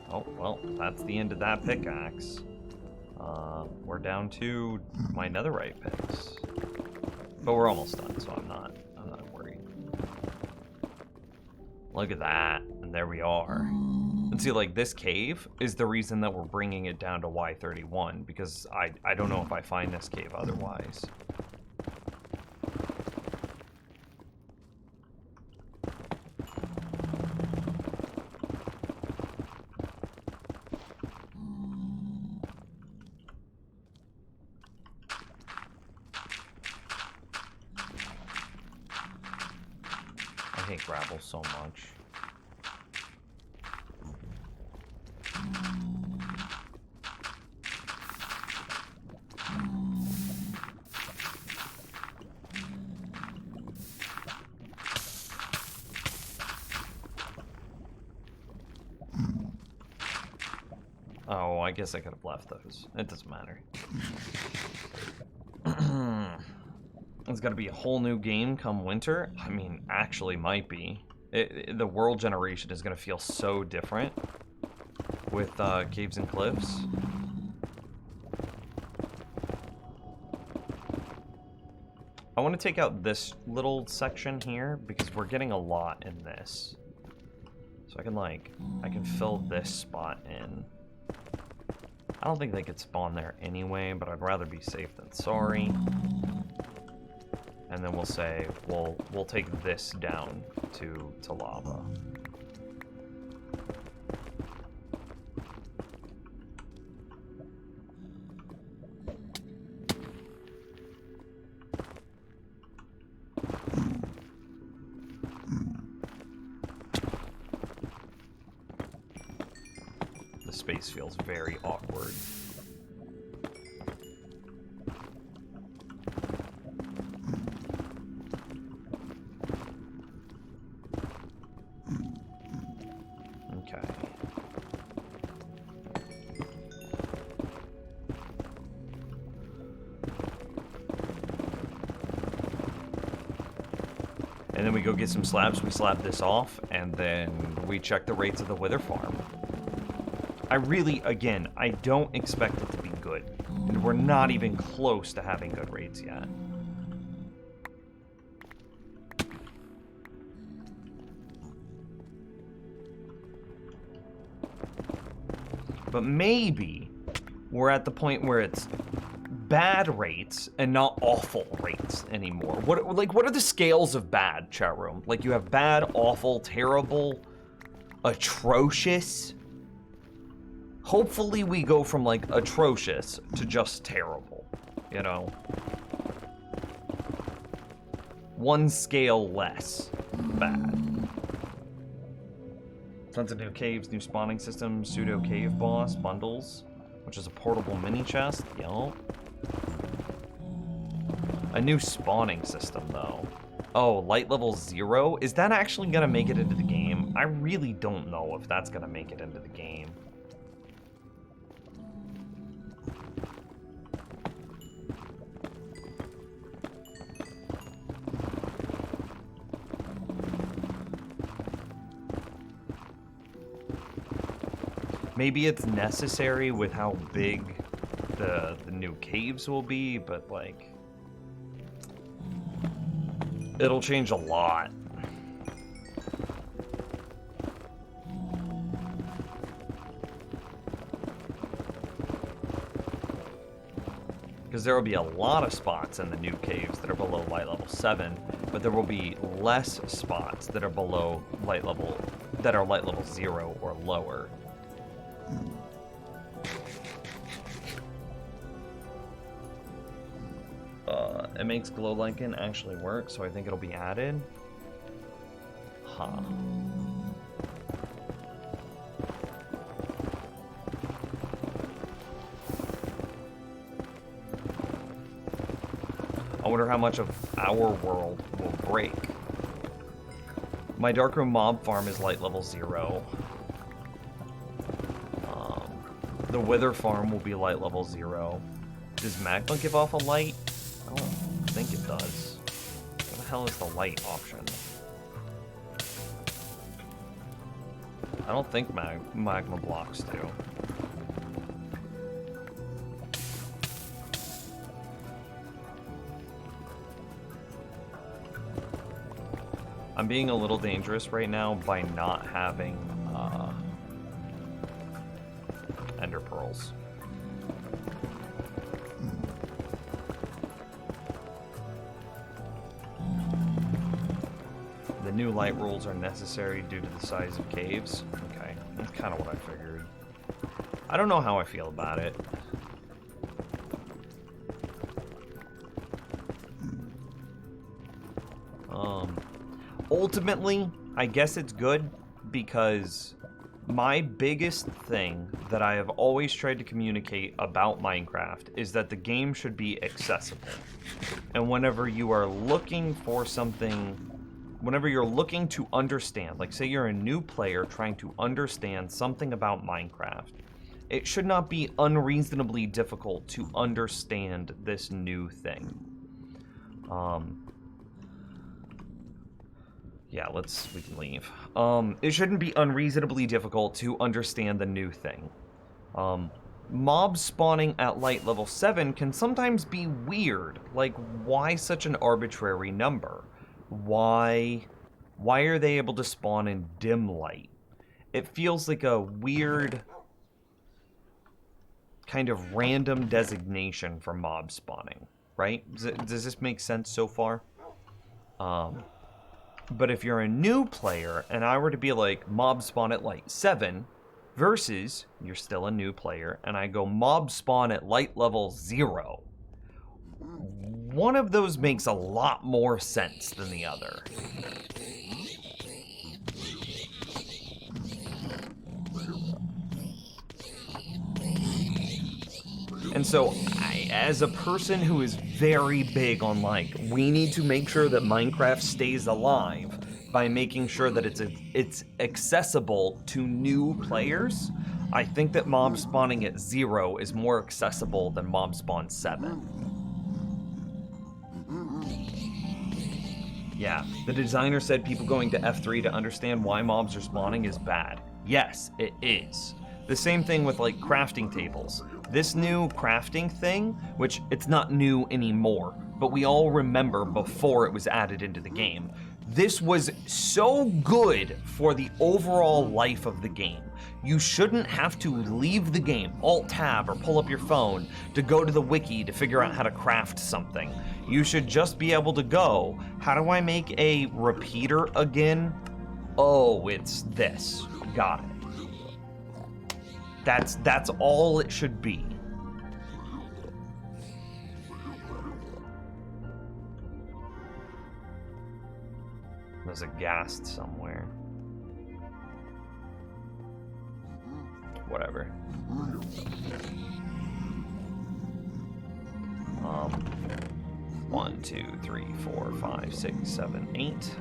Oh, well, that's the end of that pickaxe. We're down to my netherite picks. But we're almost done, so I'm not worried. Look at that, and there we are. And see, like, this cave is the reason that we're bringing it down to Y31, because I don't know if I find this cave otherwise. I hate gravel so much. Oh, I guess I could have left those. It doesn't matter. It's got to be a whole new game come winter. I mean, actually might be. The world generation is going to feel so different with caves and cliffs. I want to take out this little section here because we're getting a lot in this. So I can fill this spot in. I don't think they could spawn there anyway, but I'd rather be safe than sorry. And then we'll say we'll take this down to lava. The space feels very awkward. Okay. And then we go get some slabs, we slab this off, and then we check the rates of the Wither farm. I really, again, I don't expect it to be good. And we're not even close to having good rates yet. But maybe we're at the point where it's bad rates and not awful rates anymore. What are the scales of bad, chat room? Like, you have bad, awful, terrible, atrocious. Hopefully we go from, like, atrocious to just terrible, you know? One scale less bad. Tons of new caves, new spawning systems, pseudo cave boss, bundles, which is a portable mini chest. Yup. A new spawning system, though. Oh, light level 0? Is that actually gonna make it into the game? I really don't know if that's gonna make it into the game. Maybe it's necessary with how big the new caves will be, but like, it'll change a lot. Because there will be a lot of spots in the new caves that are below light level 7, but there will be less spots that are below light level, that are light level 0 or lower. It makes glow lichen actually work, so I think it'll be added. Huh. I wonder how much of our world will break. My Darkroom mob farm is light level 0. The Wither farm will be light level 0. Does magma give off a light? I don't think it does. What the hell is the light option? I don't think magma blocks do. I'm being a little dangerous right now by not having Ender Pearls. The new light rules are necessary due to the size of caves. Okay, that's kind of what I figured. I don't know how I feel about it. Ultimately, I guess it's good because my biggest thing that I have always tried to communicate about Minecraft is that the game should be accessible. And whenever you are looking for something, whenever you're looking to understand, like say you're a new player trying to understand something about Minecraft, it should not be unreasonably difficult to understand this new thing. Yeah, we can leave. It shouldn't be unreasonably difficult to understand the new thing. Mobs spawning at light level 7 can sometimes be weird. Like, why such an arbitrary number? Why are they able to spawn in dim light? It feels like a weird kind of random designation for mob spawning, right? Does this make sense so far? But if you're a new player, and I were to be like, mob spawn at light 7, versus you're still a new player, and I go mob spawn at light level 0, one of those makes a lot more sense than the other. And so, as a person who is very big on, like, we need to make sure that Minecraft stays alive by making sure that it's accessible to new players, I think that mob spawning at 0 is more accessible than mob spawn 7. Yeah, the designer said people going to F3 to understand why mobs are spawning is bad. Yes, it is. The same thing with, like, crafting tables. This new crafting thing, which it's not new anymore, but we all remember before it was added into the game. This was so good for the overall life of the game. You shouldn't have to leave the game, Alt-Tab or pull up your phone to go to the wiki to figure out how to craft something. You should just be able to go, how do I make a repeater again? Oh, it's this. Got it. That's all it should be. There's a ghast somewhere. whatever. 1, 2, 3, 4, 5, 6, 7, 8.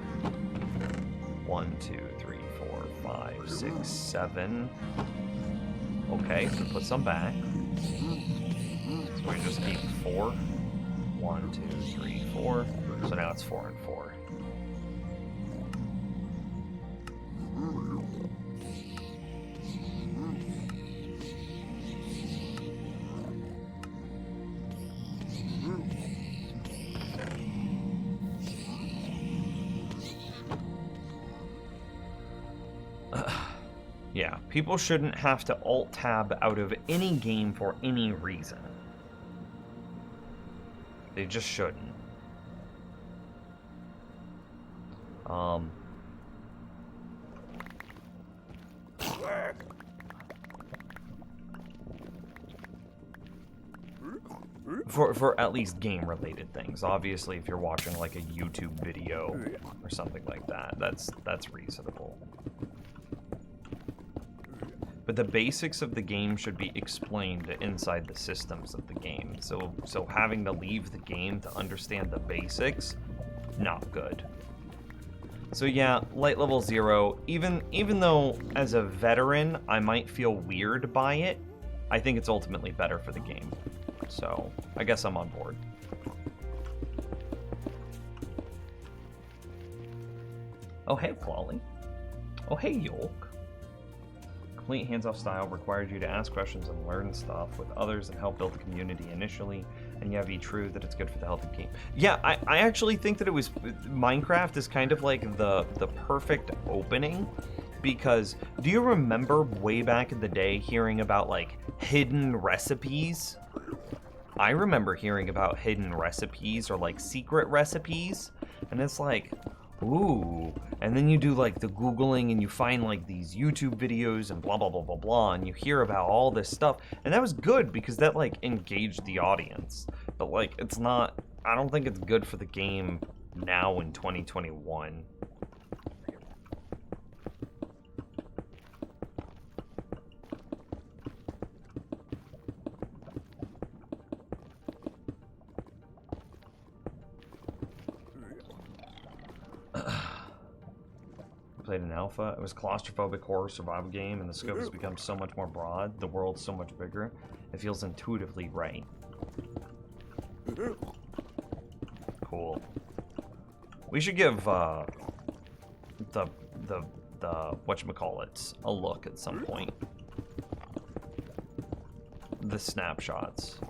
1, 2, 3, 4, 5, 6, 7. Okay, so put some back. So we just keep 4. 1, 2, 3, 4. So now it's 4 and 4. Yeah, people shouldn't have to alt-tab out of any game for any reason. They just shouldn't. For at least game-related things. Obviously, if you're watching like a YouTube video or something like that, that's reasonable. But the basics of the game should be explained inside the systems of the game. So having to leave the game to understand the basics, not good. So yeah, light level 0, even though as a veteran I might feel weird by it, I think it's ultimately better for the game. So I guess I'm on board. Oh hey, Clawley. Oh hey, Yolk. Complete hands-off style requires you to ask questions and learn stuff with others and help build the community initially, and yeah, be true that it's good for the health of the game. Yeah, I actually think that it was... Minecraft is kind of like the perfect opening, because do you remember way back in the day hearing about, like, hidden recipes? I remember hearing about hidden recipes or, like, secret recipes, and it's like... Ooh, and then you do like the Googling and you find like these YouTube videos and blah, blah, blah, blah, blah, and you hear about all this stuff. And that was good because that like engaged the audience. But like, it's not, I don't think it's good for the game now in 2021. Played an alpha. It was a claustrophobic horror survival game, and the scope has become so much more broad. The world's so much bigger. It feels intuitively right. Cool. We should give the whatchamacallit a look at some point. The snapshots.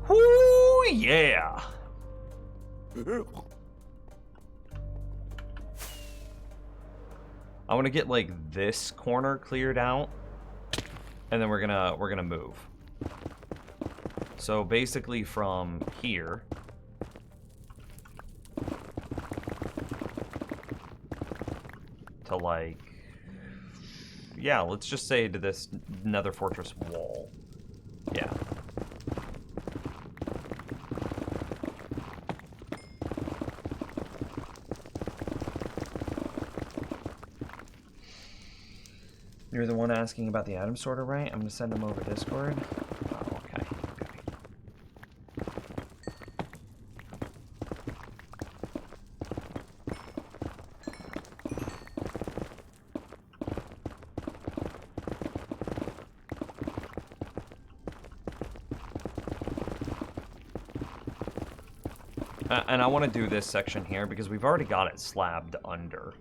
Whoo, yeah! I want to get like this corner cleared out, and then we're gonna move. So basically from here to like, yeah, let's just say to this Nether Fortress wall. Yeah. You're the one asking about the Atom Sorter, right? I'm gonna send him over Discord. Oh, okay. And I want to do this section here because we've already got it slabbed under.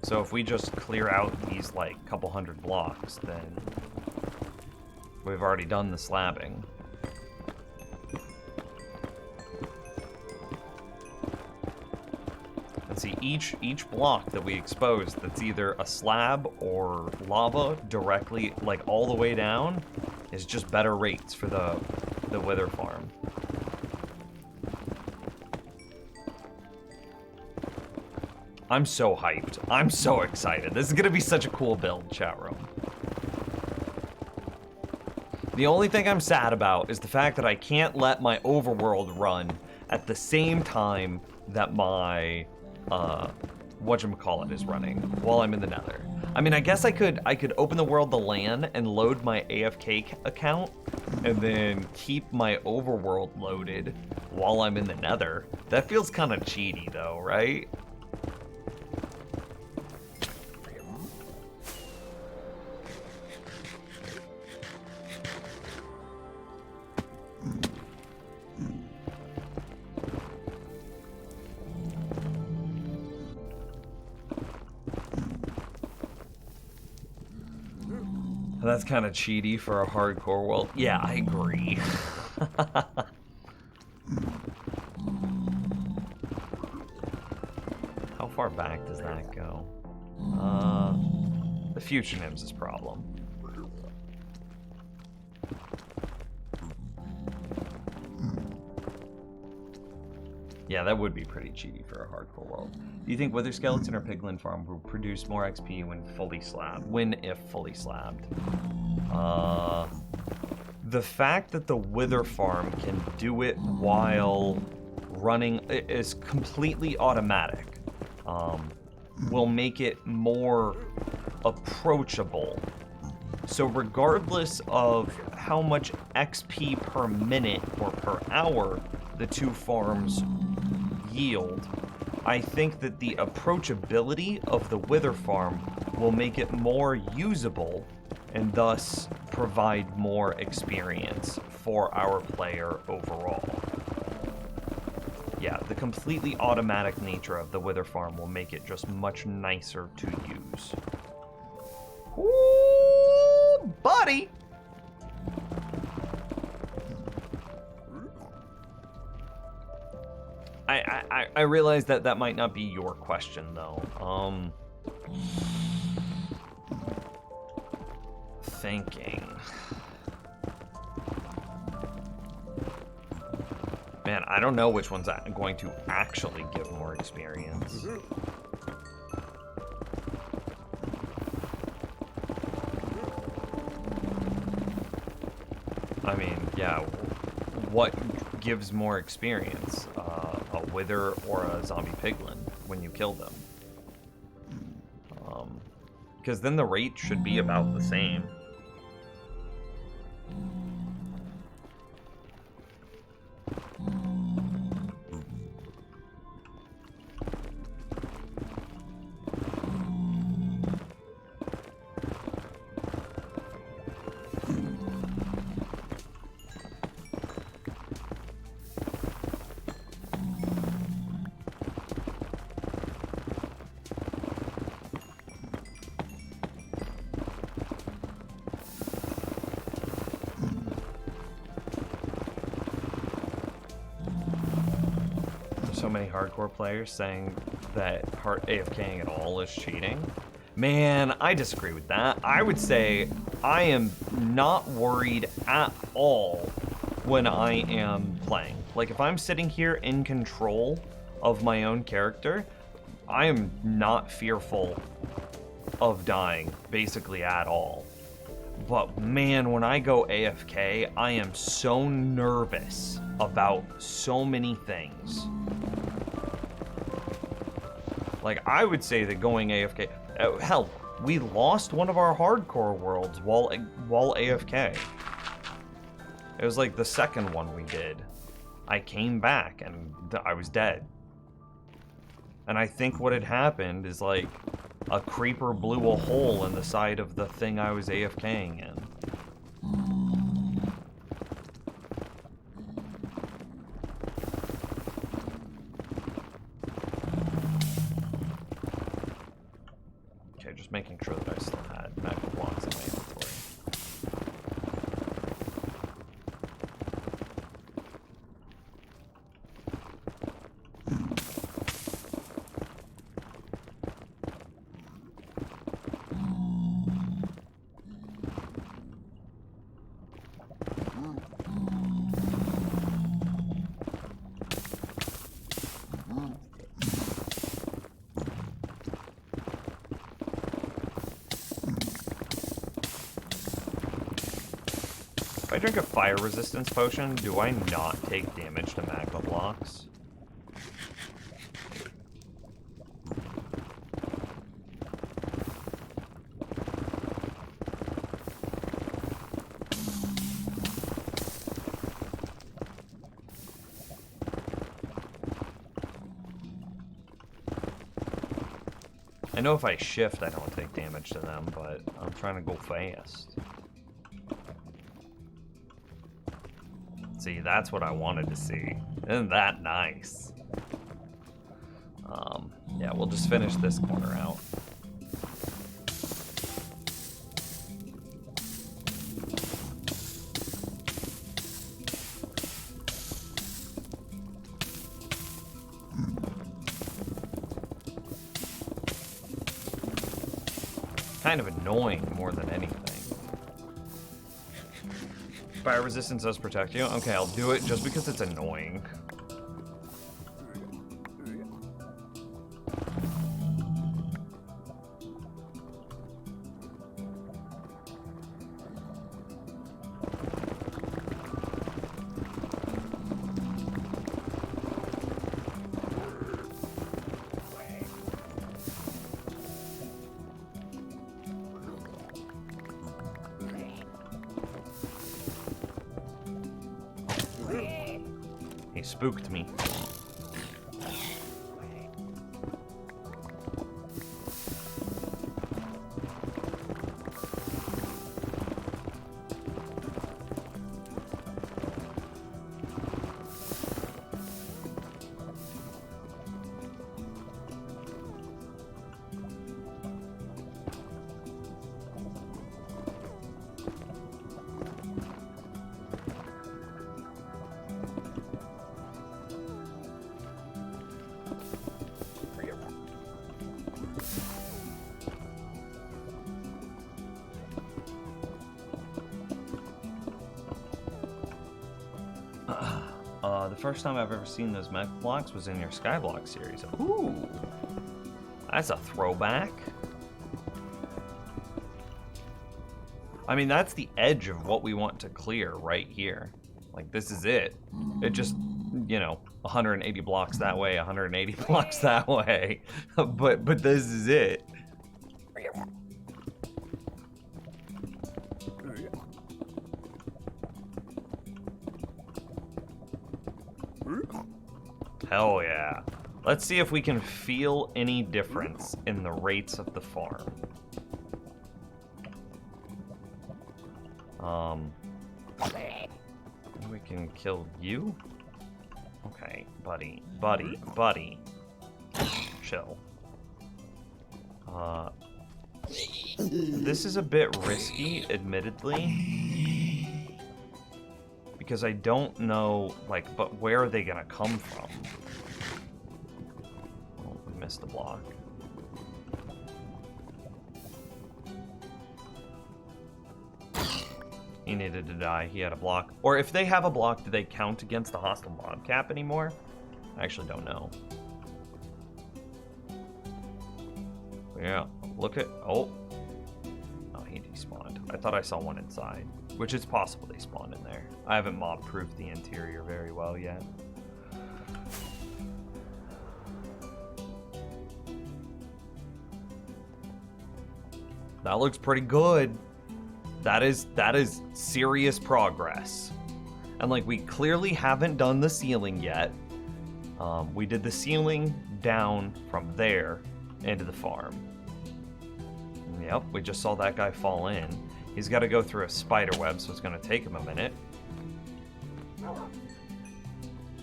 So if we just clear out these, like, couple hundred blocks, then we've already done the slabbing. And see, each block that we expose that's either a slab or lava directly, like, all the way down, is just better rates for the Wither farm. I'm so hyped. I'm so excited. This is gonna be such a cool build, chat room. The only thing I'm sad about is the fact that I can't let my overworld run at the same time that my, whatchamacallit is running while I'm in the nether. I mean, I guess I could open the world the LAN and load my AFK account and then keep my overworld loaded while I'm in the nether. That feels kind of cheaty though, right? That's kind of cheaty for a hardcore world. Yeah, I agree. How far back does that go? The Future Nims' problem. Yeah, that would be pretty cheaty for a hardcore world. Do you think Wither Skeleton or Piglin Farm will produce more XP when fully slabbed? When if fully slabbed? The fact that the Wither Farm can do it while running is completely automatic. Will make it more approachable. So regardless of how much XP per minute or per hour the two farms yield, I think that the approachability of the Wither Farm will make it more usable and thus provide more experience for our player overall. Yeah, the completely automatic nature of the Wither Farm will make it just much nicer to use. Ooh, buddy! I realize that that might not be your question, though. Thinking. Man, I don't know which one's going to actually give more experience. I mean, yeah, what gives more experience? A Wither or a Zombie Piglin when you kill them? Because then the rate should be about the same. So many hardcore players saying that AFKing at all is cheating. Man, I disagree with that. I would say I am not worried at all when I am playing. Like, if I'm sitting here in control of my own character, I am not fearful of dying, basically at all. But man, when I go AFK, I am so nervous about so many things. Like, I would say that going AFK... hell, we lost one of our hardcore worlds while AFK. It was like the second one we did. I came back and I was dead. And I think what had happened is like a creeper blew a hole in the side of the thing I was AFKing in. Okay, just making sure that I still had magma blocks in my inventory. drink a fire resistance potion, do I not take damage to magma blocks? I know if I shift, I don't take damage to them, but I'm trying to go fast. See, that's what I wanted to see. Isn't that nice? Yeah, we'll just finish this corner out. Kind of annoying more than anything. Fire resistance does protect you. Okay, I'll do it just because it's annoying. He spooked me. The first time I've ever seen those mech blocks was in your Skyblock series. Ooh, that's a throwback. I mean, that's the edge of what we want to clear right here. Like, this is it. It just, you know, 180 blocks that way, 180 blocks that way. but this is it. Hell yeah. Let's see if we can feel any difference in the rates of the farm. We can kill you? Okay, buddy. Chill. This is a bit risky, admittedly. Because I don't know, like, but where are they gonna come from? Oh, we missed the block. He needed to die. He had a block. Or if they have a block, do they count against the hostile mob cap anymore? I actually don't know. Yeah, look at... Oh, he despawned. I thought I saw one inside. Which is possible they spawned in there. I haven't mob-proofed the interior very well yet. That looks pretty good. That is serious progress. And like, we clearly haven't done the ceiling yet. We did the ceiling down from there into the farm. Yep, we just saw that guy fall in. He's got to go through a spider web, so it's going to take him a minute.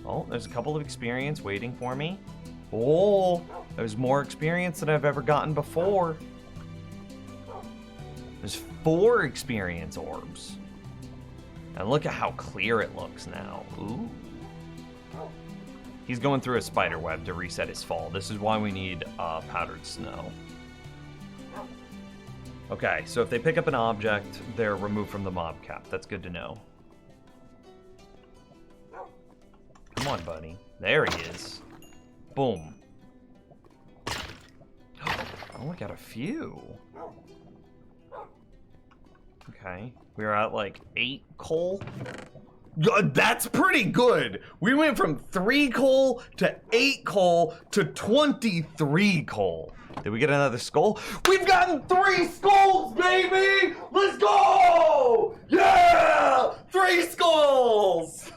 Oh, there's a couple of experience waiting for me. Oh, there's more experience than I've ever gotten before. There's 4 experience orbs. And look at how clear it looks now. Ooh. He's going through a spider web to reset his fall. This is why we need powdered snow. Okay, so if they pick up an object, they're removed from the mob cap. That's good to know. Come on, buddy. There he is. Boom. Oh, we got a few. Okay, we're at like 8 coal. That's pretty good. We went from 3 coal to 8 coal to 23 coal. Did we get another skull? We've gotten 3 skulls, baby! Let's go! Yeah! 3 skulls!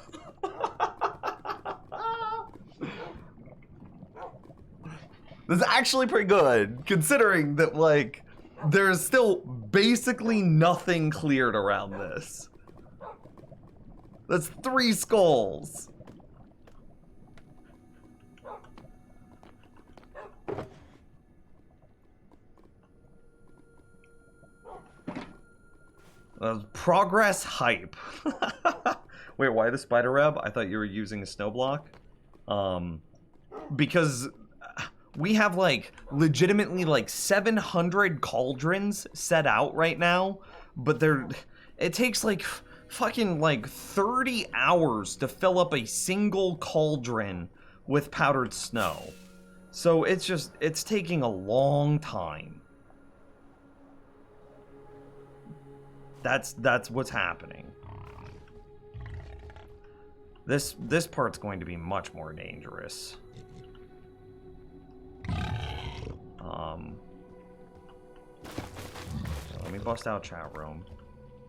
This is actually pretty good, considering that, like, there's still basically nothing cleared around this. That's 3 skulls. Progress hype. Wait, why the spider web? I thought you were using a snow block. Because we have like legitimately like 700 cauldrons set out right now, but it takes like fucking like 30 hours to fill up a single cauldron with powdered snow. So it's taking a long time. That's what's happening. This part's going to be much more dangerous. Let me bust out chat room.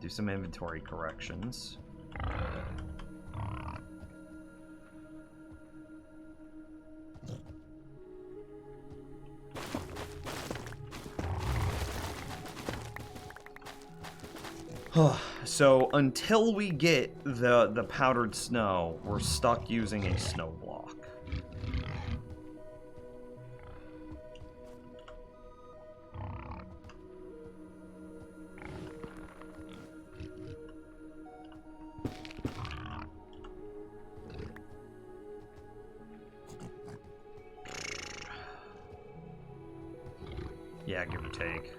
Do some inventory corrections. So until we get the powdered snow, we're stuck using a snow block. Yeah, give or take.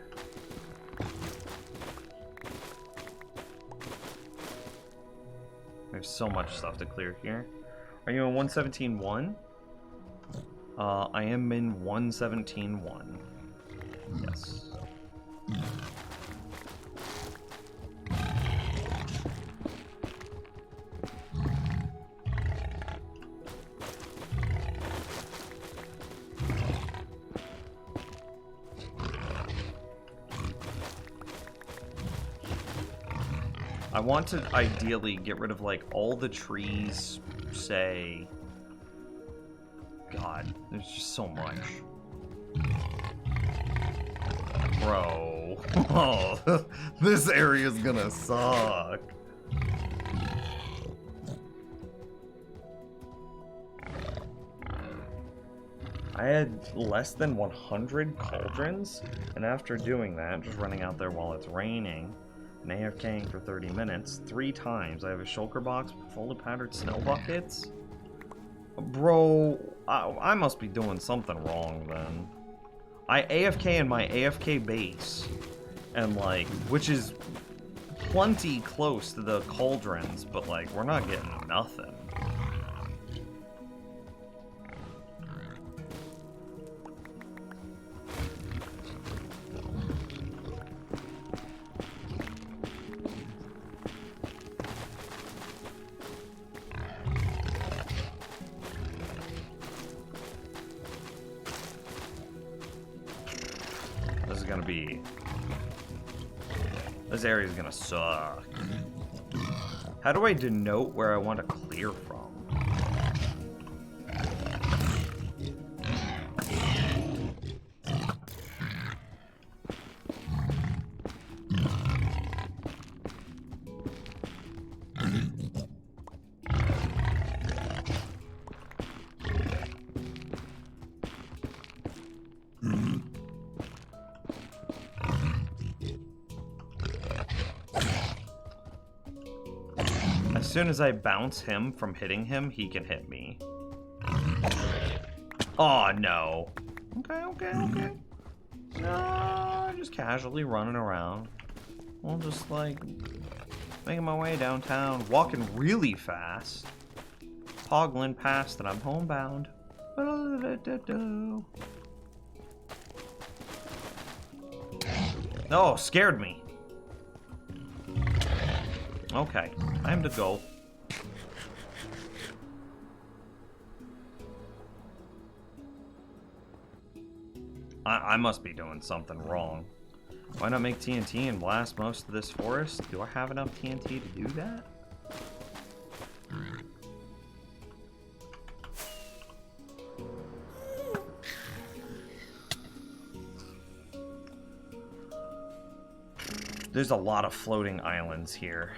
We have so much stuff to clear here. Are you in 117.1? I am in 117.1. Yes. I want to ideally get rid of like all the trees, say. God, there's just so much. Bro. Oh, this area is gonna suck. I had less than 100 cauldrons, and after doing that, just running out there while it's raining, and AFKing for 30 minutes, 3 times, I have a shulker box full of powdered snow buckets? Bro, I must be doing something wrong then. I AFK in my AFK base, and like, which is plenty close to the cauldrons, but like, we're not getting nothing. This area is gonna suck. How do I denote where I want to clear from? As soon as I bounce him from hitting him, he can hit me. Oh no. Okay. No, just casually running around. Well, just like making my way downtown, walking really fast. Hoggling past that I'm homebound. Oh, scared me. Okay, time to go. I must be doing something wrong. Why not make TNT and blast most of this forest? Do I have enough TNT to do that? There's a lot of floating islands here.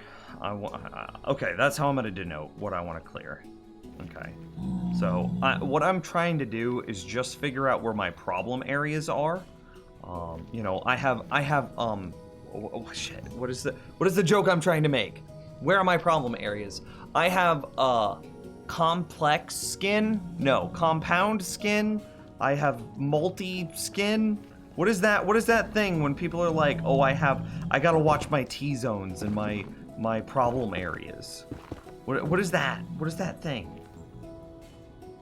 Okay, that's how I'm going to denote what I want to clear. Okay. So, what I'm trying to do is just figure out where my problem areas are. You know, I have, shit, what is the joke I'm trying to make? Where are my problem areas? I have, complex skin? No, compound skin? I have multi-skin? What is that thing when people are like, oh, I gotta watch my T-zones and my problem areas? What is that? What is that thing?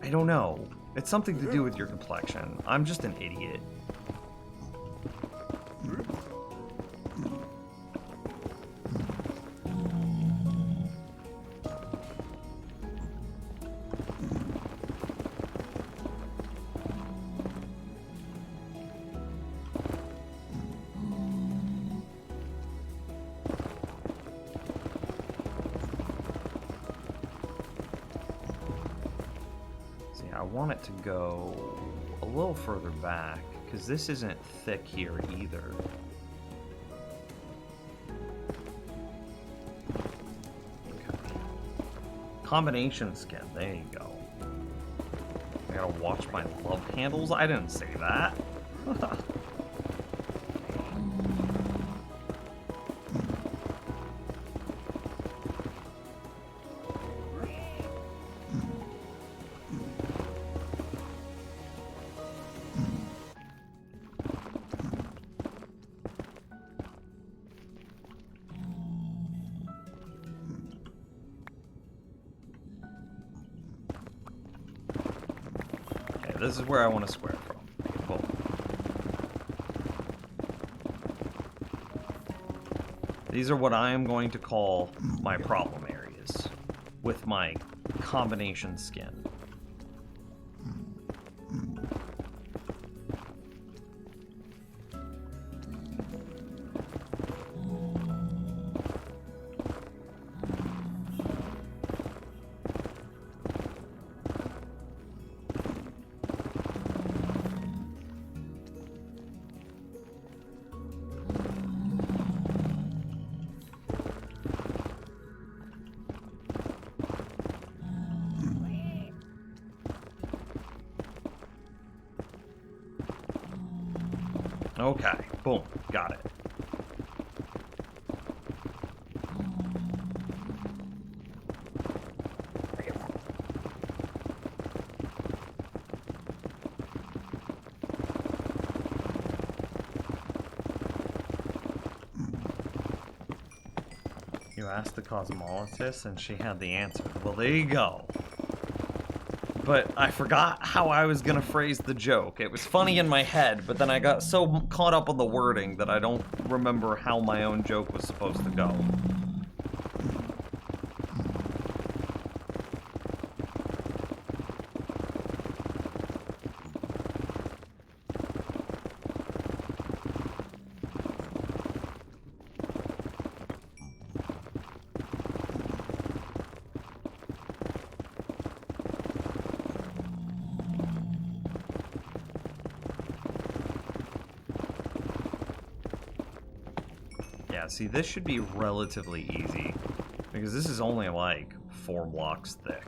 I don't know. It's something to do with your complexion. I'm just an idiot. I want it to go a little further back, because this isn't thick here either. Okay. Combination skin, there you go. I gotta watch my love handles? I didn't say that. This is where I want to square from. Boom. These are what I am going to call my problem areas with my combination skin. Okay, boom, got it. You asked the cosmologist and she had the answer. Well, there you go. But I forgot how I was gonna phrase the joke. It was funny in my head, but then I got so caught up on the wording that I don't remember how my own joke was supposed to go. Yeah, see, this should be relatively easy, because this is only like 4 blocks thick.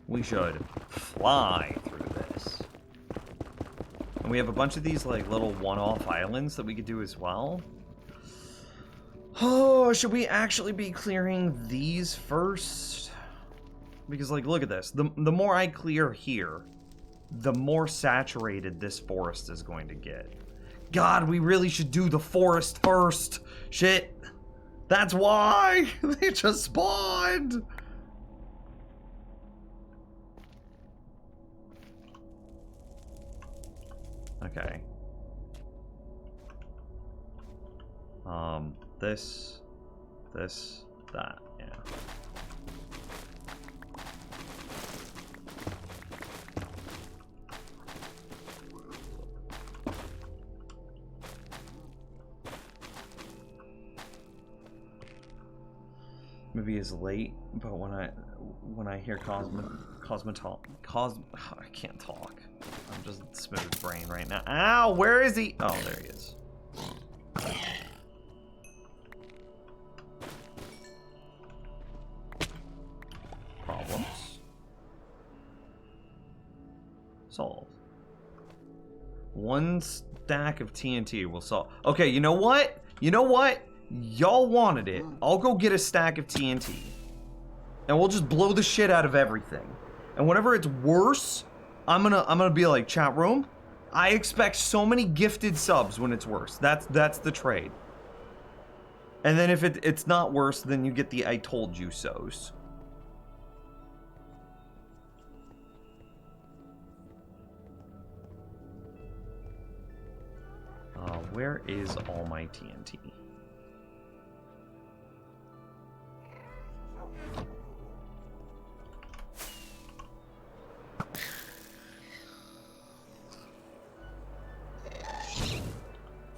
We should fly through this. And we have a bunch of these like little one-off islands that we could do as well. Oh, should we actually be clearing these first? Because like, look at this. The more I clear here, the more saturated this forest is going to get. God, we really should do the forest first. Shit. That's why they just spawned. Okay. This, that, yeah. Movie is late, but when I hear I can't talk. I'm just smooth brain right now. Ow, where is he? Oh, there he is. Problems solved. One stack of TNT will solve. Okay, you know what? You know what? Y'all wanted it. I'll go get a stack of TNT. And we'll just blow the shit out of everything. And whenever it's worse, I'm gonna be like, chat room, I expect so many gifted subs when it's worse. That's the trade. And then if it's not worse, then you get the I told you so's. Where is all my TNT?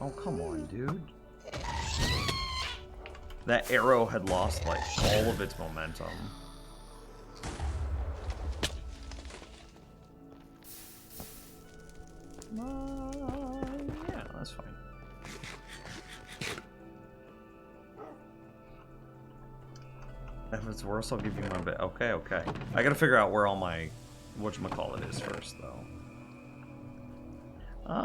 Oh, come on, dude. That arrow had lost, like, all of its momentum. Yeah, that's fine. If it's worse, I'll give you my bit. Okay, okay. I gotta figure out where all my whatchamacallit is first, though.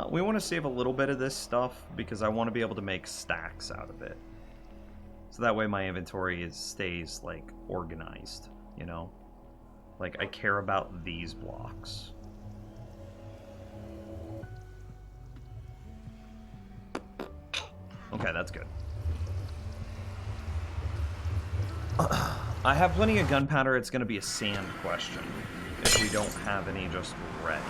We want to save a little bit of this stuff because I want to be able to make stacks out of it. So that way my inventory stays, like, organized, you know? Like, I care about these blocks. Okay, that's good. I have plenty of gunpowder. It's going to be a sand question if we don't have any just ready.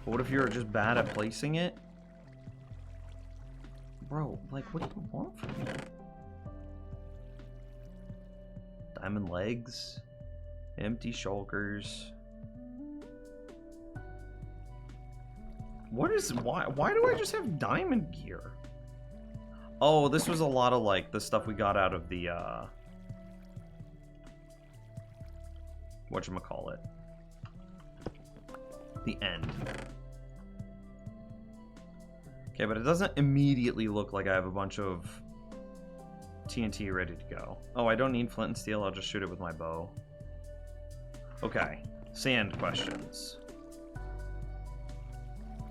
But what if you're just bad at placing it? Bro, like, what do you want from me? Diamond legs, empty shulkers. What is, why do I just have diamond gear? Oh, this was a lot of, like, the stuff we got out of the, whatchamacallit? The end. Okay, but it doesn't immediately look like I have a bunch of TNT ready to go. Oh, I don't need flint and steel, I'll just shoot it with my bow. Okay, sand questions.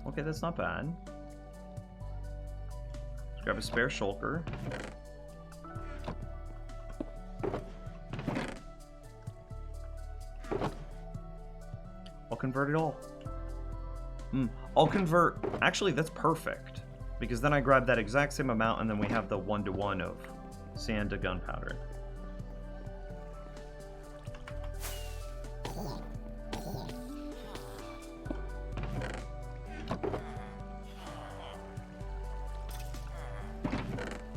Okay, that's not bad. Let's grab a spare shulker. I'll convert it all. I'll convert... Actually, that's perfect. Because then I grab that exact same amount and then we have the 1-to-1 of sand to gunpowder.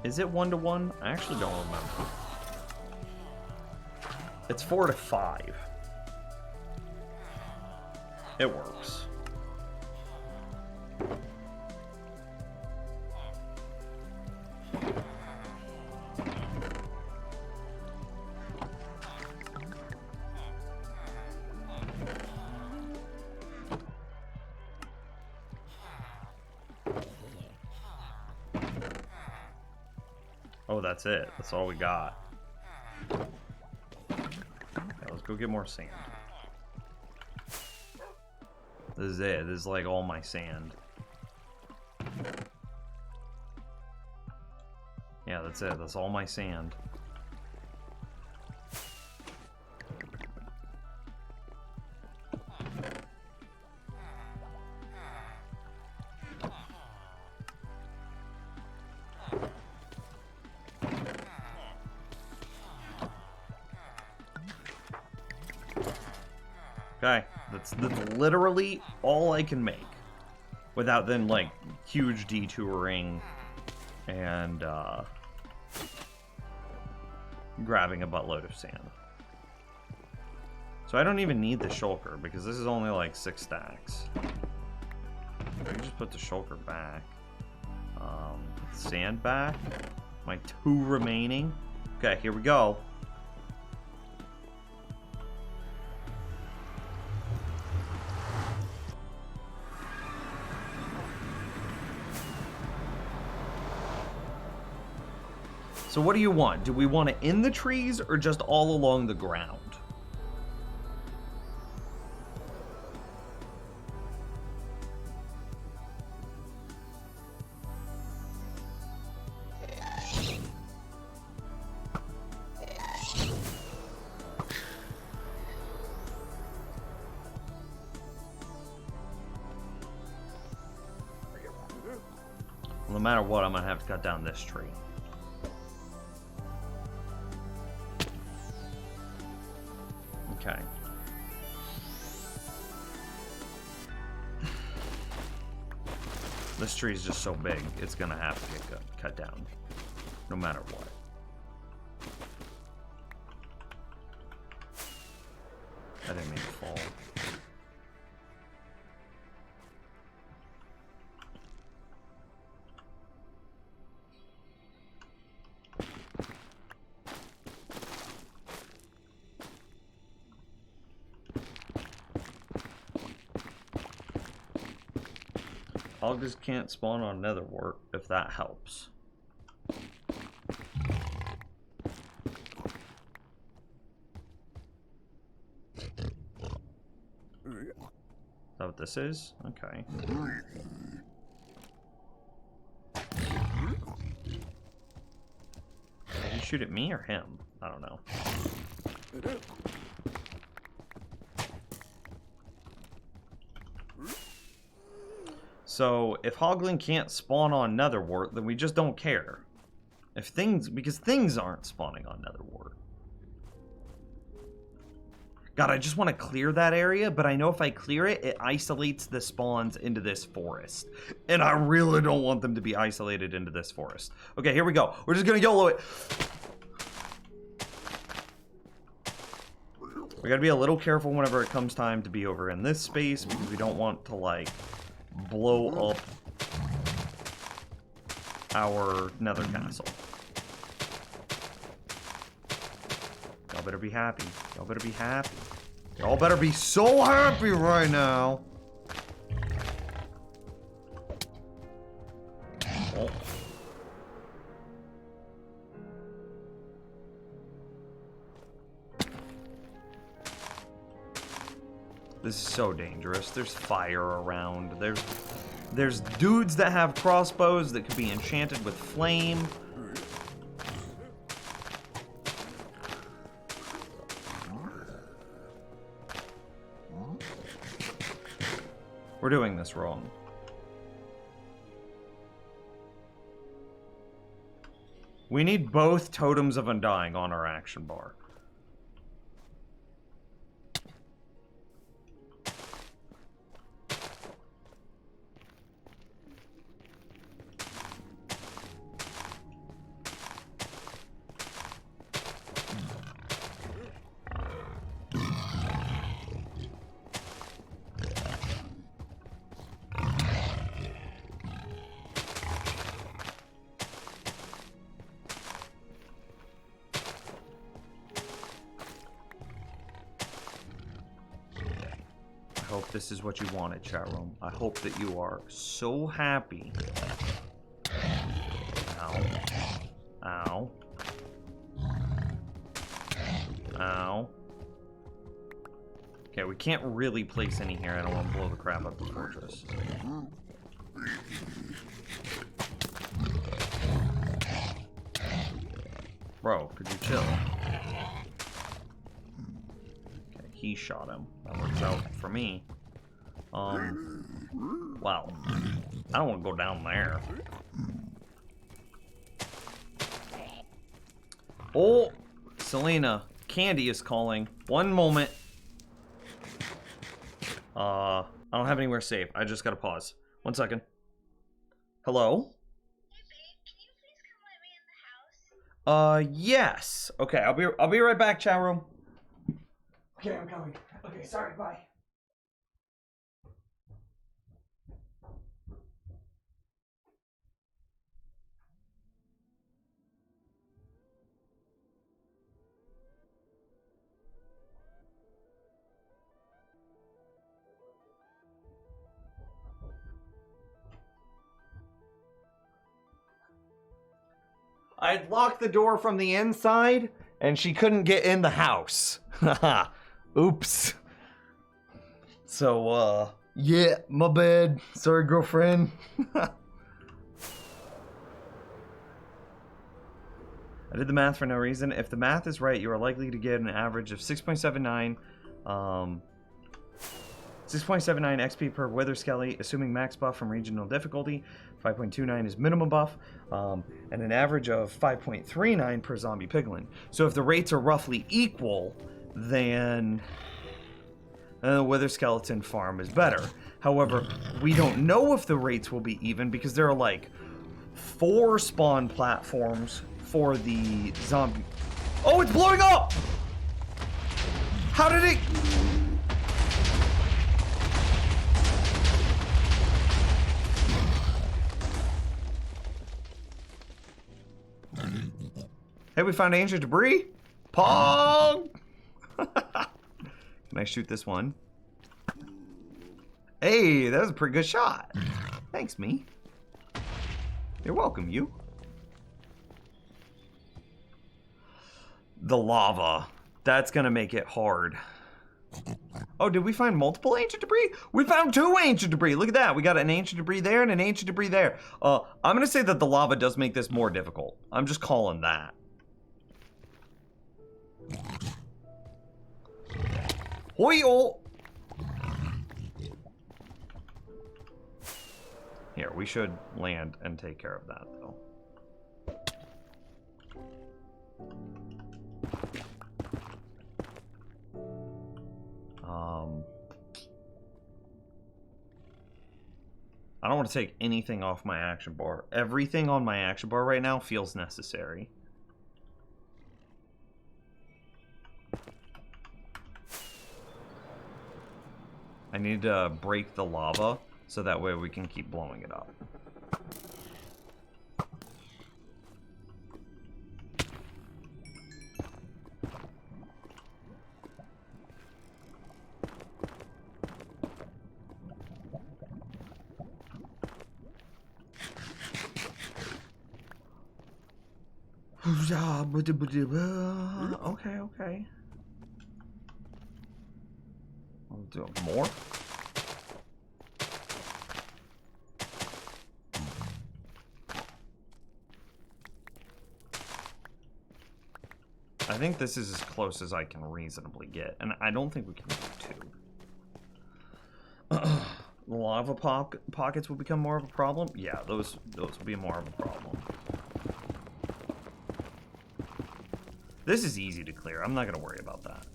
Is it 1-to-1? I actually don't remember. It's 4-to-5. It works. Oh, that's it. That's all we got. Okay, let's go get more sand. This is it. This is like all my sand. Yeah, that's it. That's all my sand. Okay, that's literally all I can make. without then, like, huge detouring and grabbing a buttload of sand. So I don't even need the shulker because this is only like 6 stacks. I can just put the shulker back. Sand back. My 2 remaining. Okay, here we go. So what do you want? Do we want it in the trees or just all along the ground? Well, no matter what, I'm gonna have to cut down this tree. Okay. This tree is just so big, it's gonna have to get cut down, no matter what. I didn't mean to fall. Hogs can't spawn on Netherwart, if that helps. Is that what this is? Okay. Did you shoot at me or him? I don't know. So, if Hoglin can't spawn on Netherwart, then we just don't care. Because things aren't spawning on Netherwart. God, I just want to clear that area, but I know if I clear it, it isolates the spawns into this forest. And I really don't want them to be isolated into this forest. Okay, here we go. We're just gonna YOLO it. We gotta be a little careful whenever it comes time to be over in this space, because we don't want to, like, blow up our nether castle. Y'all better be happy. Y'all better be happy. Y'all better be so happy right now. Oh. This is so dangerous. There's fire around. There's dudes that have crossbows that could be enchanted with flame. We're doing this wrong. We need both Totems of Undying on our action bar. I hope this is what you wanted, chat room. I hope that you are so happy. Ow. Ow. Ow. Okay, we can't really place any here. I don't want to blow the crap up the fortress. Bro, could you chill? Okay, he shot him. That works out for me. Wow. I don't want to go down there. Oh, Selena, Candy is calling. One moment. I don't have anywhere safe. I just gotta pause. 1 second. Hello? Hey babe, can you please come let me in the house? Yes. Okay, I'll be right back, chat room. Okay, I'm coming. Okay, sorry, bye. I'd locked the door from the inside, and she couldn't get in the house. Haha. Oops. So, yeah, my bad. Sorry, girlfriend. I did the math for no reason. If the math is right, you are likely to get an average of 6.79, 6.79 XP per Wither Skelly, assuming max buff from regional difficulty. 5.29 is minimum buff, and an average of 5.39 per zombie piglin. So if the rates are roughly equal, then the Wither Skeleton farm is better. However, we don't know if the rates will be even because there are like 4 spawn platforms for the zombie. Oh, it's blowing up! How did it? Hey, we found ancient debris. Pong! Can I shoot this one? Hey, that was a pretty good shot. Thanks, me. You're welcome, you. The lava. That's gonna make it hard. Oh, did we find multiple ancient debris? We found 2 ancient debris. Look at that. We got an ancient debris there and an ancient debris there. I'm gonna say that the lava does make this more difficult. I'm just calling that. Hoi-oh! Here, we should land and take care of that, though. I don't want to take anything off my action bar. Everything on my action bar right now feels necessary. I need to break the lava so that way we can keep blowing it up. Okay, okay. I'll do more. I think this is as close as I can reasonably get, and I don't think we can do 2. The lava pockets will become more of a problem. Yeah, those will be more of a problem. This is easy to clear. I'm not gonna worry about that.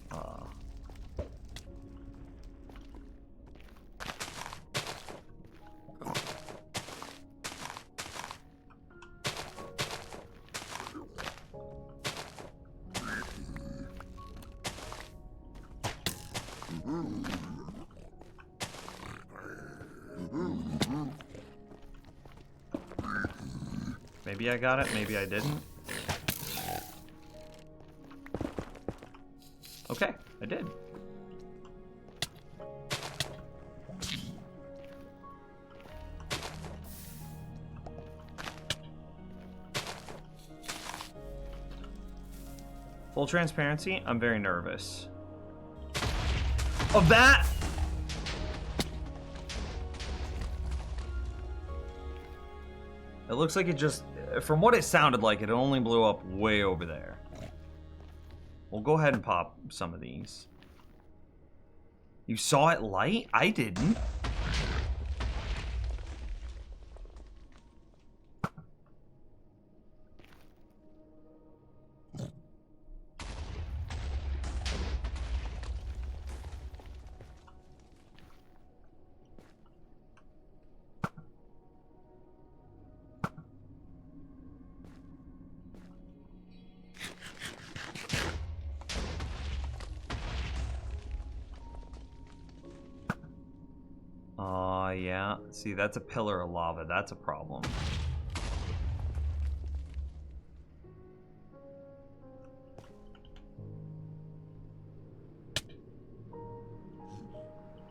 Maybe I got it, maybe I didn't. Okay, I did. Full transparency, I'm very nervous. Of that? It looks like it just, from what it sounded like, it only blew up way over there. We'll go ahead and pop some of these. You saw it light? I didn't. Yeah. See, that's a pillar of lava. That's a problem.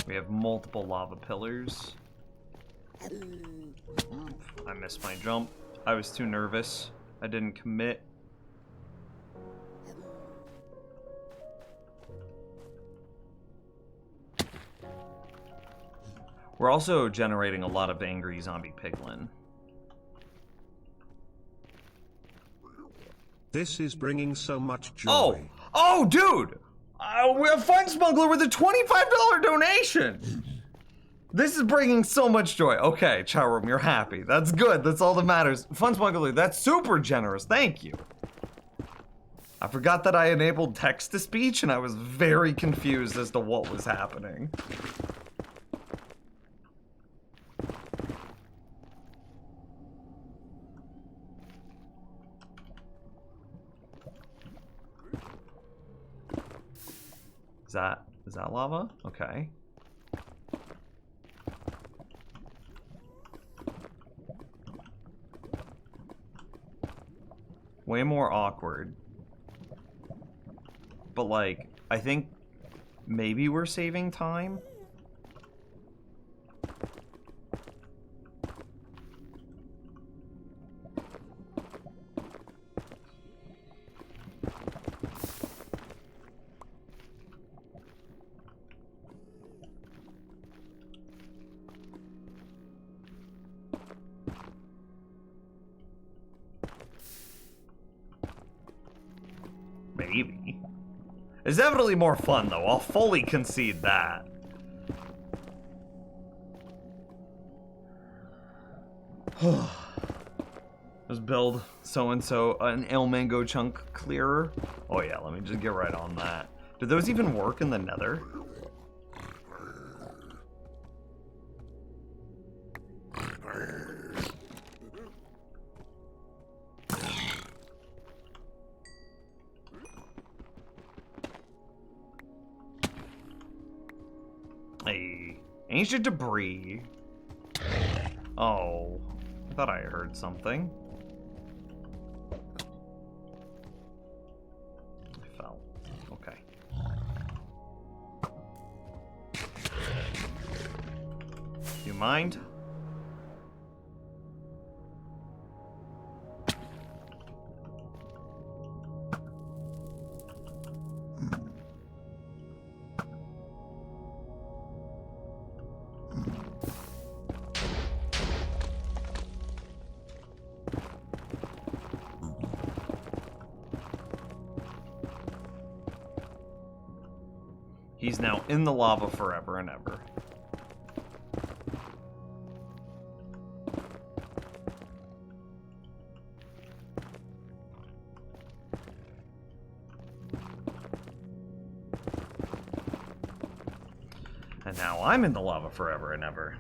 We have multiple lava pillars. I missed my jump. I was too nervous. I didn't commit. We're also generating a lot of angry zombie piglin. This is bringing so much joy. Oh, dude! We have Fun Smuggler with a $25 donation! This is bringing so much joy. Okay, chat room, you're happy. That's good. That's all that matters. Fun Smuggler, that's super generous. Thank you. I forgot that I enabled text-to-speech, and I was very confused as to what was happening. Is that lava? Okay. Way more awkward. But like, I think maybe we're saving time. Maybe. It's definitely more fun, though. I'll fully concede that. Just build so-and-so an El Mango chunk clearer. Oh yeah, let me just get right on that. Do those even work in the Nether? Hey, ancient debris. Oh, I thought I heard something. I fell. Okay. You mind? He's now in the lava forever and ever. And now I'm in the lava forever and ever.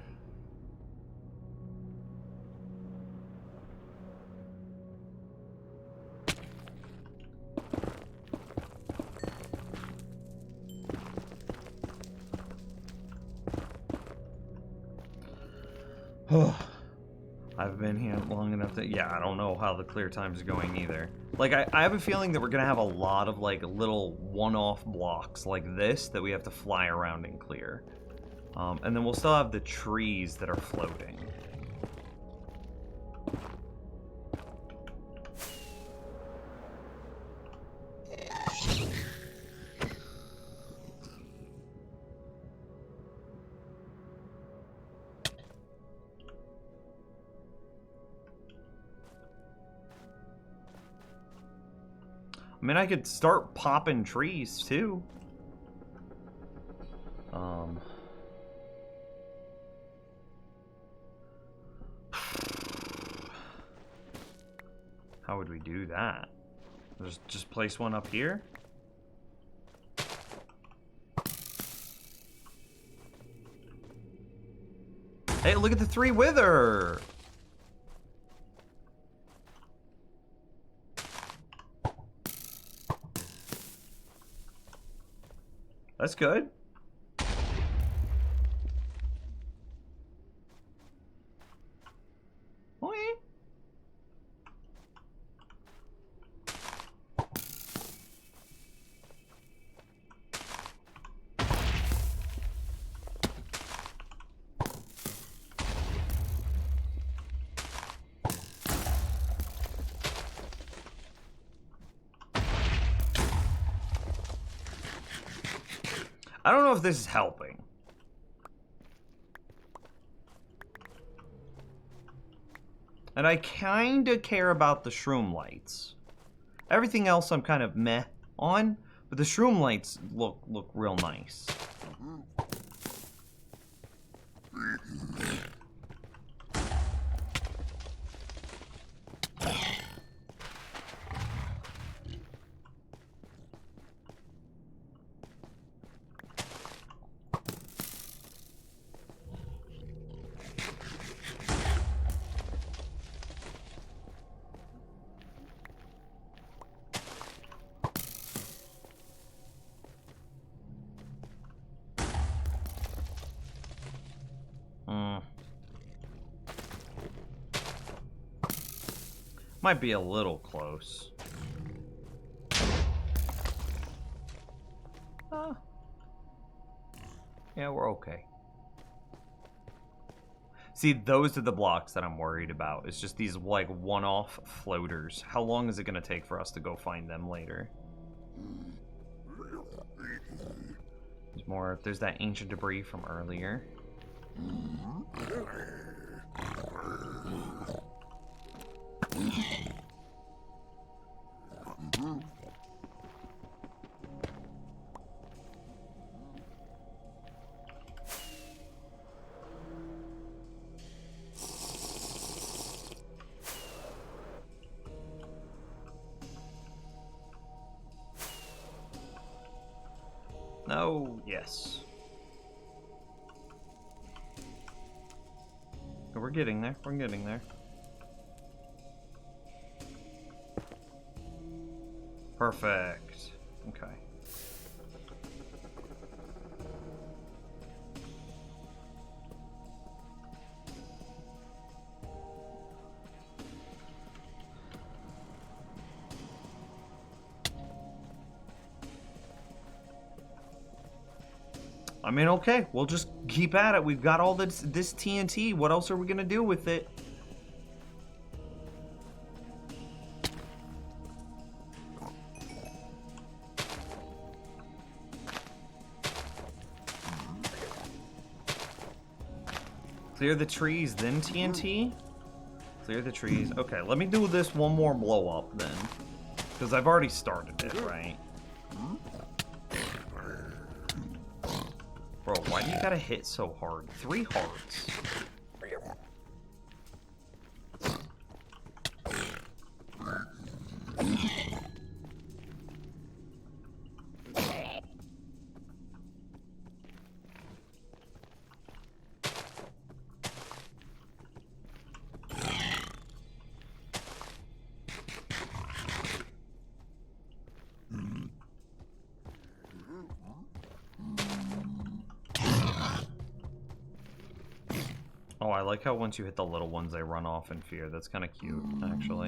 I've been here long enough that, yeah, I don't know how the clear time's going either. Like, I have a feeling that we're gonna have a lot of, like, little one-off blocks like this that we have to fly around and clear. And then we'll still have the trees that are floating. I mean, I could start popping trees, too. How would we do that? Just place one up here? Hey, look at the three wither! That's good. I don't know if this is helping. And I kind of care about the shroom lights. Everything else I'm kind of meh on, but the shroom lights look real nice. Might be a little close. Yeah, we're okay. See, those are the blocks that I'm worried about. It's just these, like, one-off floaters. How long is it going to take for us to go find them later? There's more. There's that ancient debris from earlier. No, yes. We're getting there. We're getting there. Perfect. Okay. I mean, okay, we'll just keep at it. We've got all this TNT. What else are we gonna do with it? Clear the trees, then TNT? Clear the trees. Okay, let me do this one more blow up then. Because I've already started it, right? Bro, why do you gotta hit so hard? 3 hearts. Oh, I like how once you hit the little ones, they run off in fear. That's kind of cute, actually.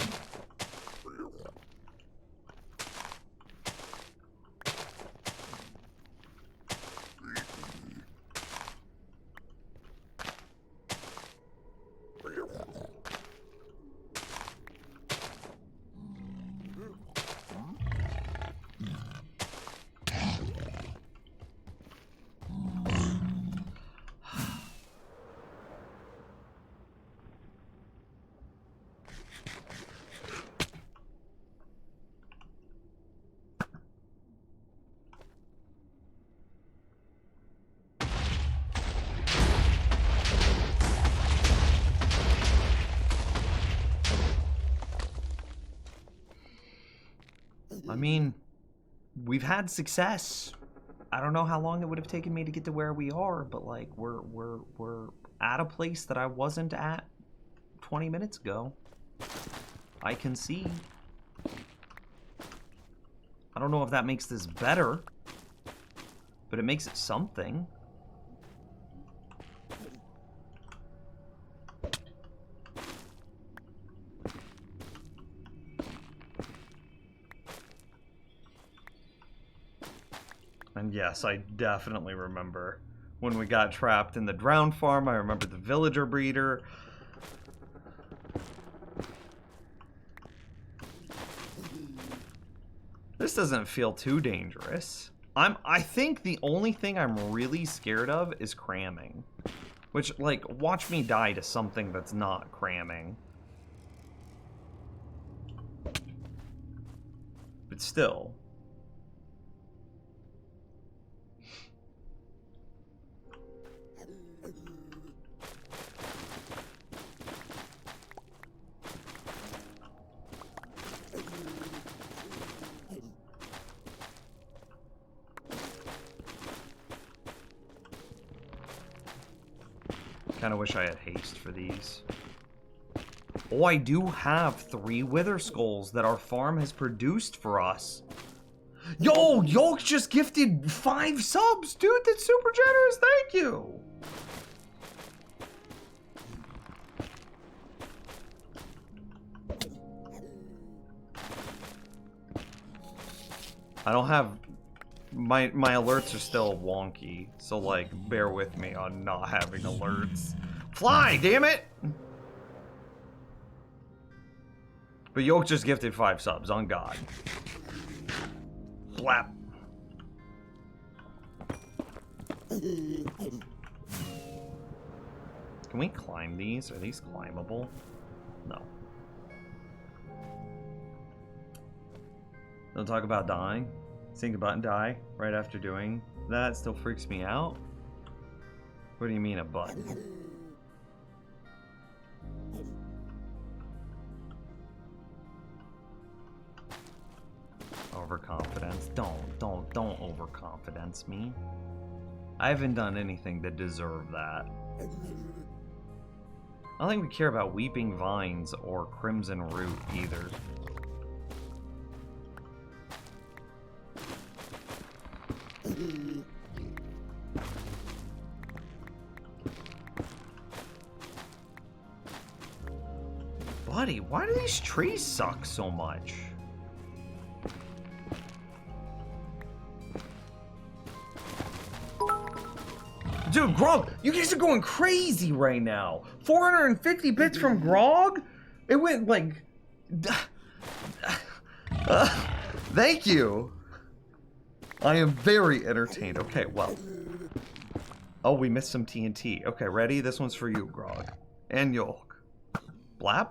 I mean, we've had success. I don't know how long it would have taken me to get to where we are, but like we're at a place that I wasn't at 20 minutes ago. I can see. I don't know if that makes this better, but it makes it something. And yes, I definitely remember when we got trapped in the drowned farm. I remember the villager breeder. This doesn't feel too dangerous. I think the only thing I'm really scared of is cramming. Which, like, watch me die to something that's not cramming. But still. Kinda wish I had haste for these. Oh, I do have 3 Wither Skulls that our farm has produced for us. Yo, Yolk just gifted 5 subs, dude. That's super generous. Thank you. I don't have... My alerts are still wonky, so, like, bear with me on not having alerts. Fly, damn it! But Yolk just gifted 5 subs, on God. Blap. Can we climb these? Are these climbable? No. Don't talk about dying. Sing the button die right after doing that still freaks me out. What do you mean a button? Overconfidence. Don't overconfidence me. I haven't done anything to deserve that. I don't think we care about Weeping Vines or Crimson Root either. Buddy, why do these trees suck so much? Dude, Grog, you guys are going crazy right now. 450 bits from Grog? It went like... thank you. I am very entertained. Okay, well. Oh, we missed some TNT. Okay, ready? This one's for you, Grog. And Yolk. Blap?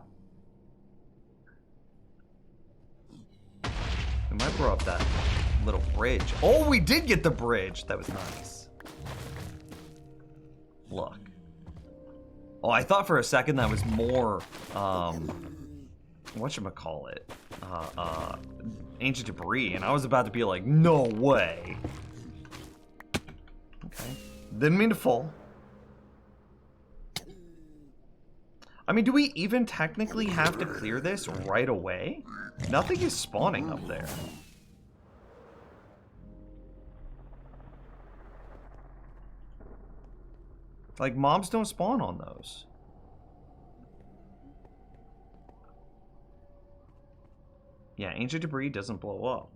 We might blow up that little bridge. Oh, we did get the bridge. That was nice. Look. Oh, I thought for a second that was more, whatchamacallit? Ancient debris, and I was about to be like, no way. Okay. Didn't mean to fall. I mean, do we even technically have to clear this right away? Nothing is spawning up there. Like, mobs don't spawn on those. Yeah, ancient debris doesn't blow up.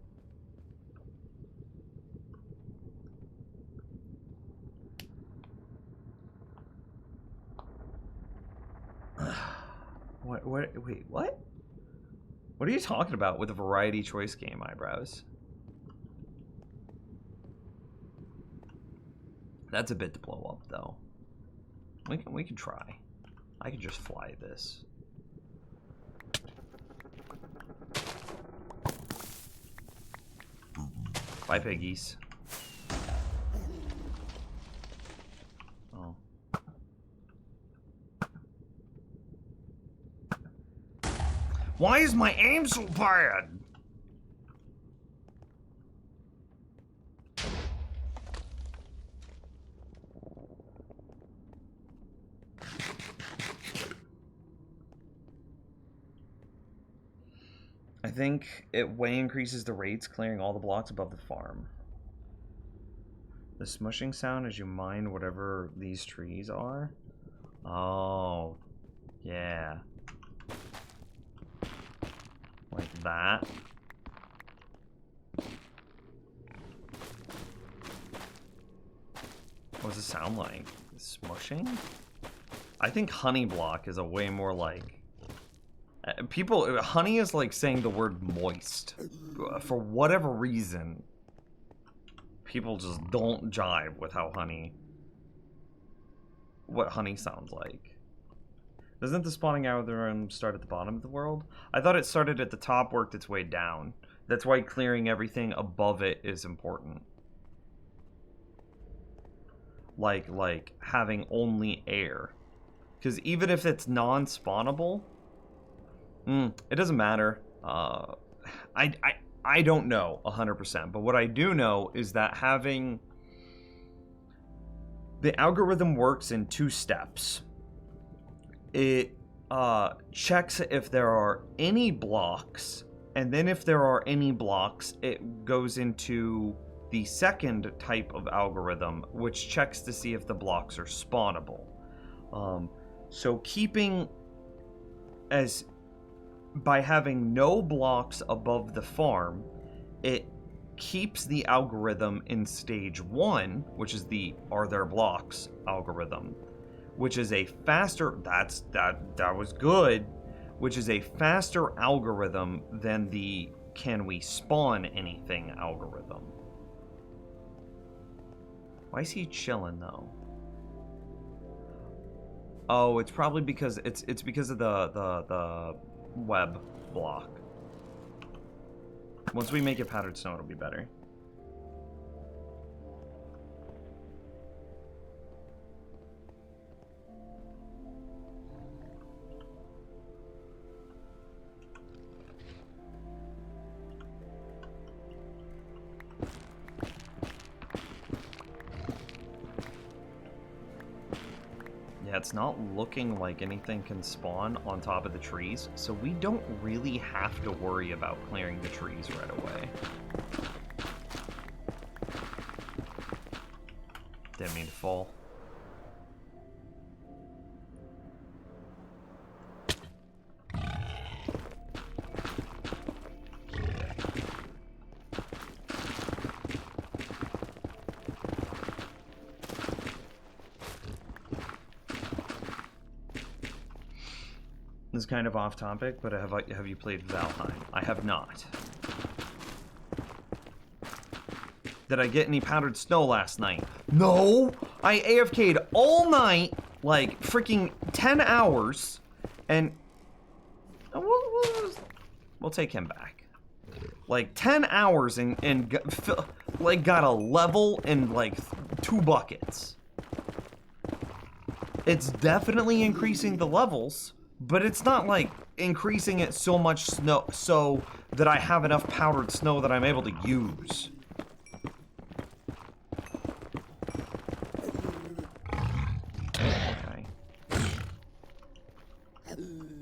Wait, what? What are you talking about with a variety choice game, Eyebrows? That's a bit to blow up, though. We can try. I can just fly this. Bye, piggies. Oh. Why is my aim so bad? I think it way increases the rates clearing all the blocks above the farm. The smushing sound as you mine whatever these trees are. Oh, yeah. Like that. What does it sound like? Smushing? I think honey block is a way more like... People, honey is like saying the word moist. For whatever reason, people just don't jive with how what honey sounds like. Doesn't the spawning algorithm start at the bottom of the world? I thought it started at the top, worked its way down. That's why clearing everything above it is important. Like having only air. Because even if it's non-spawnable, it doesn't matter. I don't know 100%, but what I do know is that having... The algorithm works in 2 steps. It checks if there are any blocks, and then if there are any blocks, it goes into the second type of algorithm, which checks to see if the blocks are spawnable. So keeping by having no blocks above the farm, it keeps the algorithm in stage 1, which is the are there blocks algorithm, which is a faster, that was good, which is a faster algorithm than the can we spawn anything algorithm. Why is he chilling though? Oh, it's probably because it's because of the web block. Once we make it powdered snow, it'll be better. Yeah, it's not looking like anything can spawn on top of the trees, so we don't really have to worry about clearing the trees right away. Didn't mean to fall. This is kind of off topic, but have you played Valheim? I have not. Did I get any powdered snow last night? No! I AFK'd all night, like freaking 10 hours, and we'll take him back. Like 10 hours and got a level in like 2 buckets. It's definitely increasing the levels. But it's not like increasing it so much snow so that I have enough powdered snow that I'm able to use. Okay.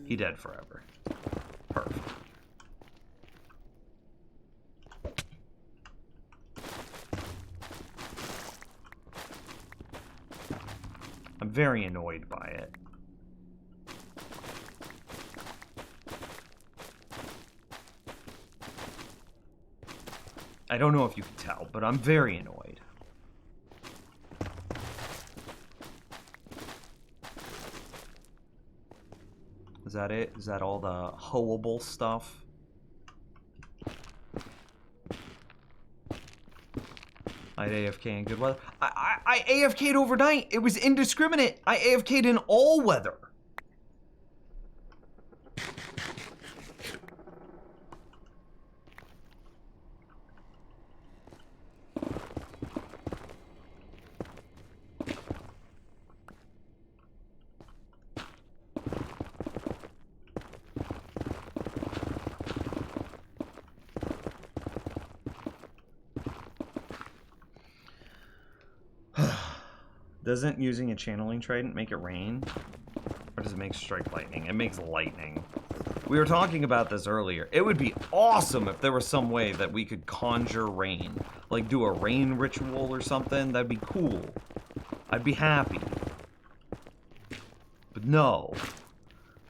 He dead forever. Perfect. I'm very annoyed by it. I don't know if you can tell, but I'm very annoyed. Is that it? Is that all the hoeable stuff? I'd AFK in good weather. I AFK'd overnight. It was indiscriminate. I AFK'd in all weather. Doesn't using a channeling trident make it rain? Or does it make strike lightning? It makes lightning. We were talking about this earlier. It would be awesome if there was some way that we could conjure rain. Like do a rain ritual or something. That'd be cool. I'd be happy. But no.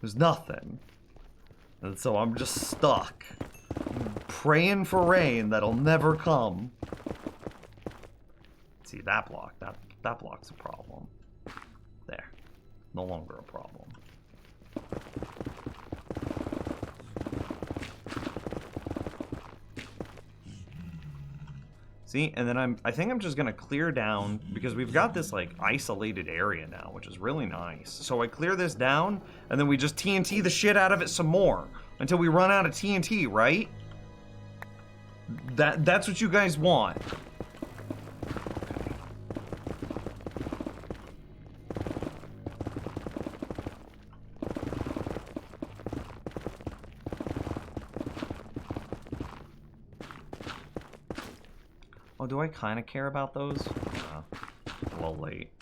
There's nothing. And so I'm just stuck. Praying for rain that'll never come. See, that block. That block's a problem. There. No longer a problem. See, and then I think I'm just gonna clear down because we've got this like isolated area now, which is really nice. So I clear this down, and then we just TNT the shit out of it some more until we run out of TNT, right? That's what you guys want. Oh, do I kind of care about those? A little late.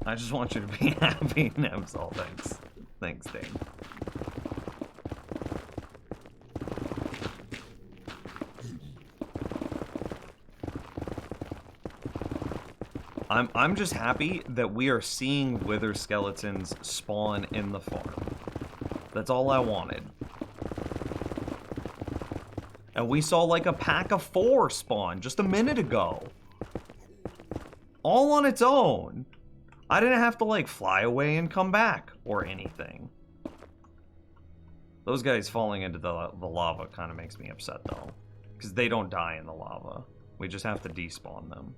I just want you to be happy, Nemsol. Thanks. Thanks, Dane. I'm just happy that we are seeing wither skeletons spawn in the farm. That's all I wanted. And we saw like a pack of 4 spawn just a minute ago. All on its own. I didn't have to like fly away and come back or anything. Those guys falling into the lava kind of makes me upset though. Because they don't die in the lava. We just have to despawn them.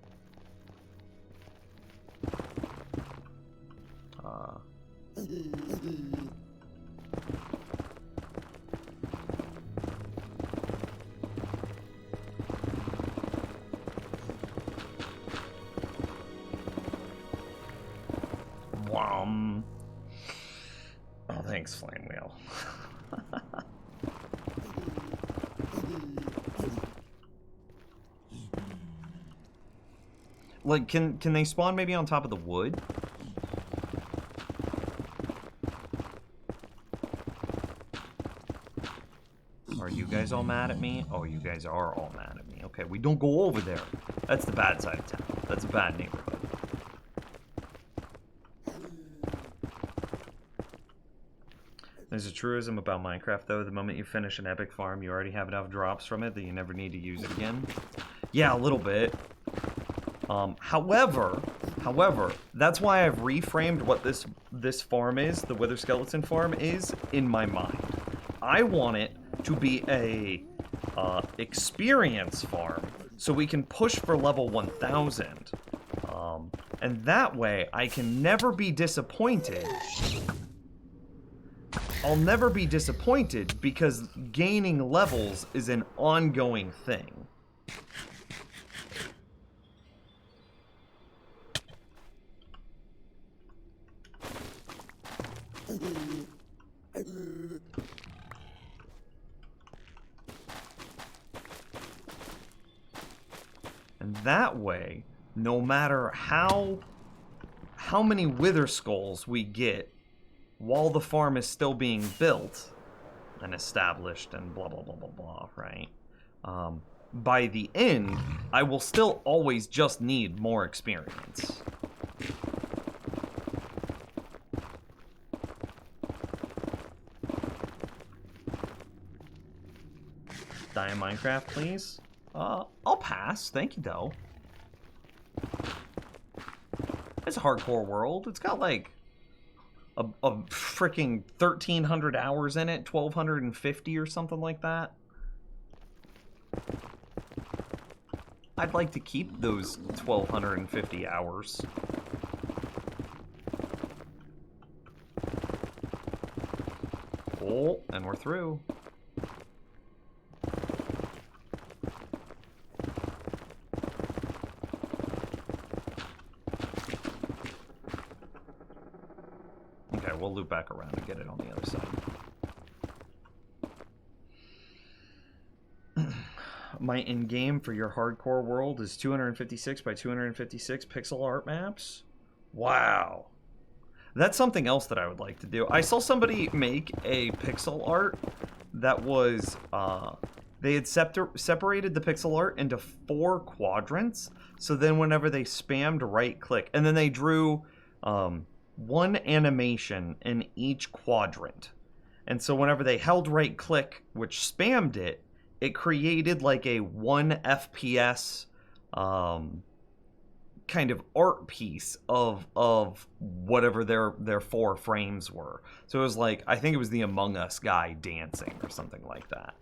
Oh, thanks, Flame Wheel. Like, can they spawn maybe on top of the wood? Are you guys all mad at me? Oh, you guys are all mad at me. Okay, we don't go over there. That's the bad side of town. That's a bad neighborhood. There's a truism about Minecraft, though. The moment you finish an epic farm, you already have enough drops from it that you never need to use it again. Yeah, a little bit. However, that's why I've reframed what this farm is, the Wither Skeleton farm is, in my mind. I want it to be a experience farm, so we can push for level 1000. And that way, I can never be disappointed. I'll never be disappointed because gaining levels is an ongoing thing. And that way, no matter how many wither skulls we get while the farm is still being built and established and blah, blah, blah, blah, blah, right? By the end, I will still always just need more experience. Die in Minecraft, please? I'll pass. Thank you, though. It's a hardcore world. It's got, like, a freaking 1,300 hours in it, 1,250 or something like that. I'd like to keep those 1,250 hours. Oh, and we're through. Okay, we'll loop back around and get it on the other side. My in-game for your hardcore world is 256 by 256 pixel art maps? Wow. That's something else that I would like to do. I saw somebody make a pixel art that was, they had separated the pixel art into 4 quadrants. So then whenever they spammed right-click, and then they drew one animation in each quadrant. And so whenever they held right-click, which spammed it, it created like a 1 FPS kind of art piece of whatever their 4 frames were. So it was like, I think it was the Among Us guy dancing or something like that.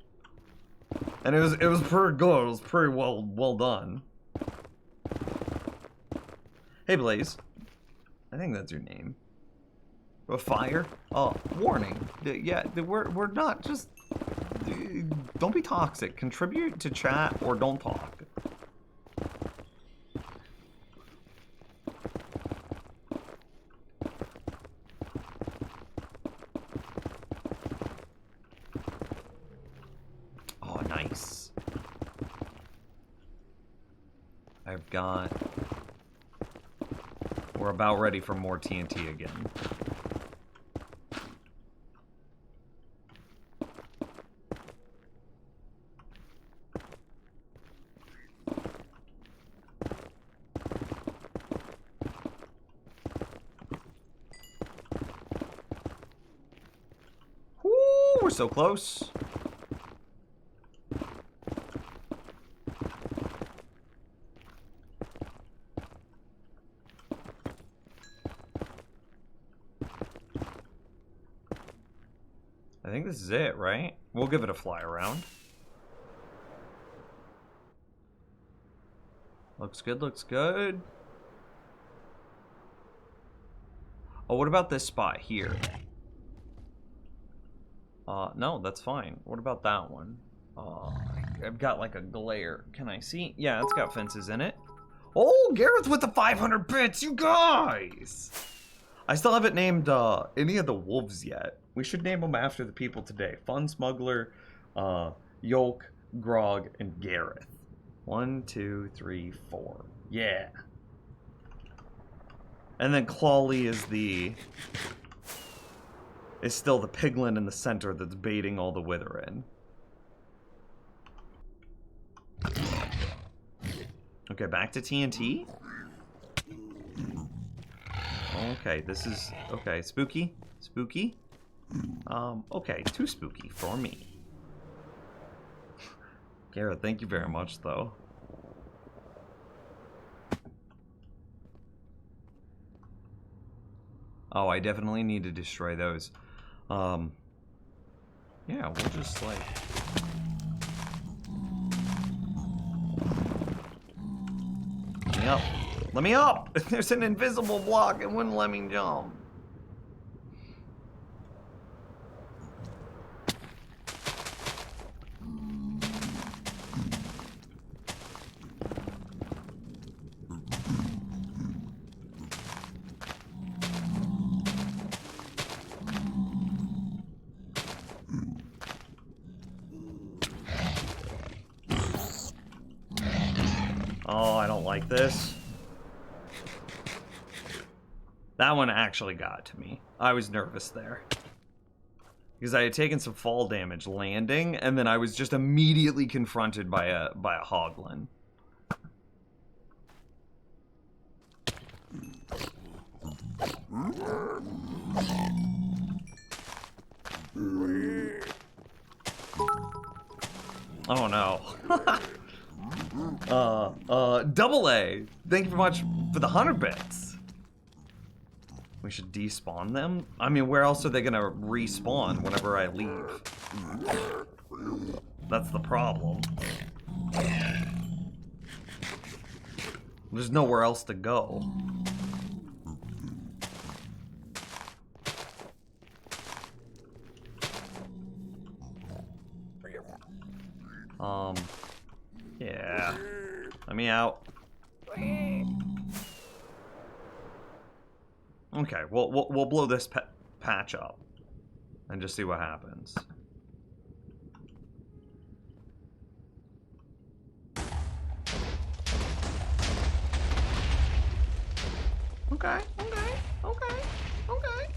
And it was pretty good. It was pretty well done. Hey Blaze. I think that's your name. A fire? Oh, warning. Yeah, we're not just... Don't be toxic. Contribute to chat or don't talk. Oh, nice. I've got... We're about ready for more TNT again. Woo, we're so close. I think this is it, right? We'll give it a fly around. Looks good, looks good. Oh, what about this spot here? No, that's fine. What about that one? I've got like a glare. Can I see? Yeah, it's got fences in it. Oh, Gareth with the 500 bits, you guys! I still haven't named any of the wolves yet. We should name them after the people today. Fun Smuggler, Yolk, Grog, and Gareth. 1, 2, 3, 4. Yeah. And then Clawley is still the piglin in the center that's baiting all the wither in. Okay, back to TNT. Okay, this is okay. Spooky, spooky. Okay, too spooky for me. Garrett, thank you very much, though. Oh, I definitely need to destroy those. Yeah, we'll just like... Let me up. Let me up! There's an invisible block, it wouldn't let me jump. Oh, I don't like this. That one actually got to me. I was nervous there. Because I had taken some fall damage landing, and then I was just immediately confronted by a hoglin. Oh no. Double A. Thank you very much for the 100 bits. We should despawn them? I mean, where else are they gonna respawn whenever I leave? That's the problem. There's nowhere else to go. Yeah. Let me out. Okay, we'll blow this patch up and just see what happens. Okay.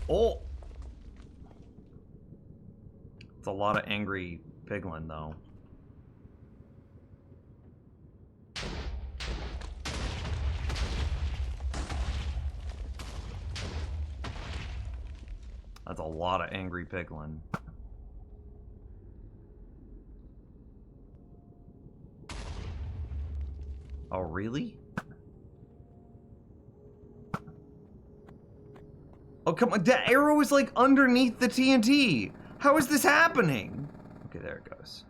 Oh! It's a lot of angry piglin, though. That's a lot of angry piglin. Oh, really? Oh, come on. That arrow is like underneath the TNT. How is this happening? Okay, there it goes.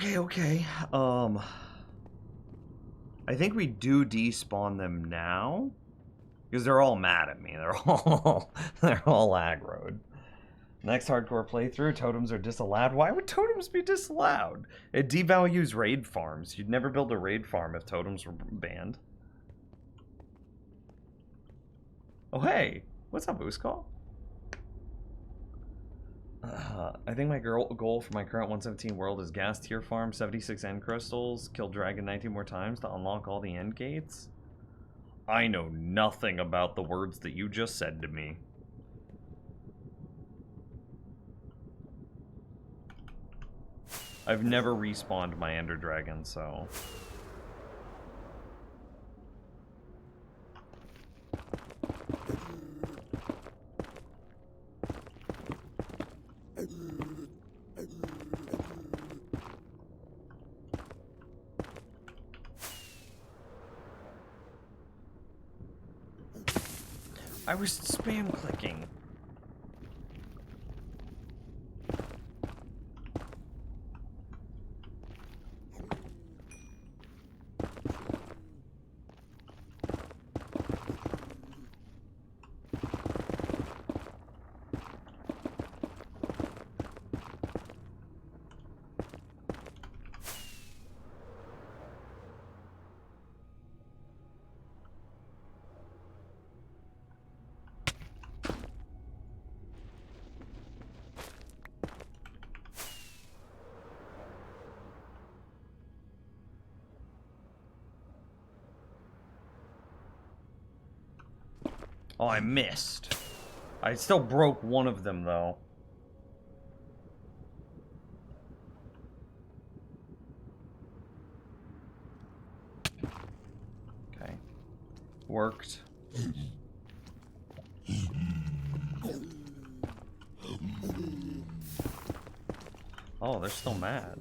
Okay. I think we do despawn them now. Because they're all mad at me. They're all aggroed. Next hardcore playthrough, totems are disallowed. Why would totems be disallowed? It devalues raid farms. You'd never build a raid farm if totems were banned. Oh hey, what's up, Uskal? I think my goal for my current 117 world is gas tier farm, 76 end crystals, kill dragon 19 more times to unlock all the end gates. I know nothing about the words that you just said to me. I've never respawned my ender dragon, so... I was spam clicking. Oh, I missed. I still broke one of them, though. Okay. Worked. Oh, they're still mad.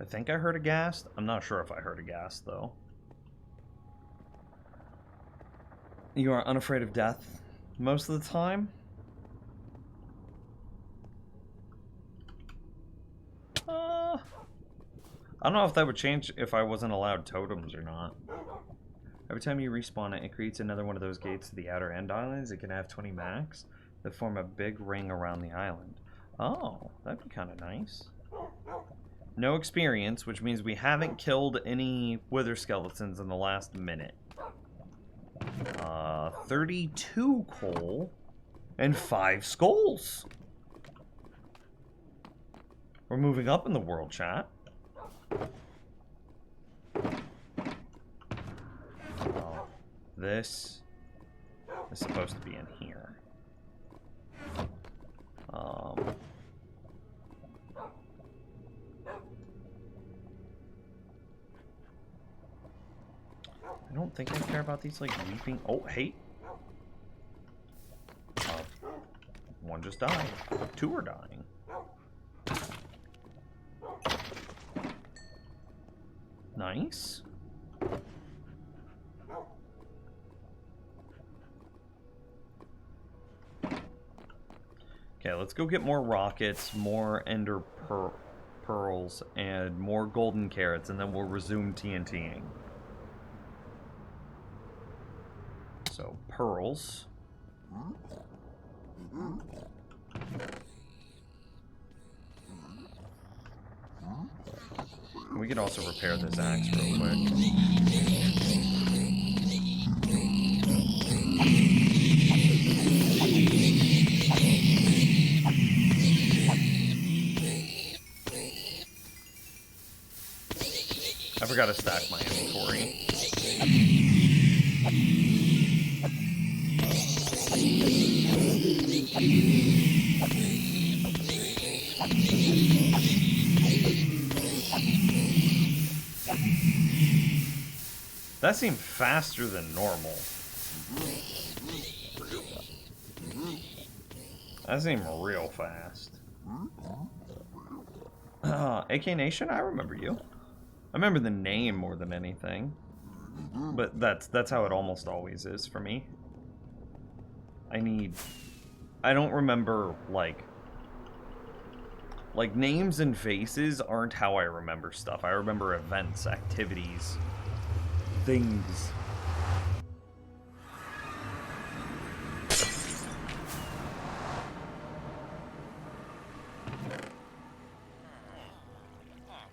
I think I heard a ghast. I'm not sure if I heard a ghast, though. You are unafraid of death most of the time? I don't know if that would change if I wasn't allowed totems or not. Every time you respawn it, it creates another one of those gates to the outer end islands. It can have 20 max that form a big ring around the island. Oh, that'd be kind of nice. No experience, which means we haven't killed any wither skeletons in the last minute. 32 coal and 5 skulls. We're moving up in the world, chat. Oh, this is supposed to be in here. I don't think I care about these, like, weeping... Oh, hey! One just died. 2 are dying. Nice. Okay, let's go get more rockets, more ender pearls, and more golden carrots, and then we'll resume TNTing. So, pearls. We could also repair this axe real quick. I forgot to stack my inventory. That seemed faster than normal. That seemed real fast. AK Nation, I remember you. I remember the name more than anything. But that's how it almost always is for me. I need I don't remember, like names and faces aren't how I remember stuff. I remember events, activities, things.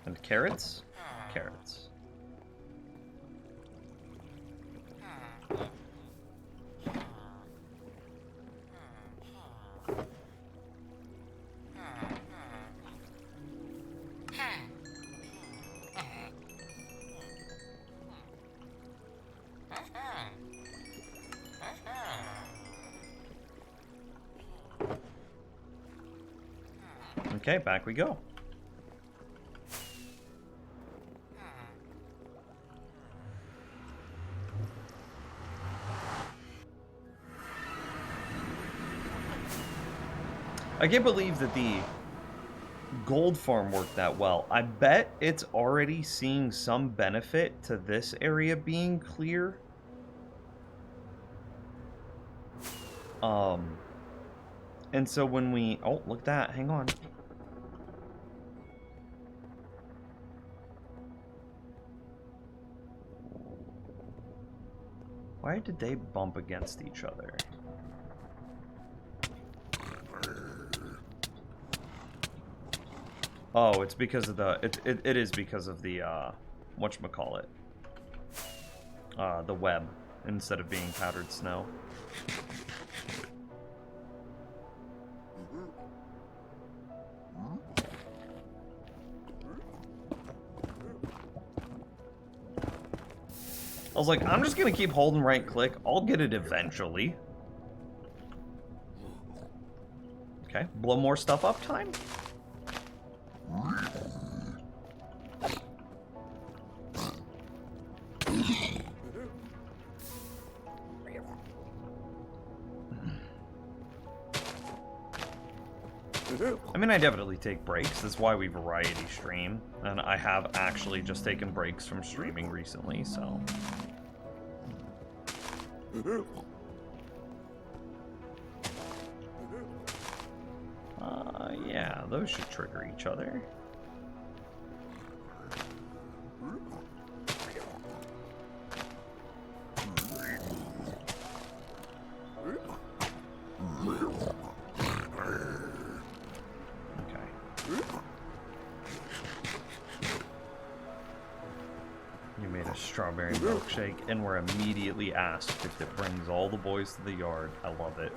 And carrots? Carrots. Okay, back we go. I can't believe that the gold farm worked that well. I bet it's already seeing some benefit to this area being clear. And so when we... Oh, look at that. Hang on. Why did they bump against each other? Oh, it's because of the... It is because of the, whatchamacallit. The web, instead of being powdered snow. I was like, I'm just gonna keep holding right click. I'll get it eventually. Okay, blow more stuff up time. I mean, I definitely take breaks. That's why we variety stream. And I have actually just taken breaks from streaming recently, so... yeah, those should trigger each other. Strawberry milkshake, and we're immediately asked if it brings all the boys to the yard. I love it.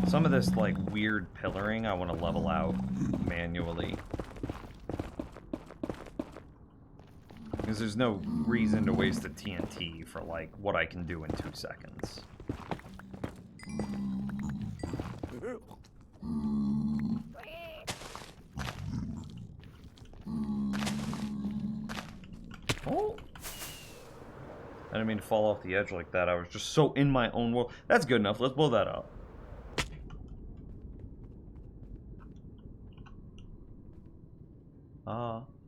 Some of this, like, weird pillaring I want to level out manually. Because there's no reason to waste a TNT for, like, what I can do in 2 seconds. Oh! I didn't mean to fall off the edge like that. I was just so in my own world. That's good enough. Let's blow that up.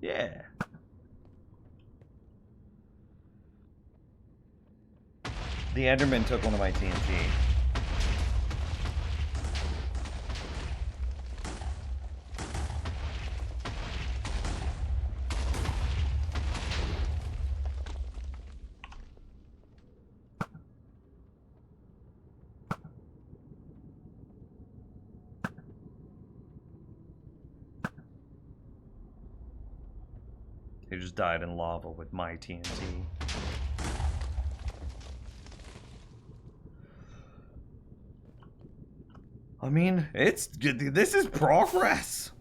Yeah. The Enderman took one of my TNT. He just died in lava with my TNT. I mean, it's good. This is progress.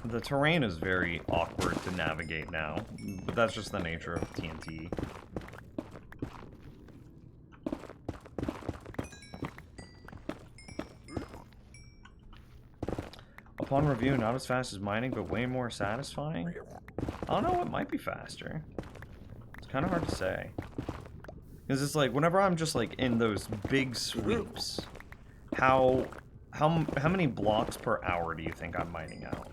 The terrain is very awkward to navigate now, but that's just the nature of TNT. Upon review, not as fast as mining, but way more satisfying? I don't know, it might be faster. It's kind of hard to say. Because it's like, whenever I'm just like in those big sweeps, how many blocks per hour do you think I'm mining out?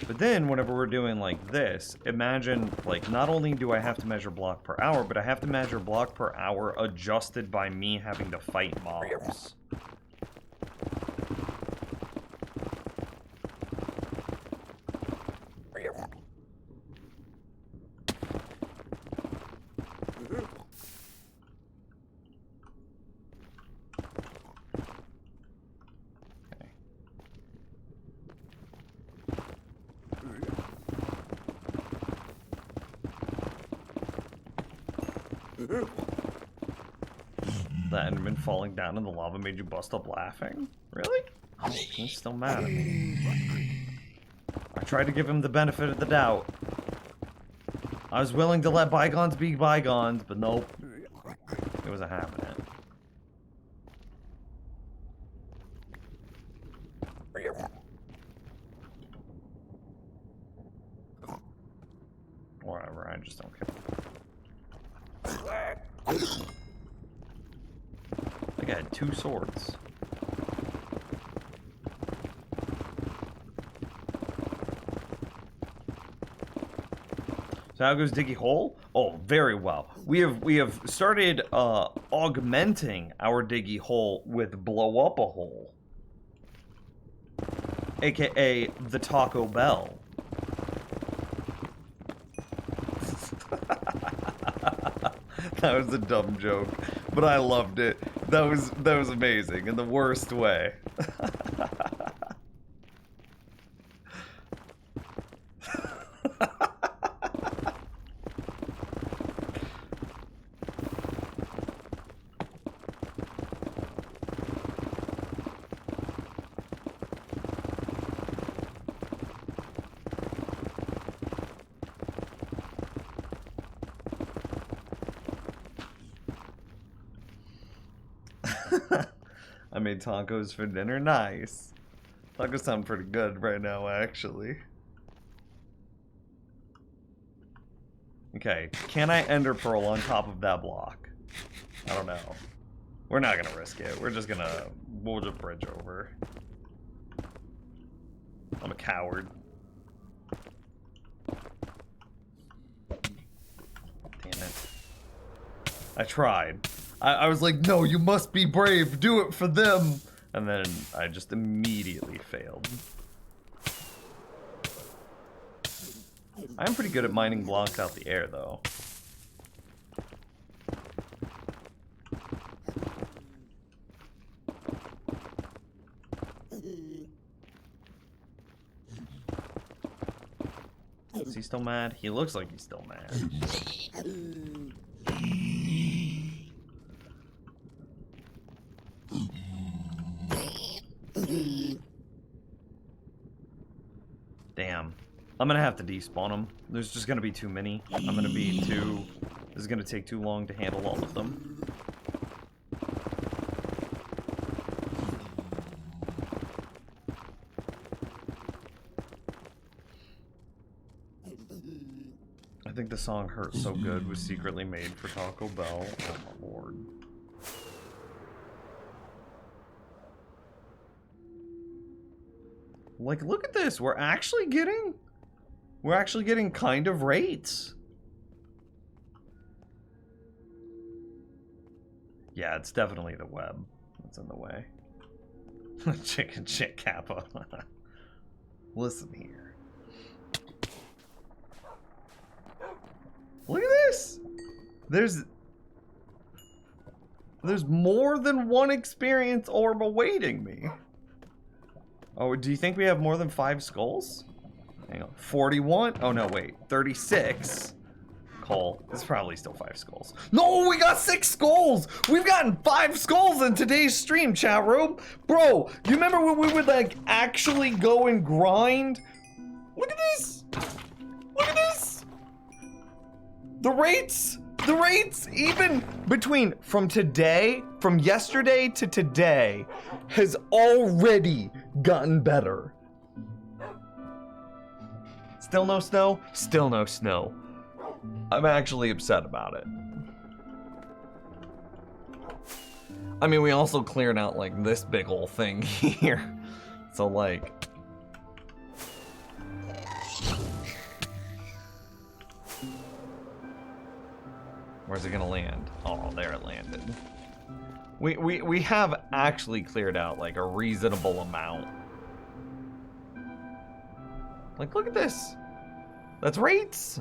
But then whenever we're doing like this, imagine like not only do I have to measure block per hour, but I have to measure block per hour adjusted by me having to fight mobs. That Enderman falling down in the lava made you bust up laughing? Really? He's still mad at me. I tried to give him the benefit of the doubt. I was willing to let bygones be bygones, but nope. It wasn't happening. Whatever, I just don't care. I think I had 2 swords. So how goes Diggy Hole? Oh, very well. We have started augmenting our Diggy Hole with Blow Up a Hole, aka the Taco Bell. That was a dumb joke, but I loved it. That was amazing in the worst way. I made tacos for dinner. Nice. Tacos sound pretty good right now, actually. Okay, can I ender pearl on top of that block? I don't know. We're not gonna risk it. We'll just bridge over. I'm a coward. Damn it. I tried. I was like, no, you must be brave. Do it for them. And then I just immediately failed. I'm pretty good at mining blocks out the air, though. Is he still mad? He looks like he's still mad. Damn. I'm gonna have to despawn them. There's just gonna be too many. I'm gonna be too... This is gonna take too long to handle all of them. I think the song Hurt So Good was secretly made for Taco Bell. Oh my lord. Like, look at this. We're actually getting kind of rates. Yeah, it's definitely the web that's in the way. Chicken shit Kappa. Listen here. Look at this. There's more than one experience orb awaiting me. Oh, do you think we have more than 5 skulls? Hang on. 41? Oh, no, wait. 36. Cole. This is probably still 5 skulls. No, we got 6 skulls! We've gotten 5 skulls in today's stream, chat room! Bro, you remember when we would, like, actually go and grind? Look at this! Look at this! The rates The rates, even from yesterday to today, has already gotten better. Still no snow? Still no snow. I'm actually upset about it. I mean, we also cleared out, like, this big ol' thing here. So, like... Where's it gonna land? Oh, there it landed. We have actually cleared out, like, a reasonable amount. Like, look at this. That's rates.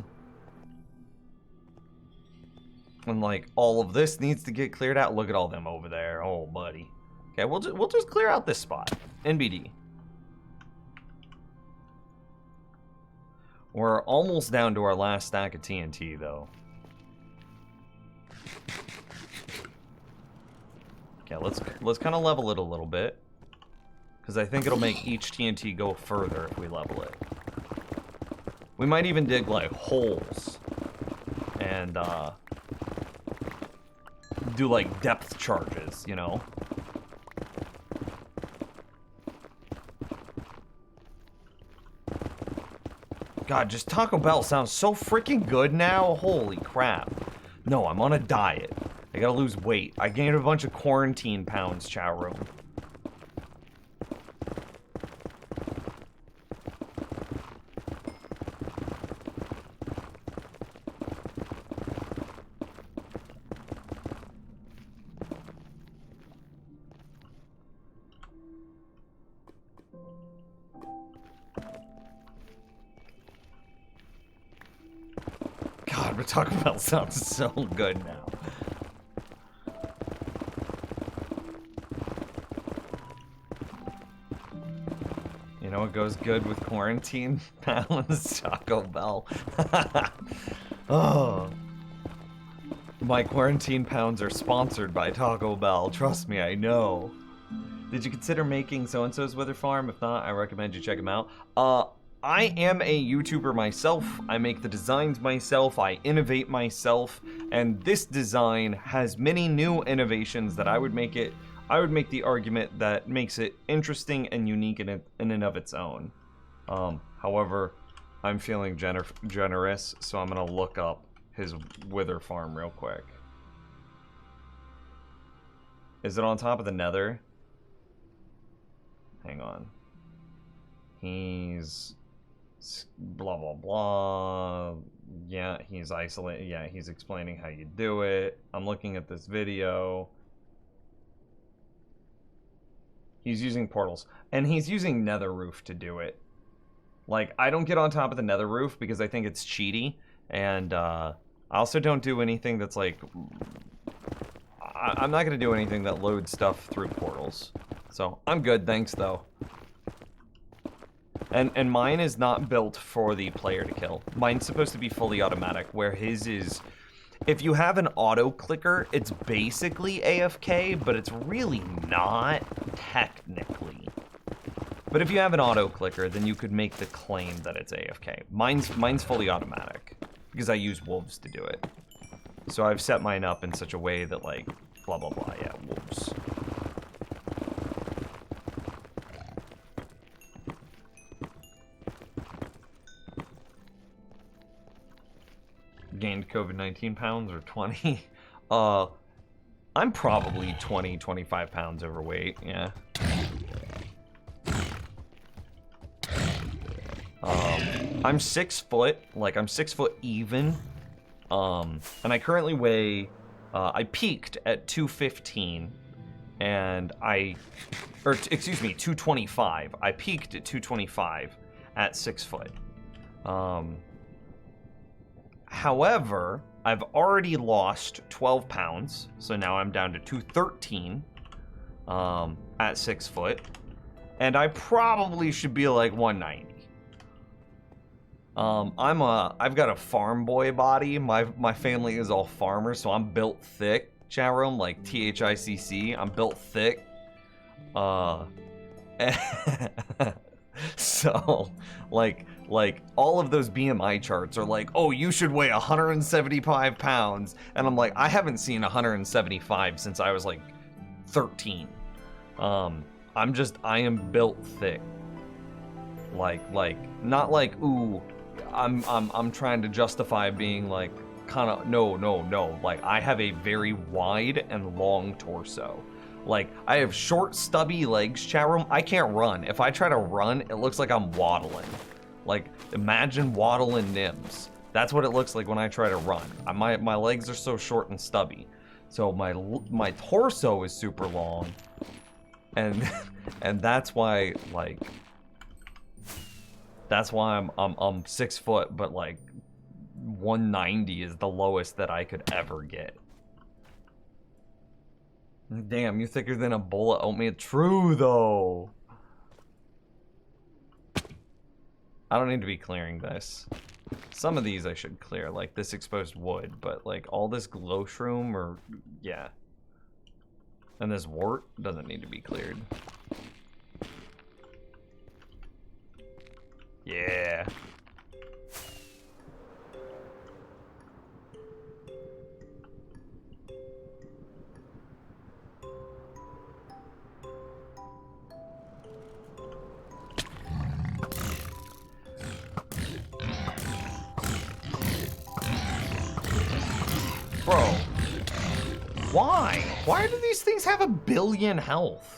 And, like, all of this needs to get cleared out. Look at all them over there. Oh, buddy. Okay, we'll just clear out this spot. NBD. We're almost down to our last stack of TNT, though. Okay, let's kind of level it a little bit. Because I think it'll make each TNT go further if we level it. We might even dig, like, holes. And, do, like, depth charges, you know? God, just Taco Bell sounds so freaking good now. Holy crap. No, I'm on a diet. I gotta lose weight. I gained a bunch of quarantine pounds, chat room. God, but Taco Bell sounds so good now. You know what goes good with quarantine pounds? Taco Bell. Oh. My quarantine pounds are sponsored by Taco Bell. Trust me, I know. Did you consider making so-and-so's Wither Farm? If not, I recommend you check him out. I am a YouTuber myself. I make the designs myself. I innovate myself. And this design has many new innovations that I would make the argument that makes it interesting and unique in and of its own. However, I'm feeling generous, so I'm gonna look up his Wither Farm real quick. Is it on top of the Nether? Hang on. He's blah blah blah. Yeah, he's isolated. Yeah, he's explaining how you do it. I'm looking at this video. He's using portals, and he's using Nether Roof to do it. Like, I don't get on top of the Nether Roof because I think it's cheaty, and I also don't do anything that's like... I'm not going to do anything that loads stuff through portals. So, I'm good, thanks, though. And mine is not built for the player to kill. Mine's supposed to be fully automatic, where his is... If you have an auto clicker, it's basically AFK, but it's really not technically. But if you have an auto clicker, then you could make the claim that it's AFK. Mine's fully automatic because I use wolves to do it. So I've set mine up in such a way that, like, blah blah blah. Yeah, wolves. Gained COVID-19 pounds or 20? I'm probably 20, 25 pounds overweight, yeah. I'm 6 foot, like I'm 6 foot even. And I currently weigh, I peaked at 215 and excuse me, 225. I peaked at 225 at 6 foot. However, I've already lost 12 pounds, so now I'm down to 213 at 6 foot, and I probably should be like 190. I've got a farm boy body. My family is all farmers, so I'm built thick. Chat room, like THICC. I'm built thick. So, like all of those BMI charts are like, oh, you should weigh 175 pounds. And I'm like, I haven't seen 175 since I was like 13. I am built thick. Like, not like, ooh, I'm trying to justify being like, kind of, no. Like, I have a very wide and long torso. Like, I have short, stubby legs, chat room. I can't run. If I try to run, it looks like I'm waddling. Like, imagine waddling Nims. That's what it looks like when I try to run. My legs are so short and stubby. So my torso is super long. And that's why, like, that's why I'm 6 foot, but like 190 is the lowest that I could ever get. Damn, you thicker than a bowl of oatmeal. True, though. I don't need to be clearing this. Some of these I should clear, like this exposed wood, but like all this glow shroom or, yeah. And this wart doesn't need to be cleared. Yeah. Bro, why? Why do these things have 1 billion health?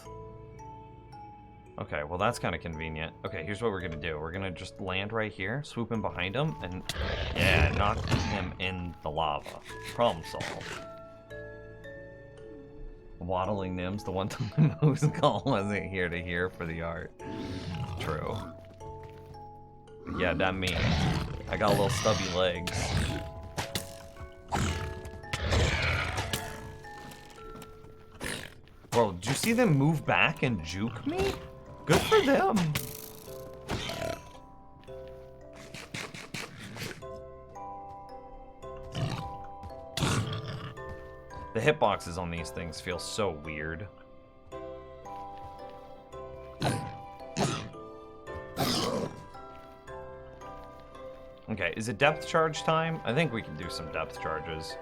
Okay, well that's kind of convenient. Okay, here's what we're gonna do. We're gonna just land right here, swoop in behind him, and yeah, knock him in the lava. Problem solved. Waddling Nims, the one time Moose Call wasn't here to hear for the art. True. Yeah, that me. I got little stubby legs. Bro, did you see them move back and juke me? Good for them. The hitboxes on these things feel so weird. Okay, is it depth charge time? I think we can do some depth charges.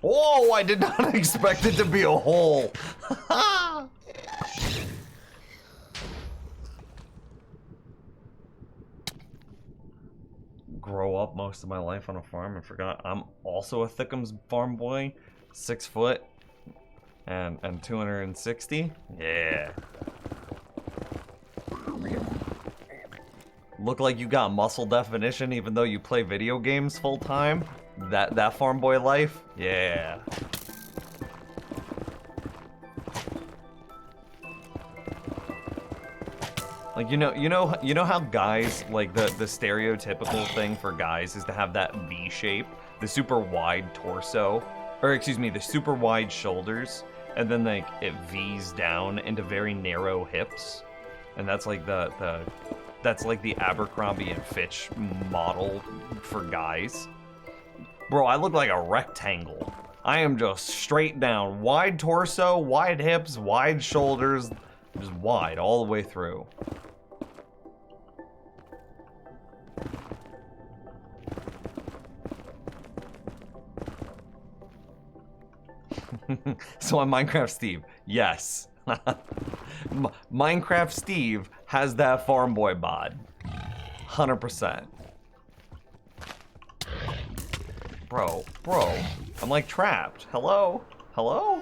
Whoa, I did not expect it to be a hole. Grow up most of my life on a farm and forgot I'm also a Thickums farm boy, 6 foot and 260. Yeah. Look like you got muscle definition even though you play video games full time. That farm boy life? Yeah. Like, you know how guys, like the stereotypical thing for guys is to have that V shape, the super wide torso, or excuse me, the super wide shoulders, and then like it V's down into very narrow hips, and that's like that's like the Abercrombie and Fitch model for guys. Bro, I look like a rectangle. I am just straight down, wide torso, wide hips, wide shoulders, just wide all the way through. So I'm Minecraft Steve. Yes. Minecraft Steve has that farm boy bod. 100%. Bro, I'm like trapped. Hello? Hello?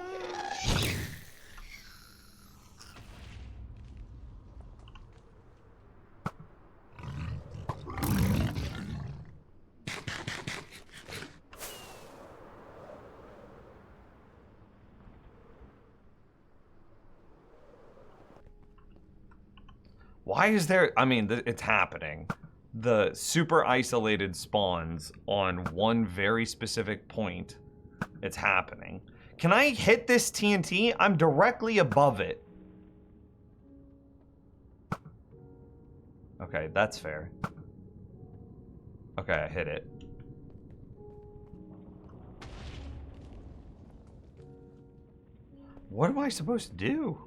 Why is there, I mean, it's happening. The super isolated spawns on one very specific point. It's happening. Can I hit this TNT? I'm directly above it. Okay, that's fair. Okay, I hit it. What am I supposed to do?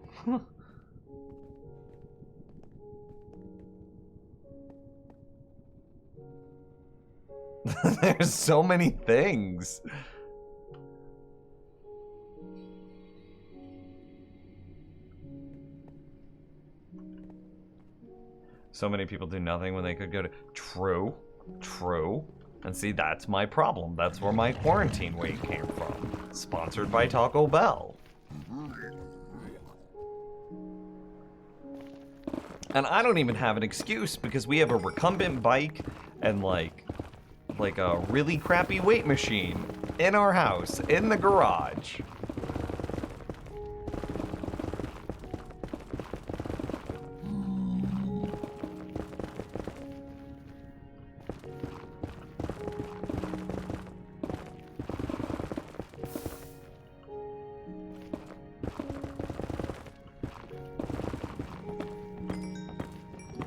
There's so many things. So many people do nothing when they could go to... True. True. And see, that's my problem. That's where my quarantine weight came from. Sponsored by Taco Bell. And I don't even have an excuse because we have a recumbent bike and like a really crappy weight machine in our house, in the garage.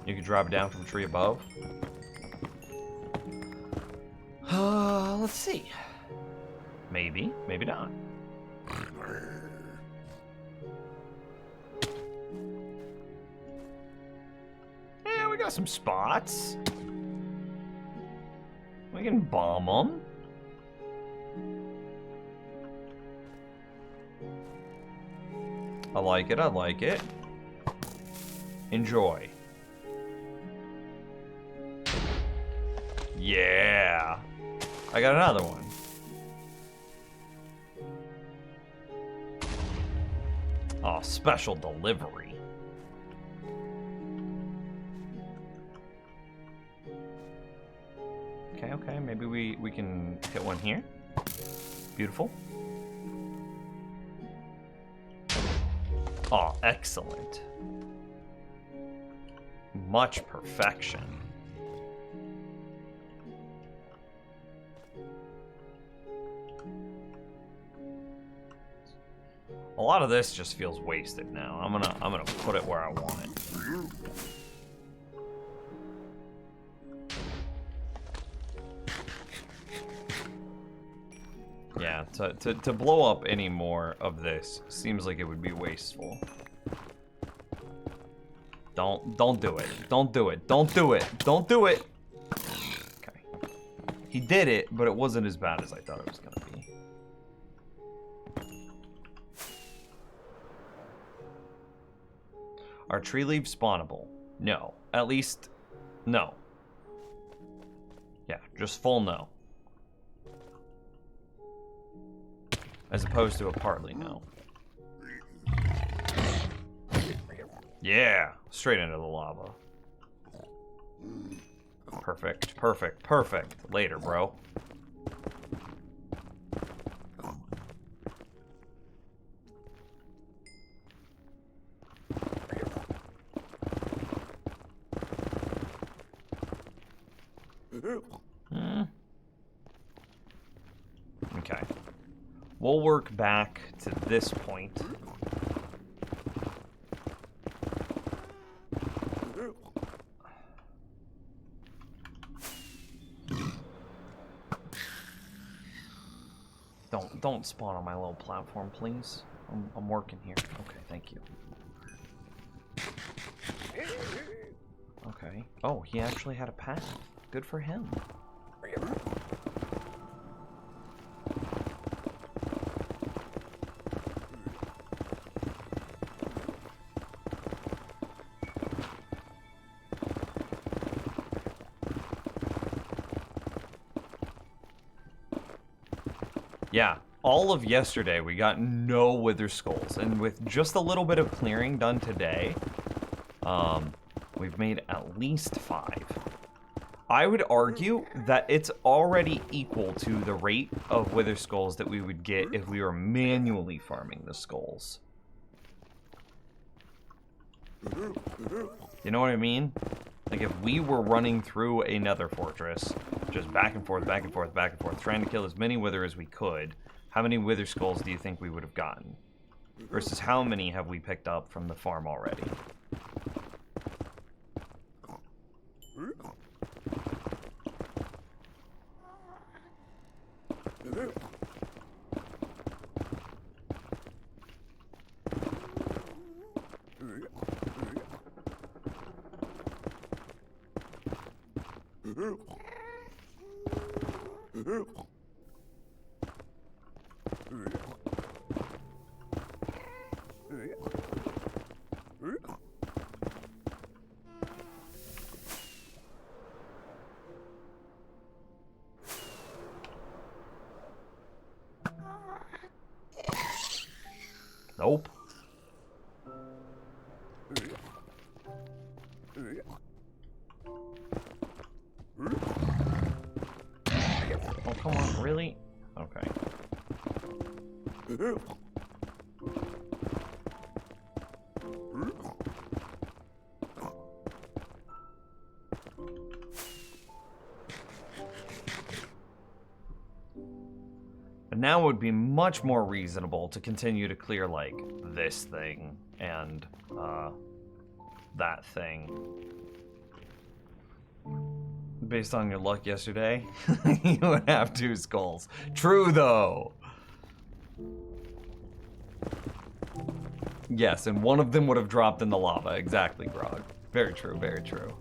You can drop it down from a tree above. Let's see. Maybe, maybe not. Yeah, we got some spots. We can bomb them. I like it, I like it. Enjoy. Yeah. I got another one. Oh, special delivery. Okay, okay, maybe we can hit one here. Beautiful. Oh, excellent. Much perfection. A lot of this just feels wasted now. I'm gonna put it where I want it. Yeah, to blow up any more of this seems like it would be wasteful. Don't do it. Don't do it. Don't do it. Don't do it. Okay. He did it, but it wasn't as bad as I thought it was gonna be. Are tree leaves spawnable? No. At least, no. Yeah, just full no. As opposed to a partly no. Yeah, straight into the lava. Perfect, perfect, perfect. Later, bro. Okay. We'll work back to this point. Don't spawn on my little platform, please. I'm working here. Okay, thank you. Okay. Oh, he actually had a path. Good for him. Yeah, all of yesterday we got no wither skulls, and with just a little bit of clearing done today, we've made at least 5. I would argue that it's already equal to the rate of wither skulls that we would get if we were manually farming the skulls. You know what I mean? Like if we were running through a nether fortress, just back and forth, back and forth, back and forth, trying to kill as many wither as we could, how many wither skulls do you think we would have gotten? Versus how many have we picked up from the farm already? Nope. Oh, come on, really? Okay. But now it would be much more reasonable to continue to clear, like, this thing and, that thing. Based on your luck yesterday, you would have 2 skulls. True, though. Yes, and one of them would have dropped in the lava. Exactly, Grog. Very true, very true.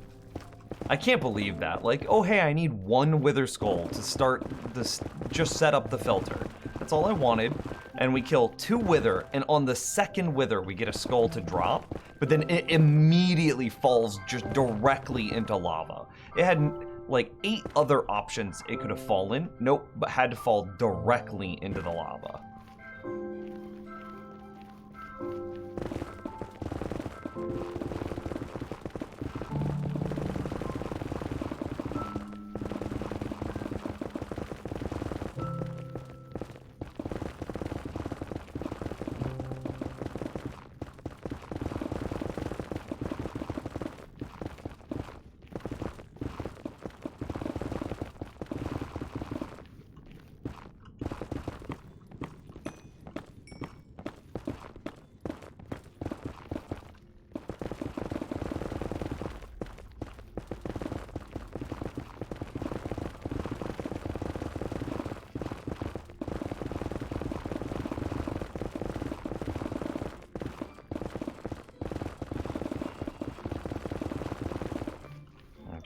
I can't believe that. Like, oh hey, I need 1 wither skull to start this, just set up the filter. That's all I wanted. And we kill 2 wither, and on the 2nd wither, we get a skull to drop, but then it immediately falls just directly into lava. It had like 8 other options it could have fallen. Nope, but had to fall directly into the lava.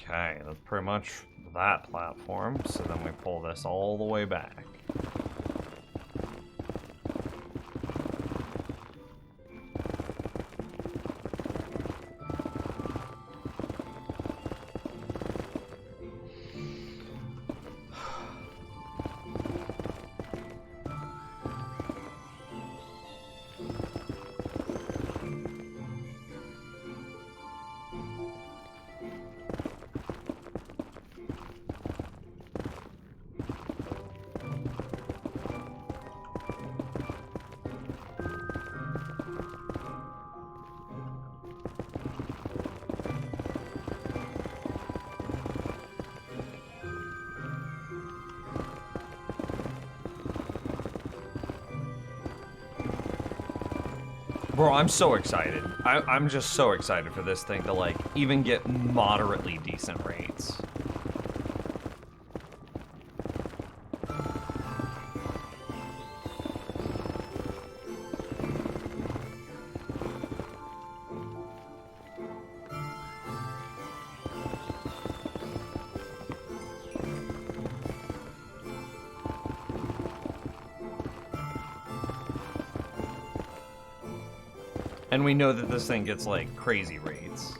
Okay, that's pretty much that platform, so then we pull this all the way back. Bro, I'm so excited. I'm just so excited for this thing to, like, even get moderately decent rates. And we know that this thing gets, like, crazy rates.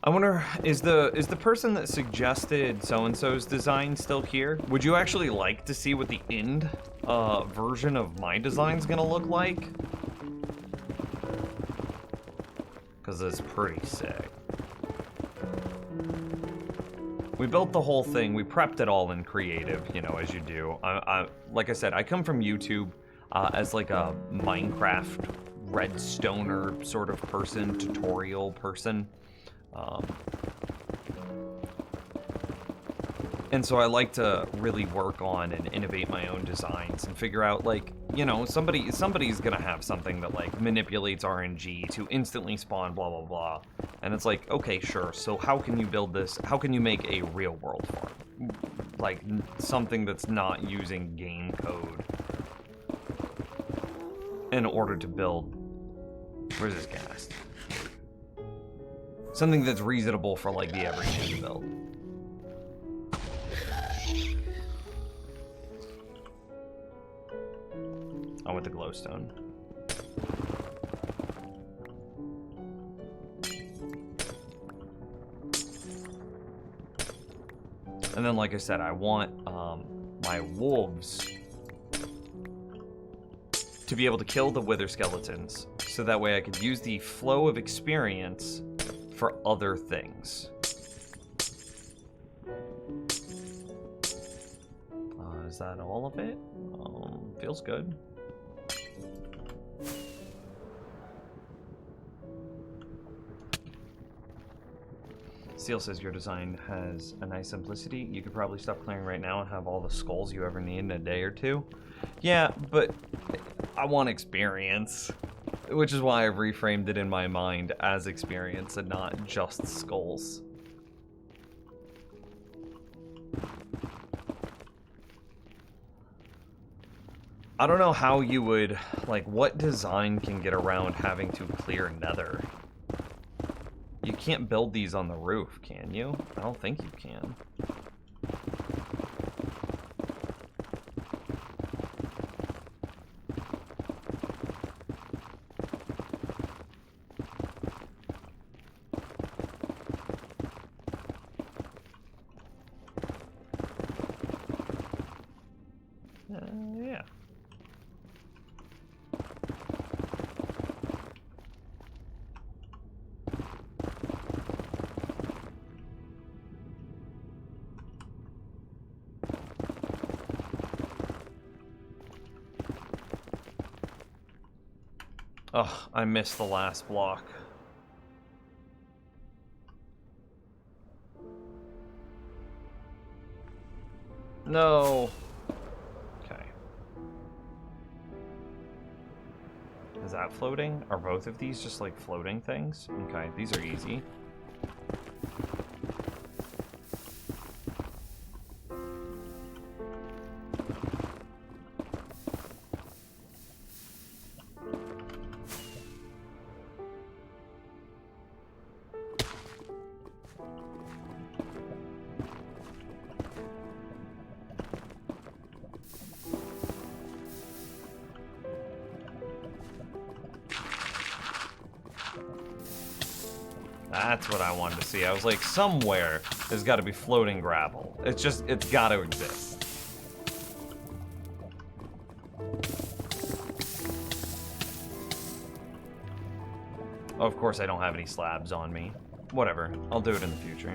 I wonder, is the person that suggested so-and-so's design still here? Would you actually like to see what the end version of my design's gonna look like? Because it's pretty sick. We built the whole thing. We prepped it all in creative, you know, as you do. Like I said, I come from YouTube as like a Minecraft redstoner sort of person, tutorial person. And so I like to really work on and innovate my own designs and figure out, like, you know, somebody's gonna have something that like manipulates RNG to instantly spawn blah blah blah. And it's like, okay, sure. So how can you build this? How can you make a real world farm? Like something that's not using game code in order to build. Where's this gas? Something that's reasonable for like the everyman to build. Oh, with the glowstone. And then, like I said, I want my wolves to be able to kill the wither skeletons, so that way I could use the flow of experience for other things. Is that all of it? Feels good. Seal says your design has a nice simplicity. You could probably stop clearing right now and have all the skulls you ever need in a day or two. Yeah, but I want experience, which is why I've reframed it in my mind as experience and not just skulls. I don't know how you would, like, what design can get around having to clear nether? You can't build these on the roof, can you? I don't think you can. Yeah. Oh, I missed the last block. No. Okay. Is that floating? Are both of these just like floating things? Okay, these are easy. That's what I wanted to see. I was like, somewhere there's got to be floating gravel. It's got to exist. Of course, I don't have any slabs on me. Whatever, I'll do it in the future.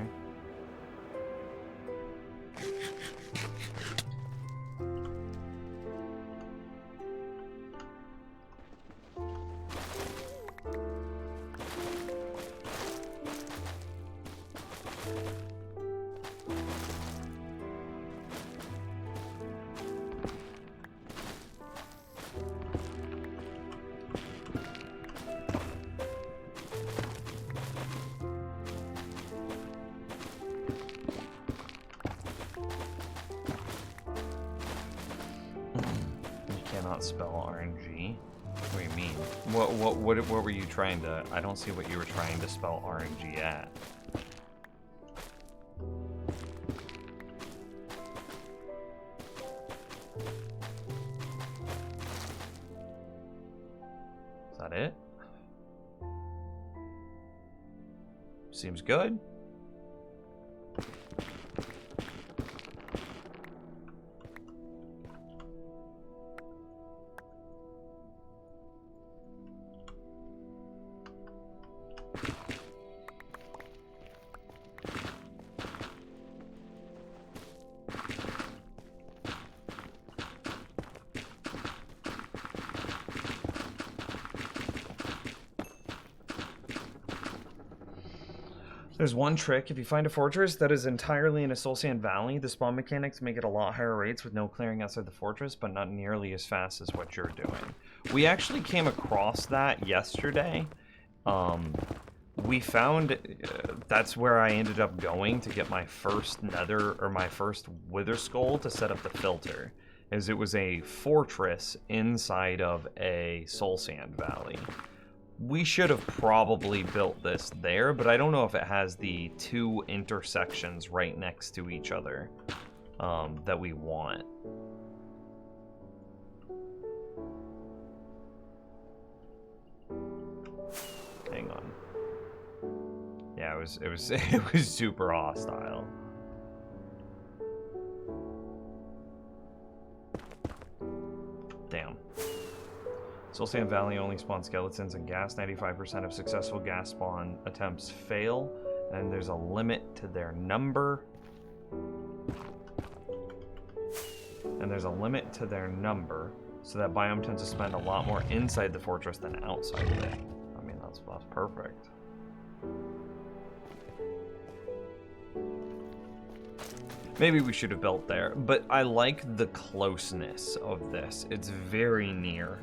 Spell RNG? What do you mean? What were you trying to... I don't see what you were trying to spell RNG at. Is that it? Seems good. There's one trick. If you find a fortress that is entirely in a Soul Sand Valley, the spawn mechanics make it a lot higher rates with no clearing outside the fortress, but not nearly as fast as what you're doing. We actually came across that yesterday. We found that's where I ended up going to get my first nether, or my first wither skull to set up the filter, as it was a fortress inside of a Soul Sand Valley. We should have probably built this there, but I don't know if it has the two intersections right next to each other that we want. Hang on. Yeah, it was super hostile. Damn. Soul Sand Valley only spawns skeletons and ghast. 95% of successful ghast spawn attempts fail, and there's a limit to their number. So that biome tends to spend a lot more inside the fortress than outside of it. I mean, that's perfect. Maybe we should have built there, but I like the closeness of this. It's very near.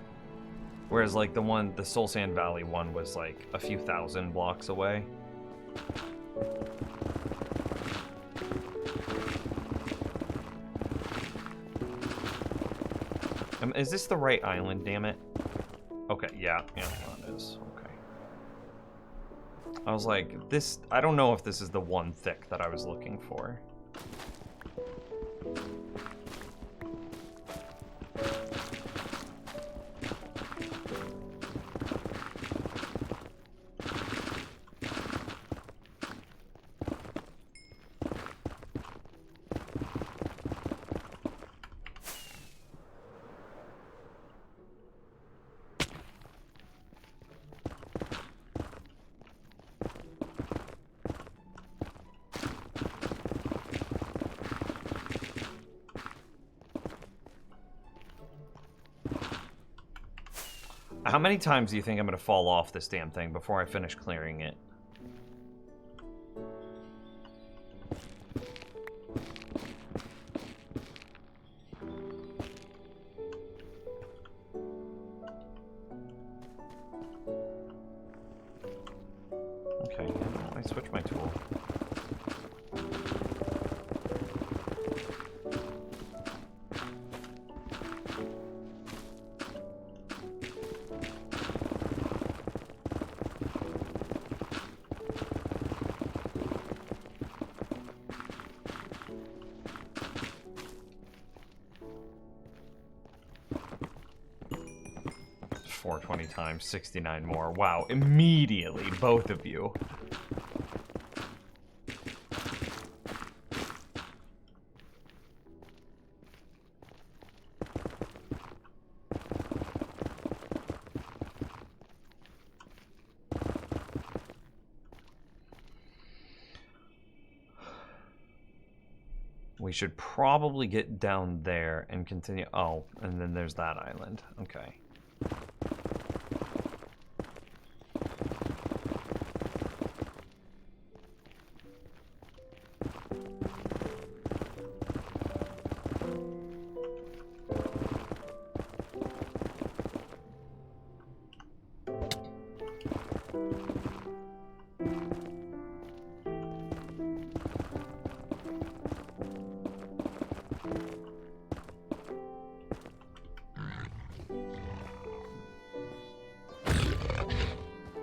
Whereas, like, the Soul Sand Valley one was, like, a few thousand blocks away. Is this the right island, damn it? Okay, yeah, it is. Okay. I was like, this... I don't know if this is the one thick that I was looking for. How many times do you think I'm going to fall off this damn thing before I finish clearing it? Okay, I switched my tool. Times 69 more. Wow, immediately, both of you. We should probably get down there and continue. Oh, and then there's that island. Okay.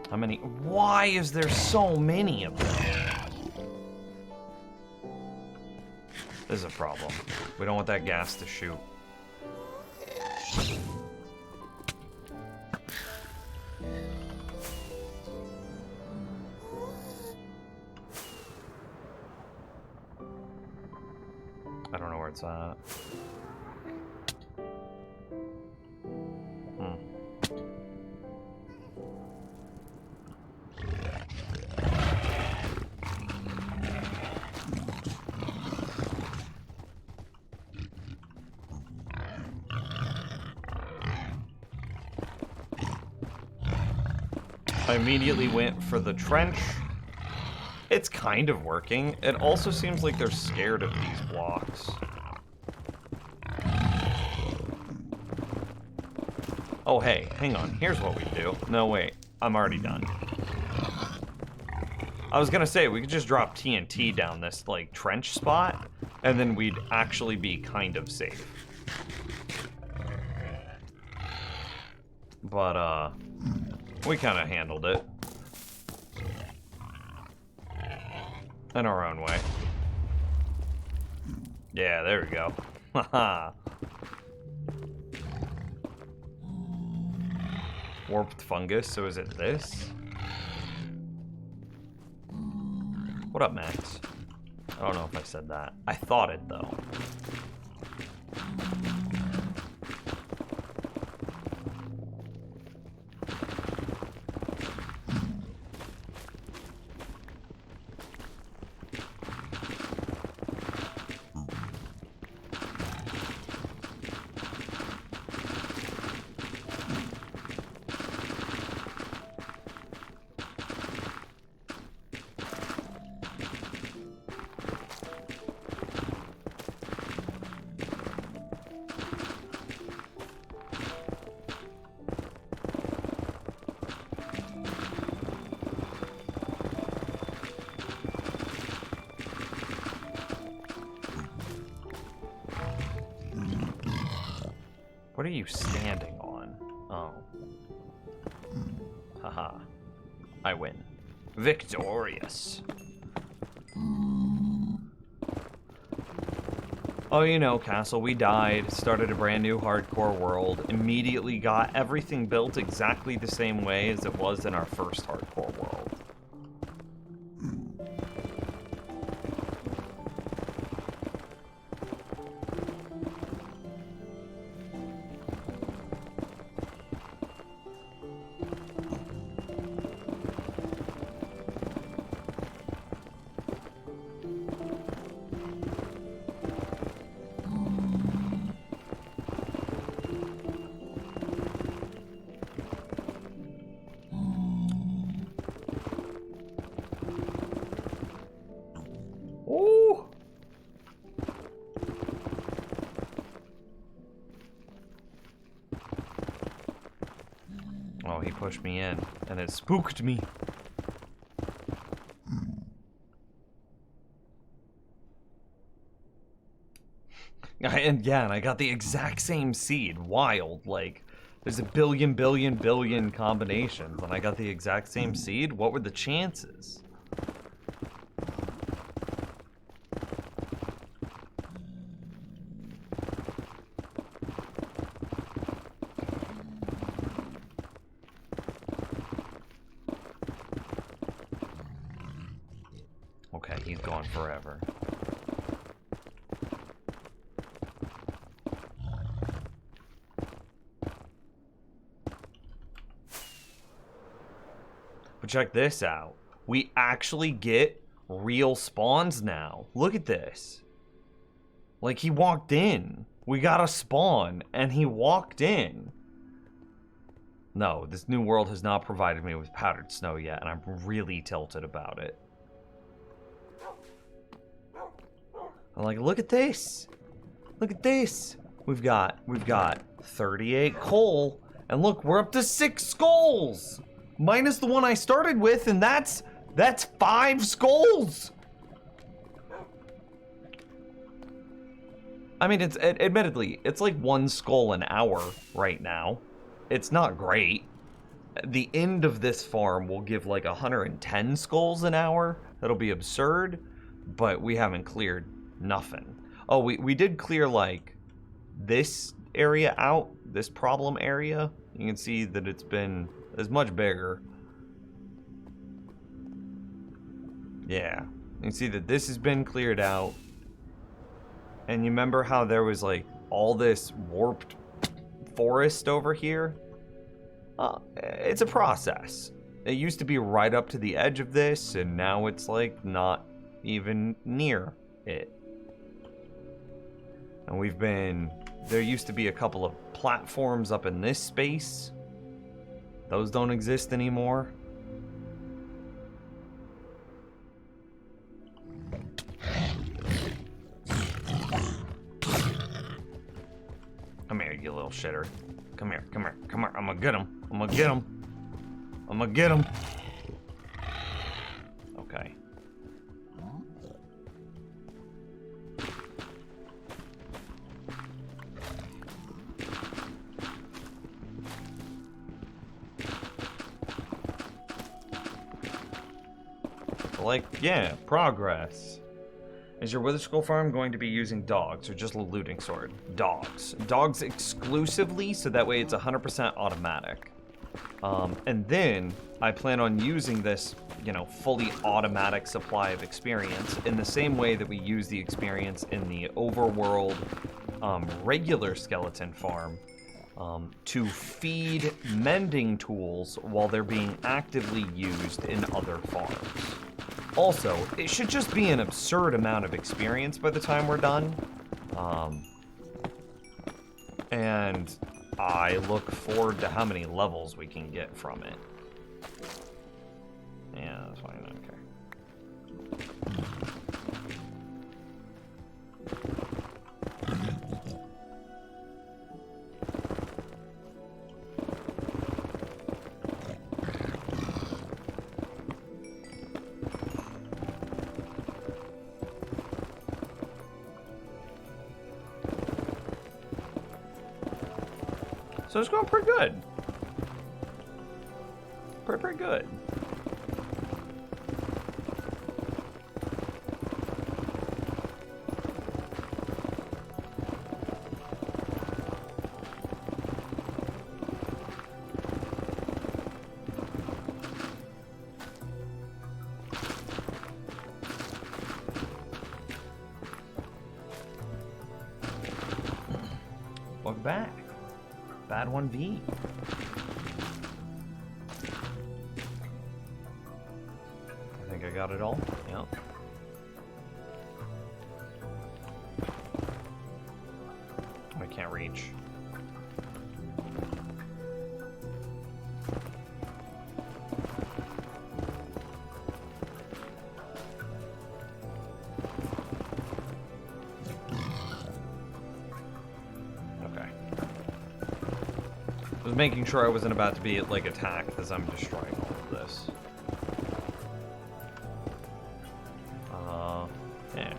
How many? Why is there so many of them? This is a problem. We don't want that gas to shoot. I don't know where it's at. I immediately went for the trench. It's kind of working. It also seems like they're scared of these blocks. Oh, hey, hang on. Here's what we do. No, wait. I'm already done. I was gonna say, we could just drop TNT down this, like, trench spot, and then we'd actually be kind of safe. But, we kind of handled it. In our own way. Yeah, there we go. Haha. Warped fungus, so is it this? What up, Max? I don't know if I said that. I thought it, though. What are you standing on? Oh. Haha. I win. Victorious. Oh, you know, Castle, we died, started a brand new hardcore world, immediately got everything built exactly the same way as it was in our first hardcore world. Ooh. Oh, he pushed me in, and it spooked me. And yeah, and I got the exact same seed. Wild, like, there's a billion combinations, and I got the exact same seed? What were the chances? Okay, he's gone forever. But check this out. We actually get real spawns now. Look at this. Like, he walked in. We got a spawn, and he walked in. No, this new world has not provided me with powdered snow yet, and I'm really tilted about it. I'm like, look at this. Look at this. We've got 38 coal, and look, we're up to 6 skulls. Minus the one I started with, and that's 5 skulls. I mean, admittedly, it's like 1 skull an hour right now. It's not great. The end of this farm will give like 110 skulls an hour. That'll be absurd, but we haven't cleared nothing. Oh, we did clear like this area out, this problem area. You can see that it's much bigger. Yeah, you can see that this has been cleared out. And you remember how there was like all this warped forest over here? It's a process. It used to be right up to the edge of this, and now it's like not even near it. And there used to be a couple of platforms up in this space. Those don't exist anymore. bullshitter. Come here, come here, come here. I'm gonna get him. I'm gonna get him. I'm gonna get him. Okay. Like, yeah, progress. Is your Wither Skull farm going to be using dogs or just a looting sword? Dogs. Dogs exclusively, so that way it's 100% automatic. And then I plan on using this, you know, fully automatic supply of experience in the same way that we use the experience in the overworld regular skeleton farm to feed mending tools while they're being actively used in other farms. Also, it should just be an absurd amount of experience by the time we're done. And I look forward to how many levels we can get from it. Yeah, that's fine, I don't care. So it's going pretty good. Pretty good. Welcome back. Bad 1v. I think I got it all. Yep. I can't reach. I was making sure I wasn't about to be like attacked as I'm destroying all of this. Yeah.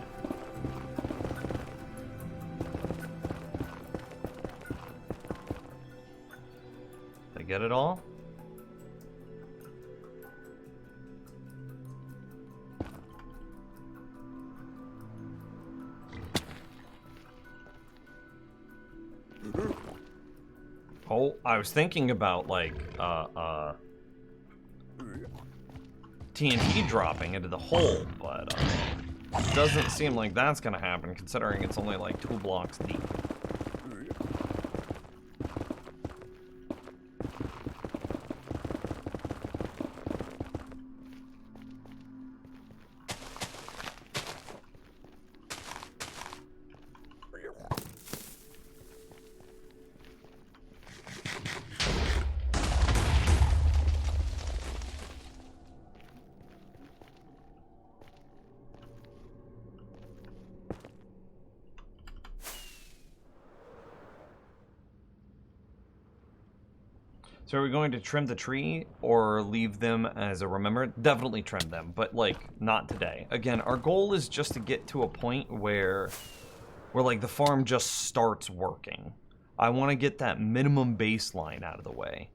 Did I get it all? Oh, I was thinking about like TNT dropping into the hole, but it doesn't seem like that's gonna happen considering it's only like 2 blocks deep. So are we going to trim the tree or leave them as a remembrance? Definitely trim them, but like not today. Again, our goal is just to get to a point where like the farm just starts working. I want to get that minimum baseline out of the way.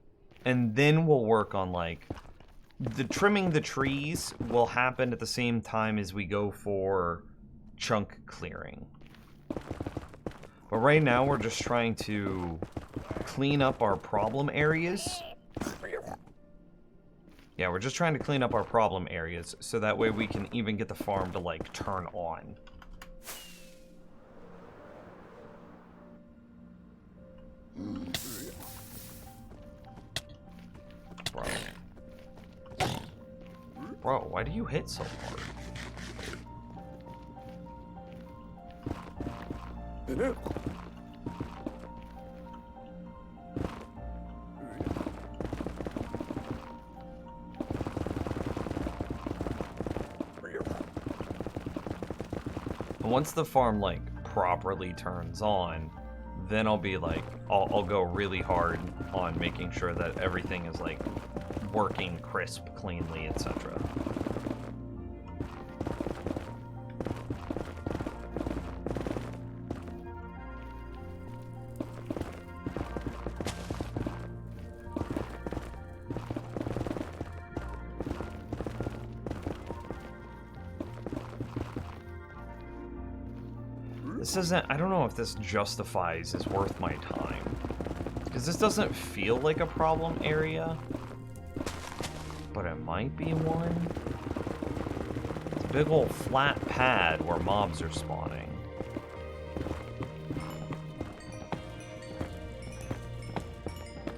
And then we'll work on like the trimming the trees will happen at the same time as we go for chunk clearing. But right now we're just trying to clean up our problem areas. Yeah, we're just trying to clean up our problem areas so that way we can even get the farm to like turn on. Bro, why do you hit so hard? Once the farm like properly turns on, then I'll be like, I'll go really hard on making sure that everything is like working crisp, cleanly, etc. This isn't, I don't know if this justifies is worth my time. Because this doesn't feel like a problem area. But it might be one. It's a big old flat pad where mobs are spawning.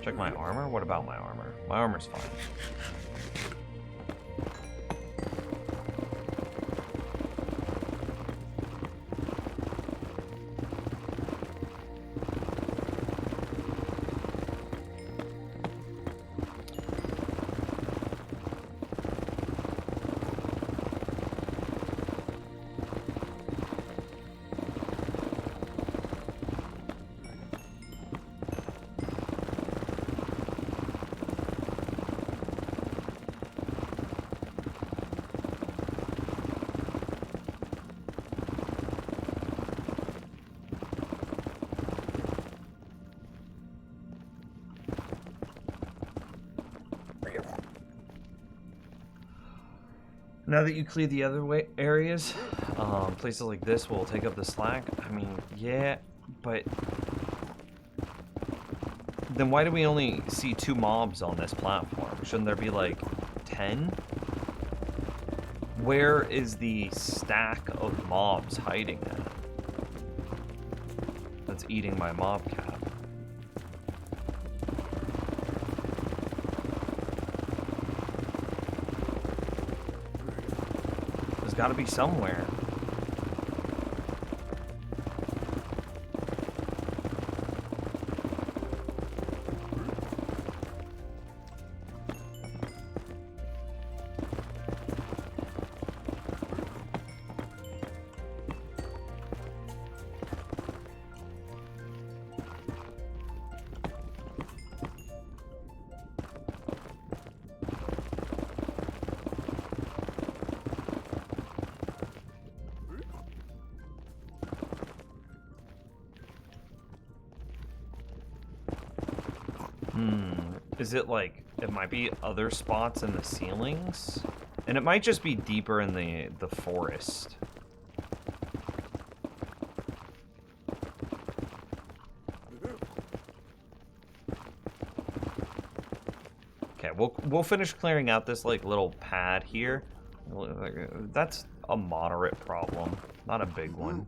Check my armor? What about my armor? My armor's fine. Now that you clear the other areas, places like this will take up the slack. I mean, yeah, but then why do we only see 2 mobs on this platform? Shouldn't there be like 10? Where is the stack of mobs hiding at? That's eating my mob cap. Got to be somewhere. Is it like, it might be other spots in the ceilings? And it might just be deeper in the forest. Okay, we'll finish clearing out this like little pad here. That's a moderate problem, not a big one.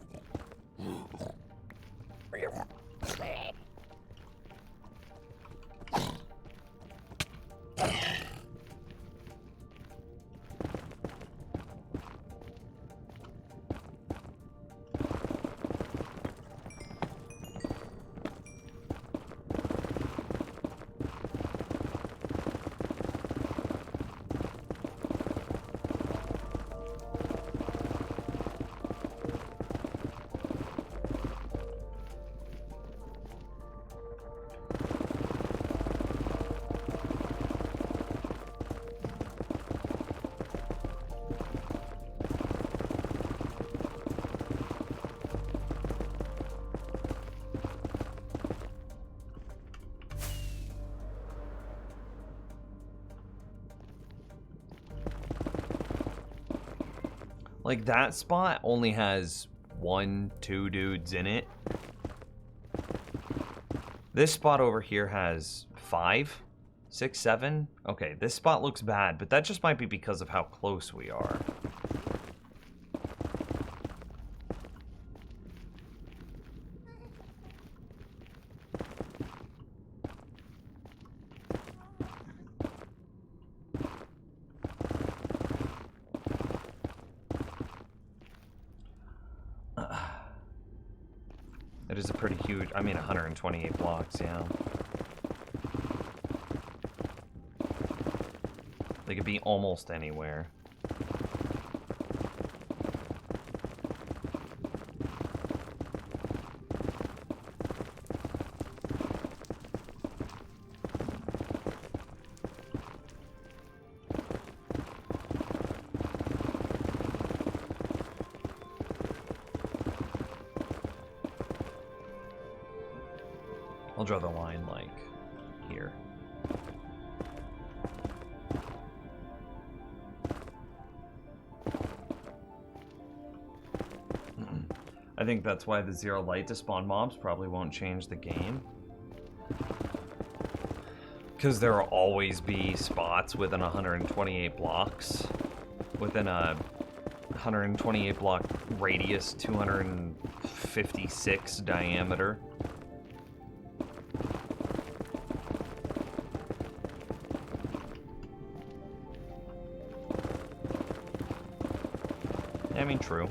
Like, that spot only has 1, 2 dudes in it. This spot over here has 5, 6, 7. Okay, this spot looks bad, but that just might be because of how close we are. It is a pretty huge, I mean 128 blocks, yeah. They could be almost anywhere. I'll draw the line like here. I think that's why the 0 light to spawn mobs probably won't change the game. Because there will always be spots within 128 blocks. Within a 128 block radius, 256 diameter. I mean, true.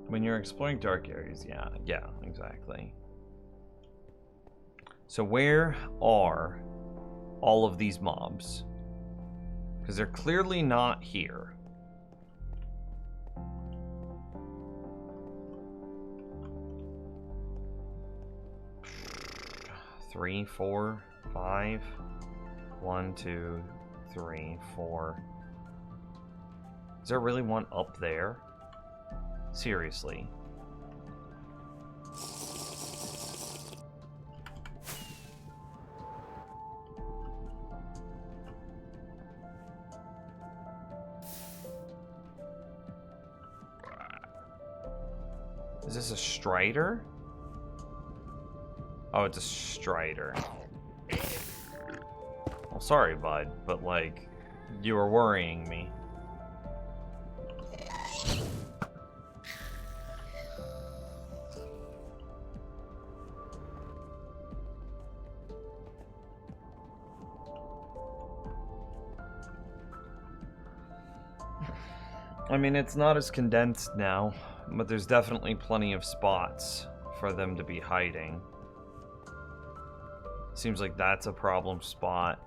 When you're exploring dark areas, yeah, exactly. So where are all of these mobs? Because they're clearly not here. Three, 4, 5. 1, 2, 3, 4. Is there really one up there? Seriously. Is this a Strider? Oh, it's a Strider. Well, sorry, bud, but like, you were worrying me. I mean, it's not as condensed now, but there's definitely plenty of spots for them to be hiding. Seems like that's a problem spot.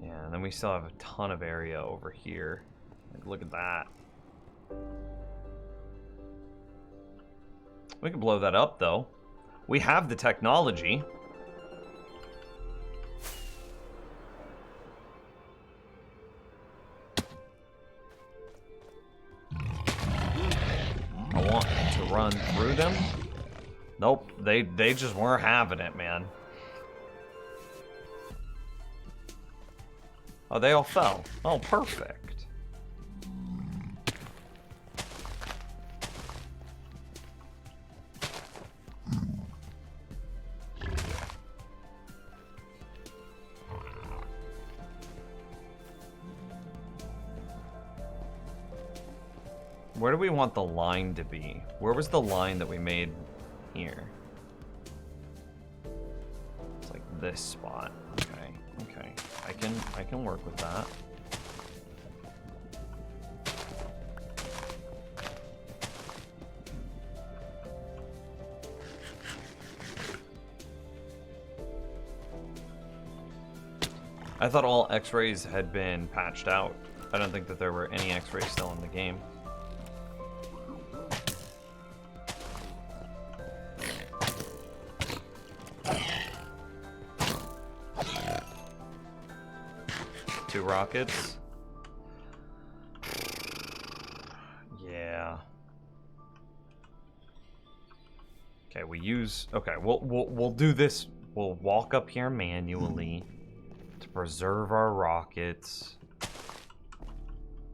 Yeah, and then we still have a ton of area over here. Like, look at that. We can blow that up, though. We have the technology. I want to run through them. Nope, they just weren't having it, man. Oh, they all fell. Oh, perfect. Where do we want the line to be? Where was the line that we made here? It's like this spot. Okay, okay. I can work with that. I thought all X-rays had been patched out. I don't think that there were any X-rays still in the game. Two rockets. Yeah. Okay, we use. Okay, we'll do this. We'll walk up here manually to preserve our rockets.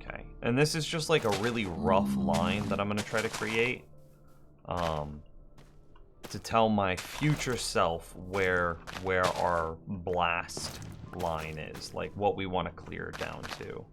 Okay, and this is just like a really rough line that I'm gonna try to create, to tell my future self where our blast line is, like what we want to clear it down to.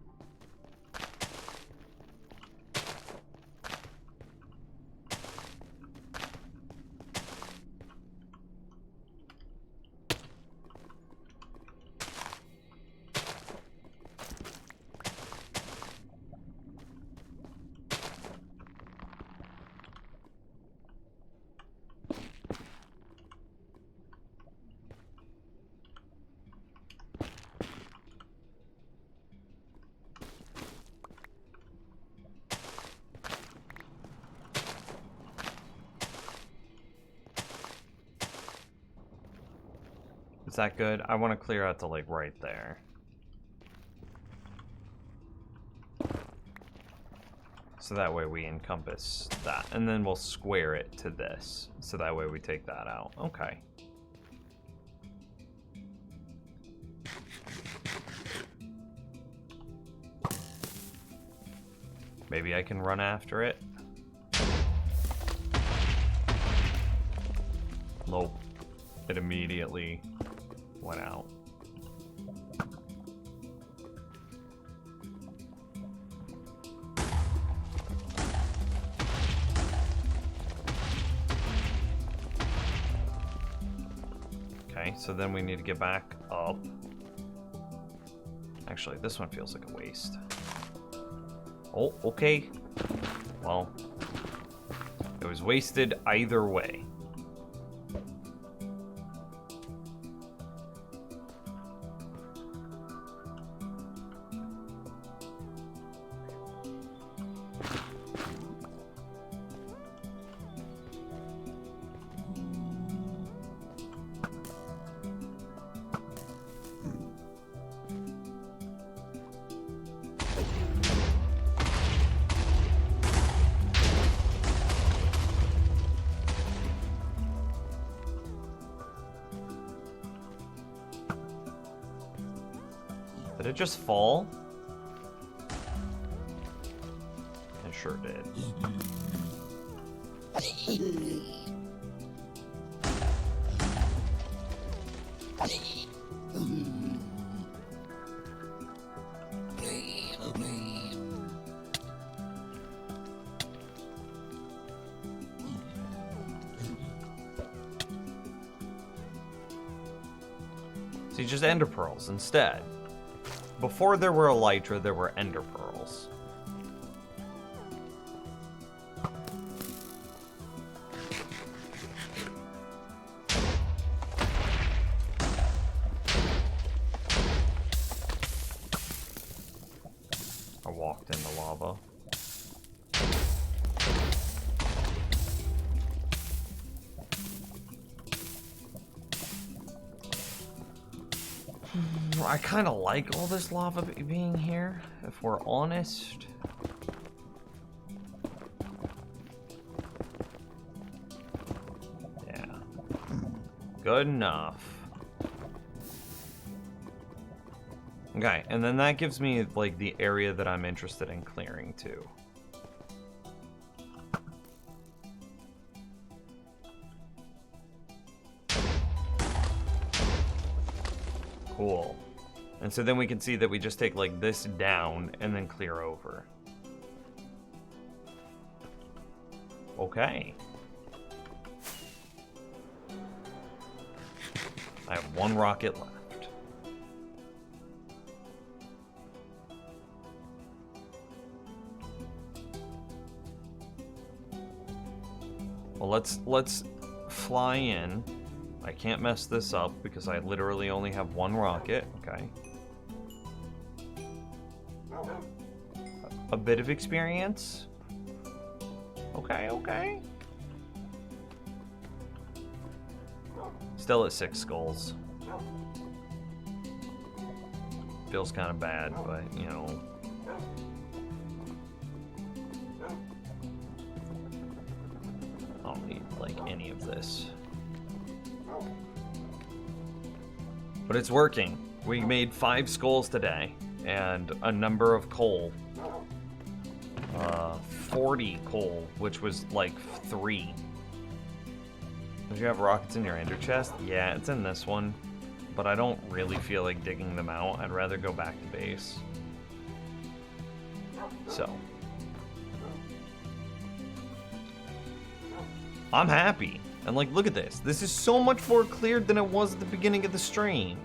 Is that good? I want to clear out to like right there. So that way we encompass that. And then we'll square it to this. So that way we take that out. Okay. Maybe I can run after it. Nope. It immediately went out. Okay, so then we need to get back up. Actually, this one feels like a waste. Oh, okay. Well, it was wasted either way. Did it just fall? It sure did. See, just ender pearls instead. Before there were elytra, there were ender pearls. I walked in the lava. I kind of like all this lava being here, if we're honest. Yeah. Good enough. Okay, and then that gives me, like, the area that I'm interested in clearing, too. Cool. And so then we can see that we just take like this down and then clear over. Okay. I have one rocket left. Well, let's fly in. I can't mess this up because I literally only have one rocket. Okay. A bit of experience. Okay, okay. Still at 6 skulls. Feels kind of bad, but, you know. I don't need, like, any of this. But it's working. We made 5 skulls today, and a number of coal. 40 coal, which was like 3. Did you have rockets in your ender chest? Yeah, it's in this one. But I don't really feel like digging them out. I'd rather go back to base. So. I'm happy. And like, look at this. This is so much more cleared than it was at the beginning of the stream.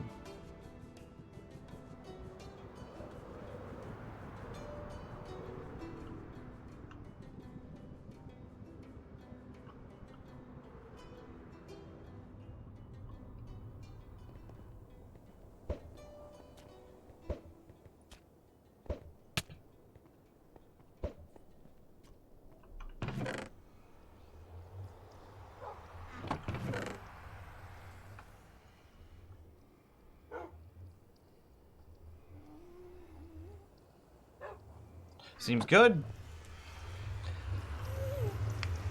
Seems good.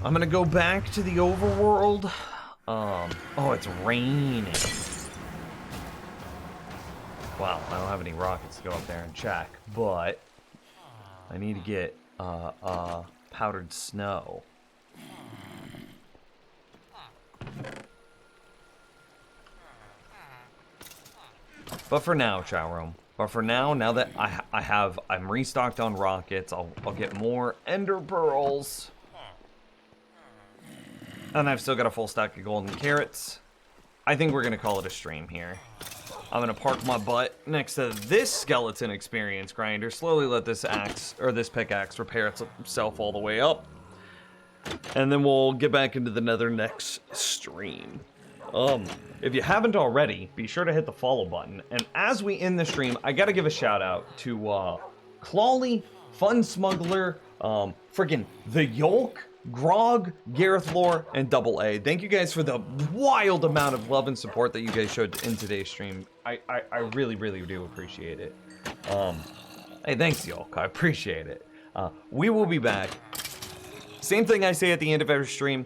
I'm gonna go back to the overworld. Oh, it's raining. Wow, I don't have any rockets to go up there and check, but I need to get powdered snow. But for now, Chow Room. But for now, now that I'm restocked on rockets, I'll get more ender pearls. And I've still got a full stack of golden carrots. I think we're gonna call it a stream here. I'm gonna park my butt next to this skeleton experience grinder, slowly let this axe, or this pickaxe, repair itself all the way up. And then we'll get back into the nether next stream. If you haven't already, be sure to hit the follow button. And as we end the stream, I gotta give a shout out to Clawley, Fun Smuggler, friggin' The Yolk, Grog, Gareth Lore, and Double A. Thank you guys for the wild amount of love and support that you guys showed in today's stream. I really, really do appreciate it. Hey, thanks, Yolk. I appreciate it. We will be back. Same thing I say at the end of every stream.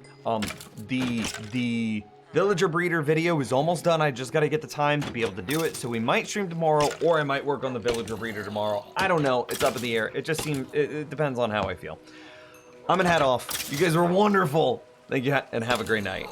The Villager Breeder video is almost done. I just got to get the time to be able to do it. So we might stream tomorrow, or I might work on the Villager Breeder tomorrow. I don't know. It's up in the air. It just seems, it depends on how I feel. I'm gonna head off. You guys were wonderful. Thank you, and have a great night.